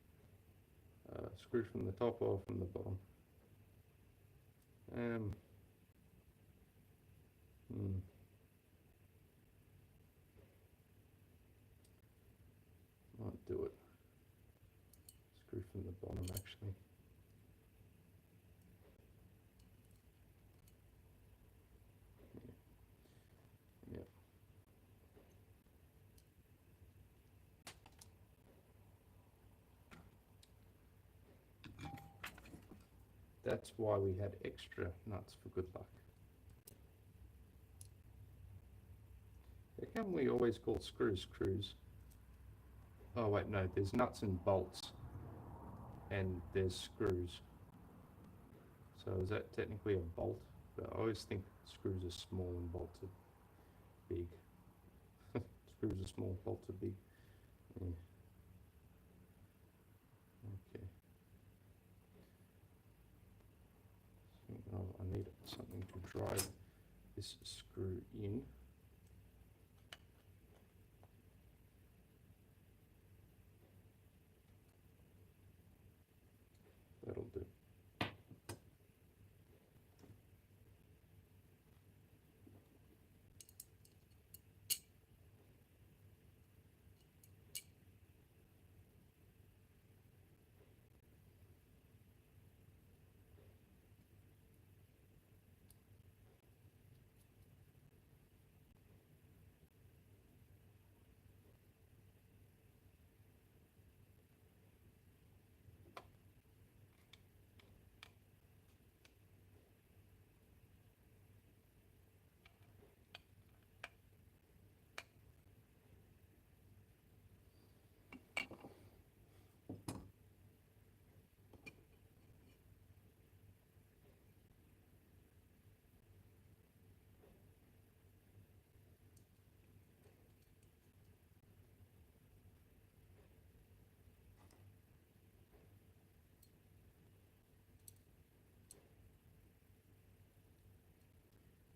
Screw from the top or from the bottom? Mm. Might do it. Screw from the bottom actually. Yeah. That's why we had extra nuts for good luck. How come we always call screws screws? Oh wait, no, there's nuts and bolts, and there's screws. So is that technically a bolt? But I always think screws are small and bolts are big. Screws are small, bolts are big. Yeah. Okay. So I need something to drive this screw in. That'll do.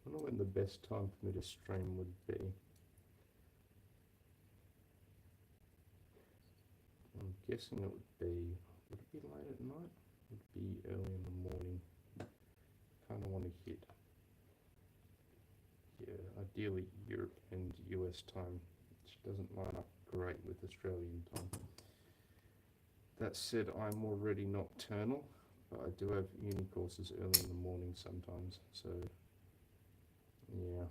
I don't know when the best time for me to stream would be. I'm guessing it would it be late at night? It would be early in the morning. Kind of want to hit, yeah, ideally Europe and US time, which doesn't line up great with Australian time. That said, I'm already nocturnal, but I do have uni courses early in the morning sometimes, so yeah.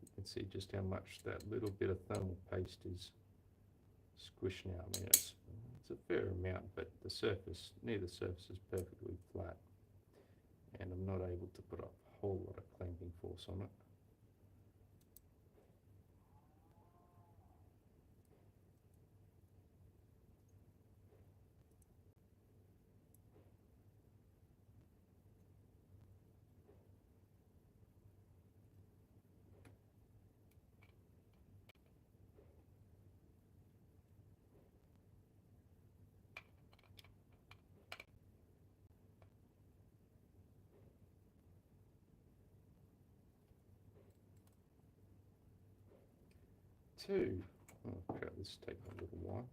You can see just how much that little bit of thermal paste is squished now. I mean, it's a fair amount, but the surface, near the surface is perfectly flat, and I'm not able to put a whole lot of clamping force on it. Two. Oh crap, this is taking a little while.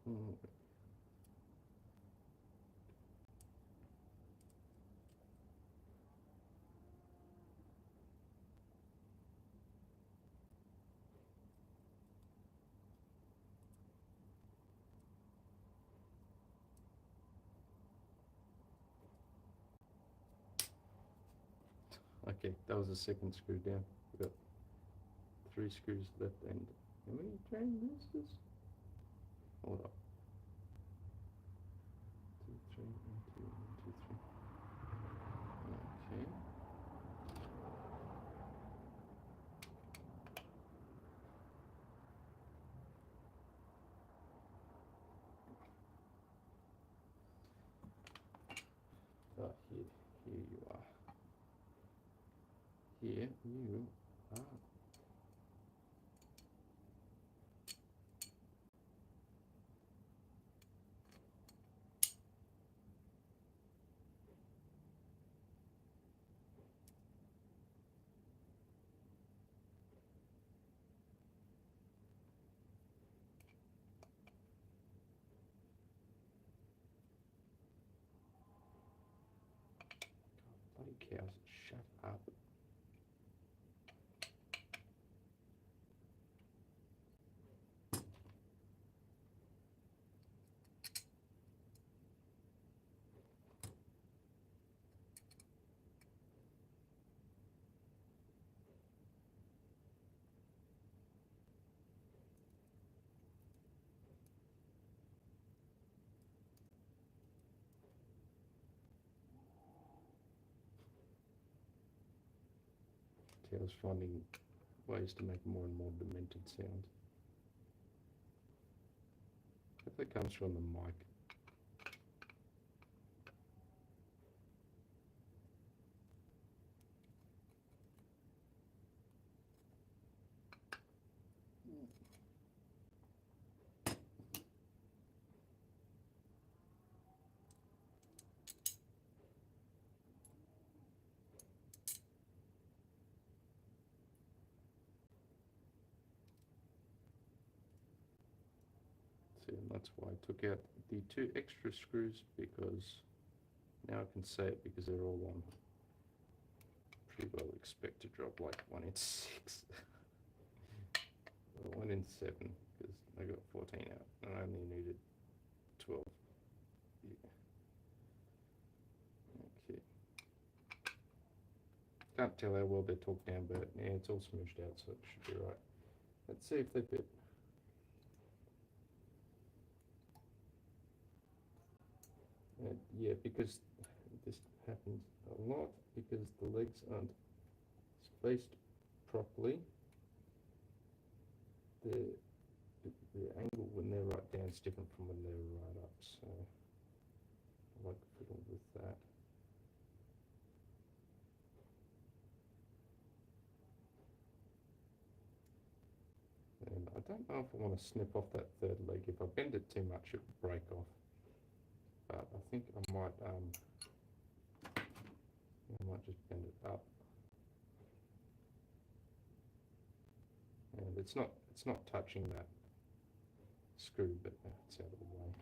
Mm. Okay, that was the second screw down. We've got 3 screws left and how many transistors? Hold up. 2, 3, 1, 2, 1, 2, 3. Okay. Oh, here you are. Here you are. Bloody cows, shut up. Tails finding ways to make more and more demented sounds. If that comes from the mic. See, and that's why I took out the 2 extra screws, because now I can say it because they're all on. Pretty well expect to drop like 1 in 6. Or 1 in 7, because I got 14 out and I only needed 12. Yeah. Okay. Can't tell how well they're talked down, but yeah, it's all smooshed out, so it should be right. Let's see if they fit. Yeah, because this happens a lot because the legs aren't spaced properly. The angle when they're right down is different from when they're right up, so I like fiddle with that. And I don't know if I want to snip off that third leg. If I bend it too much, it will break off. But I think I might just bend it up. And it's not touching that screw, but it's out of the way.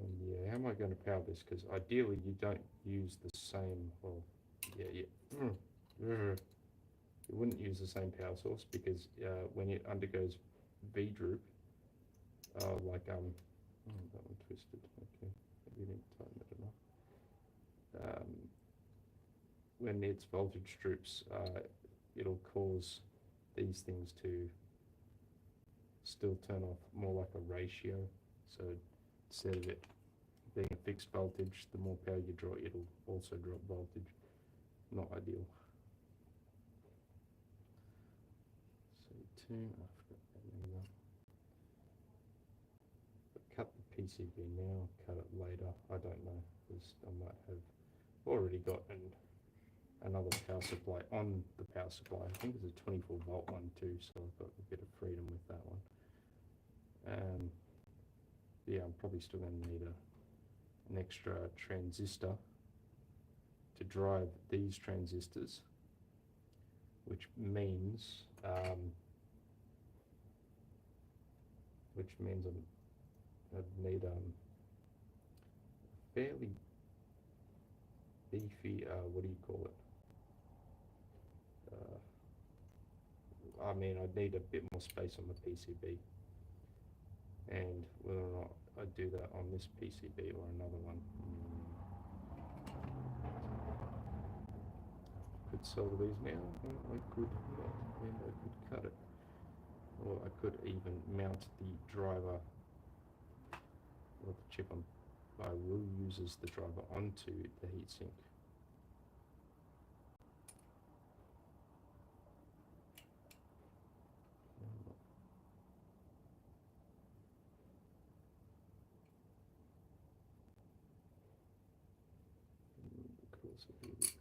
And yeah, how am I going to power this? Because ideally you don't use the same, well, yeah. You wouldn't use the same power source because when it undergoes V-droop, like, that one twisted, okay, maybe didn't tighten it enough. When its voltage droops, it'll cause these things to still turn off more like a ratio. So instead of it being a fixed voltage, the more power you draw, it'll also drop voltage. Not ideal. C2, I forgot that name. Cut the PCB now, cut it later, I don't know, because I might have already got another power supply on the power supply. I think it's a 24 volt one too, so I've got a bit of freedom with that one. Yeah, I'm probably still going to need an extra transistor to drive these transistors, which means I'd need fairly beefy, what do you call it? I mean, I'd need a bit more space on the PCB, and whether or not I do that on this PCB or another one. Could solder these now. I could, and I could cut it, or I could even mount the driver, or the chip I will use as the driver onto the heatsink. Could also be this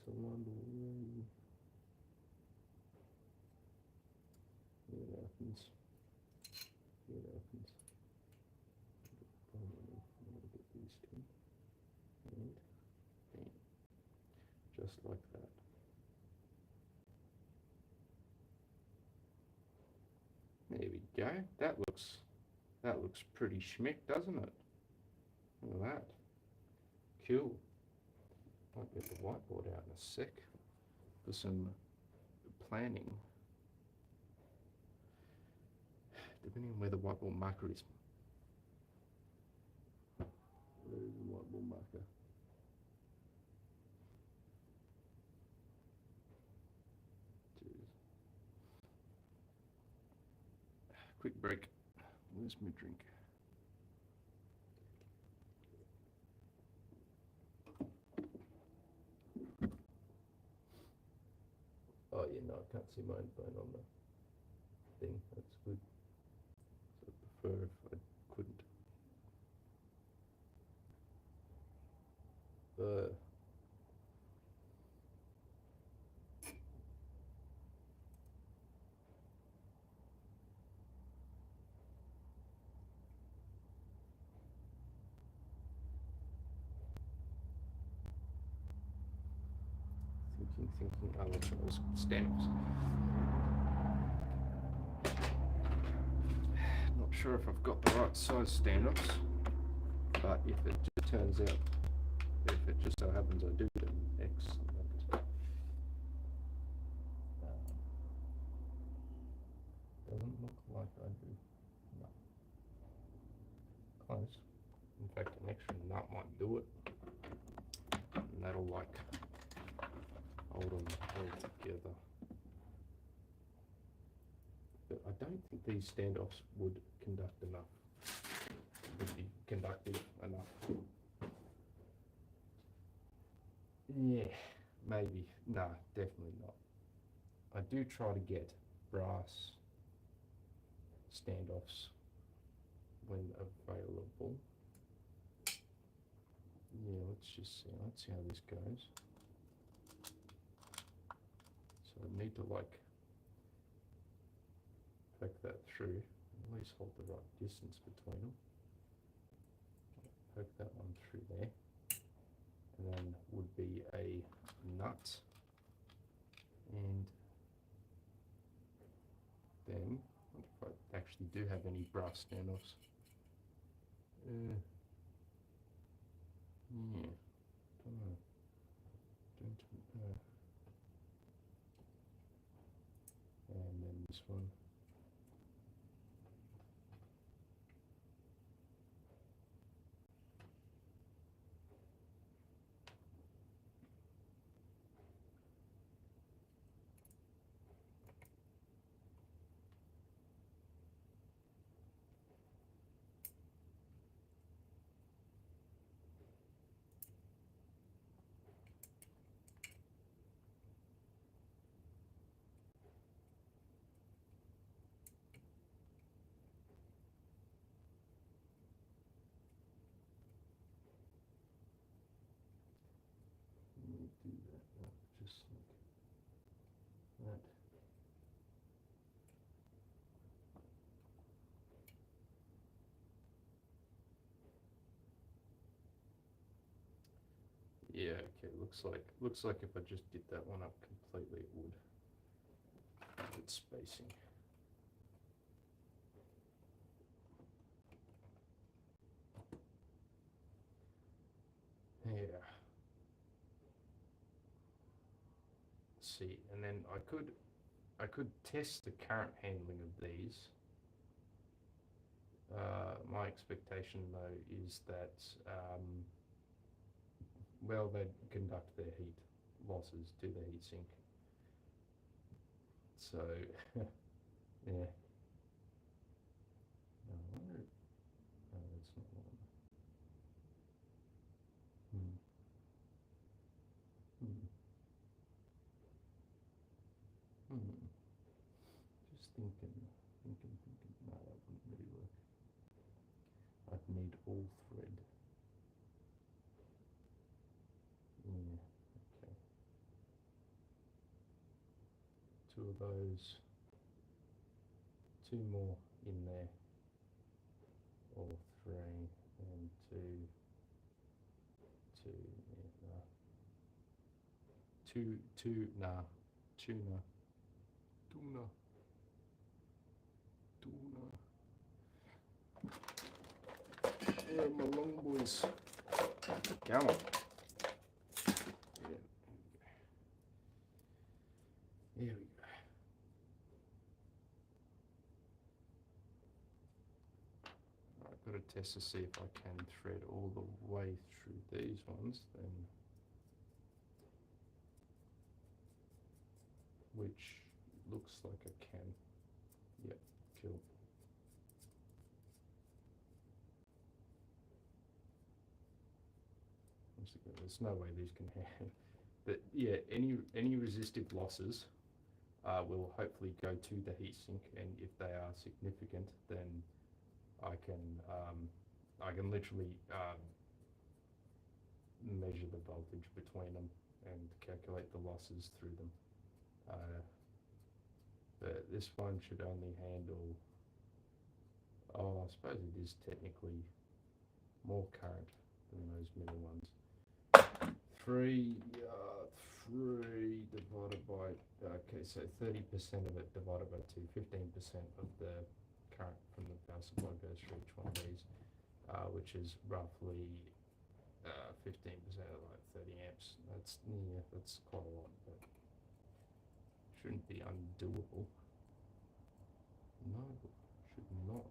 one. Here it happens. Here it happens. I'm gonna get these two, and bam, just like that. There we go. That looks pretty schmick, doesn't it? Look at that. Cool. Might get the whiteboard out in a sec for some planning. Depending on where the whiteboard marker is. Where is the whiteboard marker? Quick break. Where's my drink? Oh yeah, no, I can't see my own phone on the thing. That's good. So I'd prefer if I couldn't. Thinking, oh, that's what those stamps. Not sure if I've got the right size standoffs, but if it just turns out, if it just so happens I do get an X, doesn't look like I do. No. Close. In fact, an extra nut might do it, and that'll like hold them all together. But I don't think these standoffs would conduct enough. Would be conductive enough. Yeah, maybe. No, definitely not. I do try to get brass standoffs when available. Yeah, let's see how this goes. So I need to like poke that through, at least hold the right distance between them. Poke that one through there, and then would be a nut, and then if I actually do have any brass standoffs. Yeah, don't know. Don't know. And then this one. Yeah, okay, looks like if I just did that one up completely it would. Good spacing. Yeah. Let's see, and then I could test the current handling of these. My expectation though is that well, they'd conduct their heat losses to the heatsink. So yeah. No, I wonder. No, that's not one. Hmm. Hmm. Hmm. Just thinking. No, that wouldn't really work. I'd need all thread. Yeah. Okay. Two of those. Two more in there. Or three and two. Yeah, no. Nah. Tuna. Where are my long boys? Come on. Yeah. Here we go. I've got to test to see if I can thread all the way through these ones, then, which looks like I can. Yep, cool. There's no way these can handle. But yeah, any resistive losses will hopefully go to the heatsink, and if they are significant, then I can literally measure the voltage between them and calculate the losses through them. But this one should only handle. Oh, I suppose it is technically more current than those middle ones. 3 divided by, okay, so 30% of it divided by 2, 15% of the current from the power supply goes through each one of these, which is roughly 15% of like 30 amps. That's quite a lot, but shouldn't be undoable. No, should not.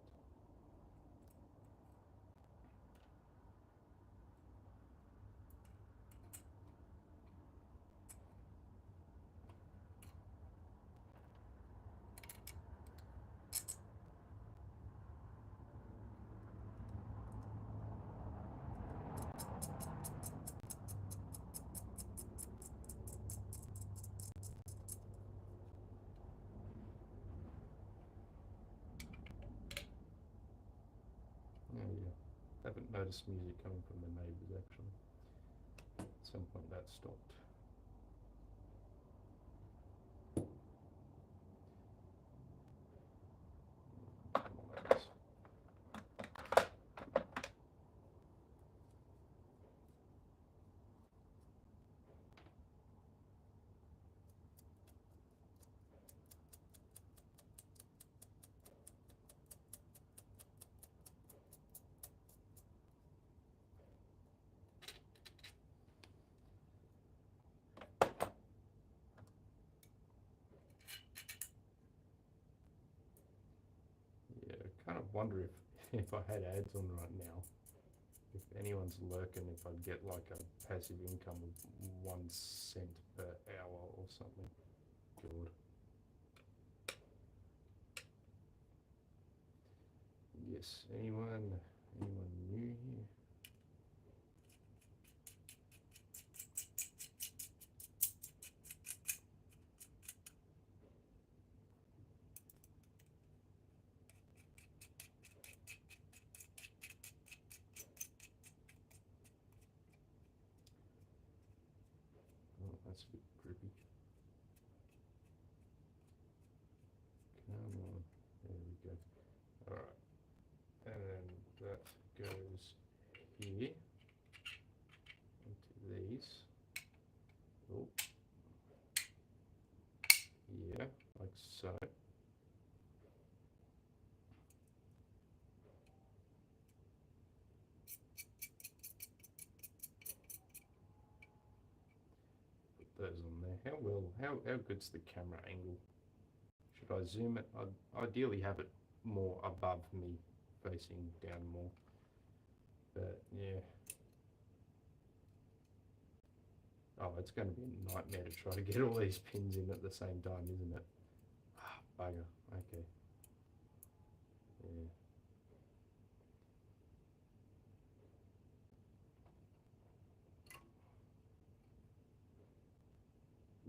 Oh yeah, haven't noticed music coming from the neighbours actually. At some point that stopped. Yeah, I kind of wonder if I had ads on right now, if anyone's lurking, if I'd get like a passive income of 1 cent per hour or something. God. Yes, anyone new here? Oh, that's a bit creepy. Come on, there we go. Alright, and then that goes here into these. those on there. How good's the camera angle? Should I zoom it? I'd ideally have it more above me, facing down more. But yeah. Oh, it's going to be a nightmare to try to get all these pins in at the same time, isn't it? Ah, bugger. Okay. Yeah.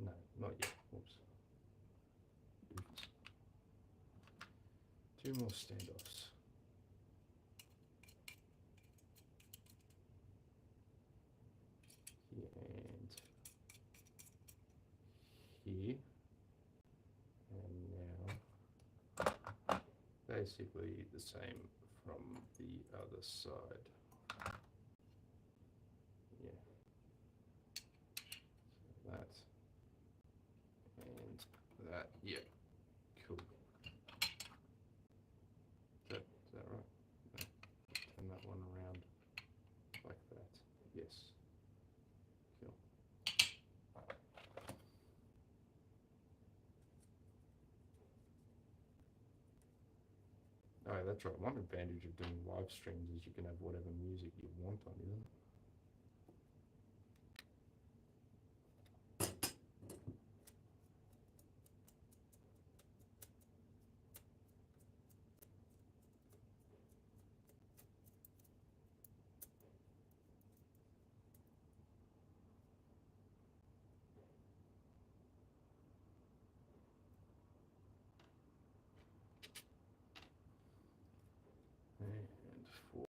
No, not yet. Oops. Oops. 2 more standoffs. Here and here. And now basically the same from the other side. Yeah. So that and that. Yeah. Cool. Is that right? No. Turn that one around like that. Yes. Cool. Oh, that's right. One advantage of doing live streams is you can have whatever music you want on, isn't it? And 4.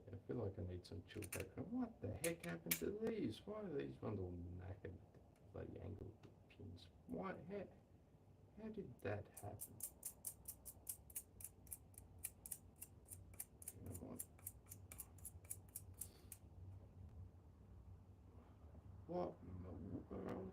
I feel like I need some chill background. What the heck happened to these? Why are these ones all knackered? Bloody angle pins. Why? How did that happen? You know what in the world?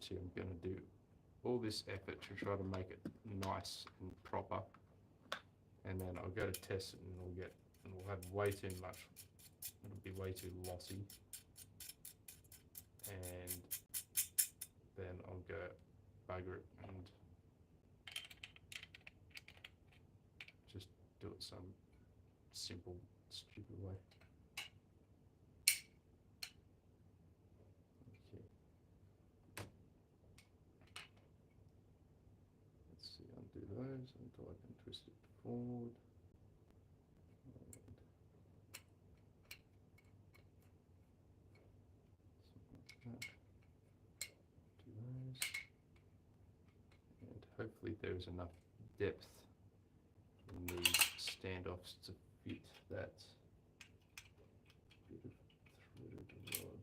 See, I'm going to do all this effort to try to make it nice and proper, and then I'll go to test it and we'll have way too much. It'll be way too lossy, and then I'll go bugger it and just do it some simple, stupid way. Okay. Let's see, undo those until I can twist it forward. Do those. And hopefully there's enough depth in these standoffs to fit that bit of threaded rod.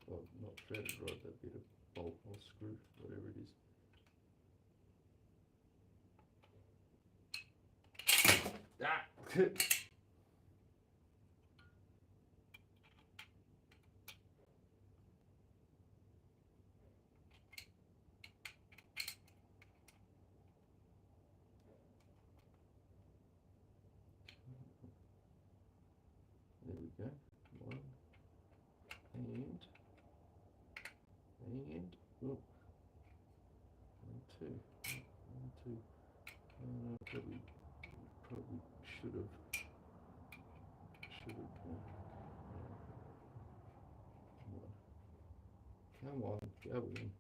Well, not threaded rod, that bit of bolt or screw, whatever it is. Ah! go. One and oh, one, two, one, two. Probably should have. Come on, go in.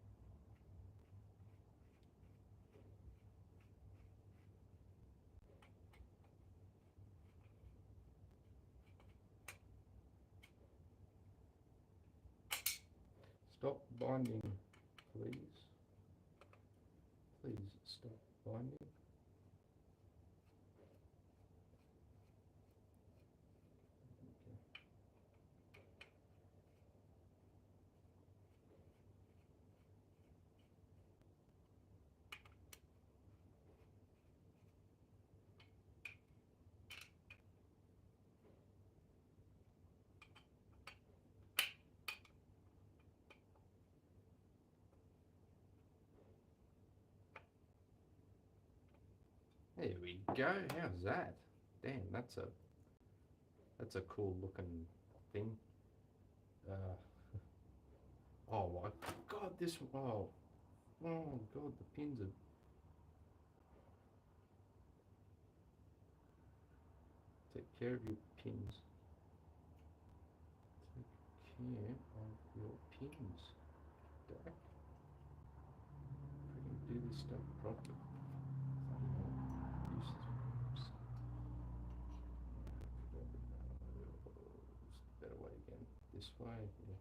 Stop binding, please. Please stop binding. There we go. How's that? Damn, that's a cool looking thing. Oh my God, this oh God, the pins are. Take care of your pins. Take care of your pins, Dak. Do this stuff properly. Better way again. This way. Yeah.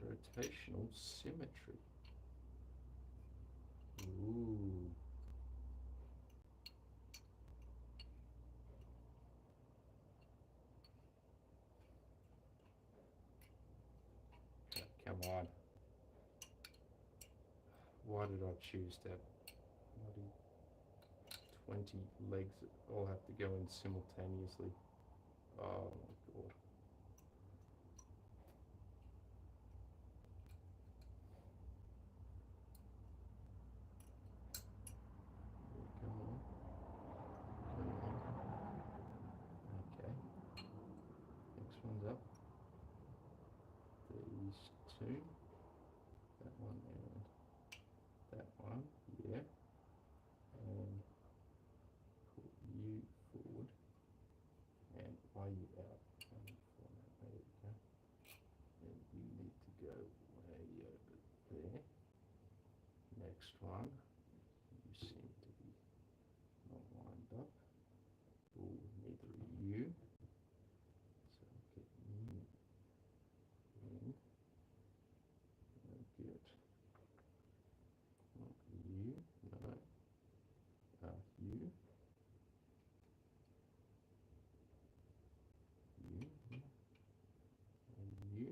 Rotational symmetry. Ooh. Come on. Why did I choose that? 20 legs that all have to go in simultaneously. Oh my God. Come on. Okay. Next one's up. These two. That one and that one. Yeah. And put you forward. And why you out? There we go. And you need to go way over there. Next one. You seem to be not lined up. Oh, neither are you. So get you in. No good. Not you. No. You. You. And you.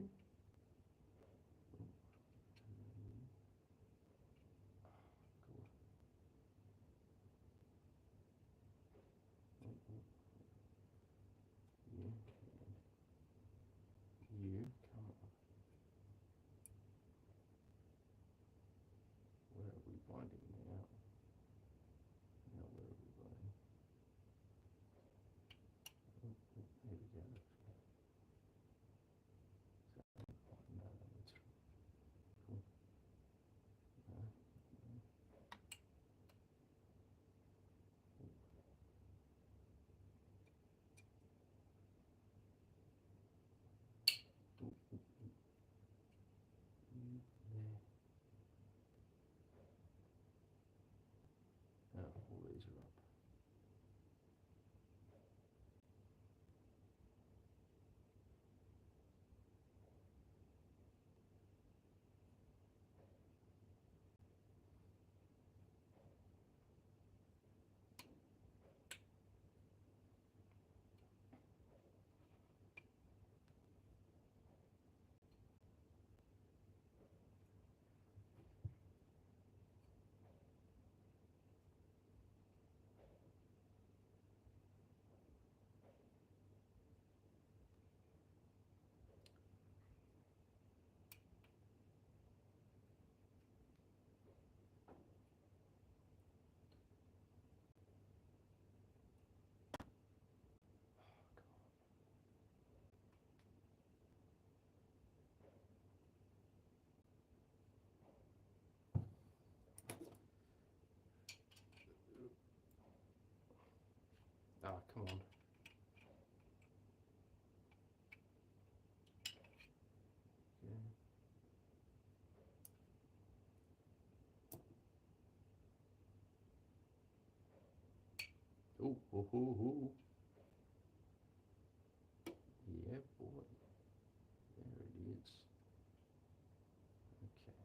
on. Ooh, ooh, ooh, ooh. Yeah, boy. There it is. Okay.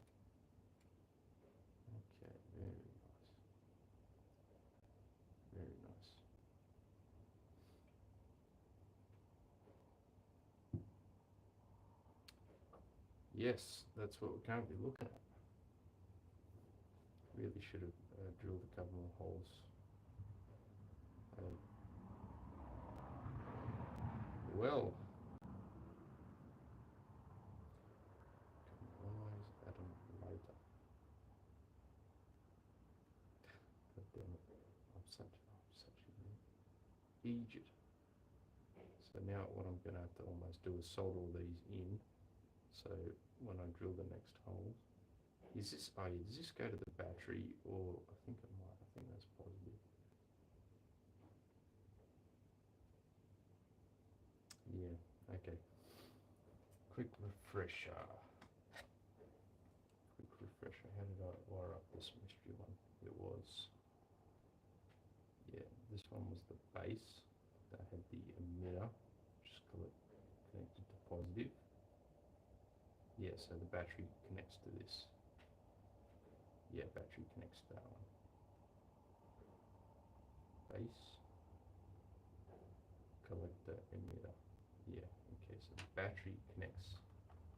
Okay, very nice. Very nice. Yes, that's what we're currently looking at. Really should have drilled a couple more holes. Well, can always add them later. But damn it, I'm such an idiot. So now what I'm going to have to almost do is solder all these in. So when I drill the next hole, is this, oh yeah, does this go to the battery, or I think it might, I think that's positive. Yeah, okay. Quick refresher. How did I wire up this mystery one? It was, yeah, this one was the base that had the emitter, which is connected to positive. Yeah, so the battery connects to this. Yeah, battery connects to that one. Base, collector, emitter. Yeah, okay, so the battery connects,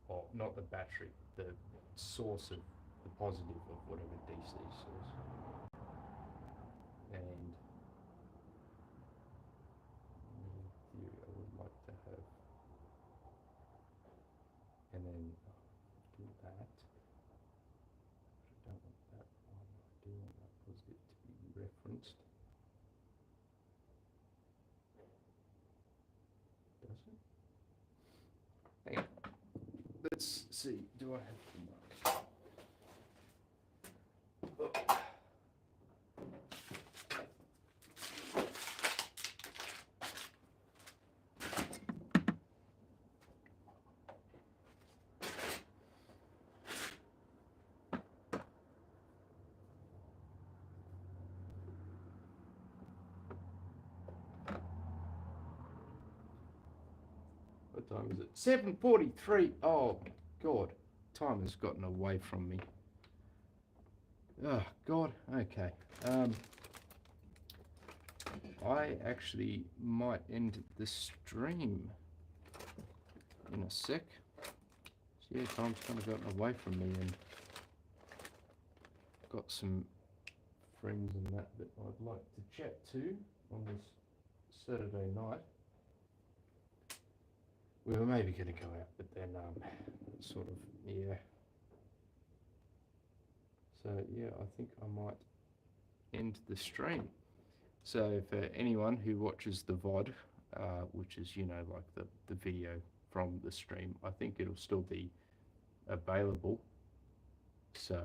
or not the battery, the source of the positive of whatever DC source. And in theory, I would like to have, and then do that. But I don't want that one. I do want that positive to be referenced. Does it? Hang on. Let's see. Do I have the mark? Oh. What time is it? 7:43. Oh, God. Time has gotten away from me. Oh, God. Okay. I actually might end the stream in a sec. So yeah, time's kind of gotten away from me, and got some friends and that I'd like to chat to on this Saturday night. We were maybe going to go out, but then sort of, yeah. So yeah, I think I might end the stream. So for anyone who watches the VOD, which is, you know, like the video from the stream, I think it'll still be available. So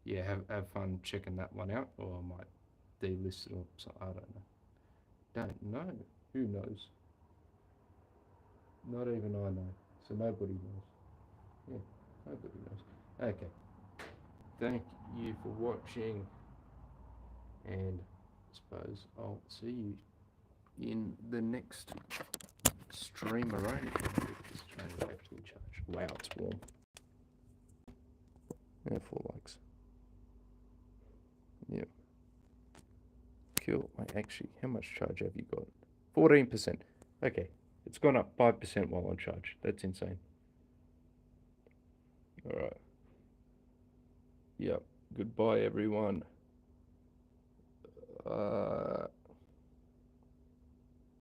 yeah, have fun checking that one out, or I might delist it, or so, I don't know. Who knows? Not even I know. So nobody knows. Yeah, nobody knows. Okay. Thank you for watching, and I suppose I'll see you in the next stream around. This train is actually charged. Wow, it's warm. Yeah, 4 likes. Yeah. Cool. Actually, how much charge have you got? 14%. Okay. It's gone up 5% while on charge. That's insane. Alright. Yep. Goodbye, everyone.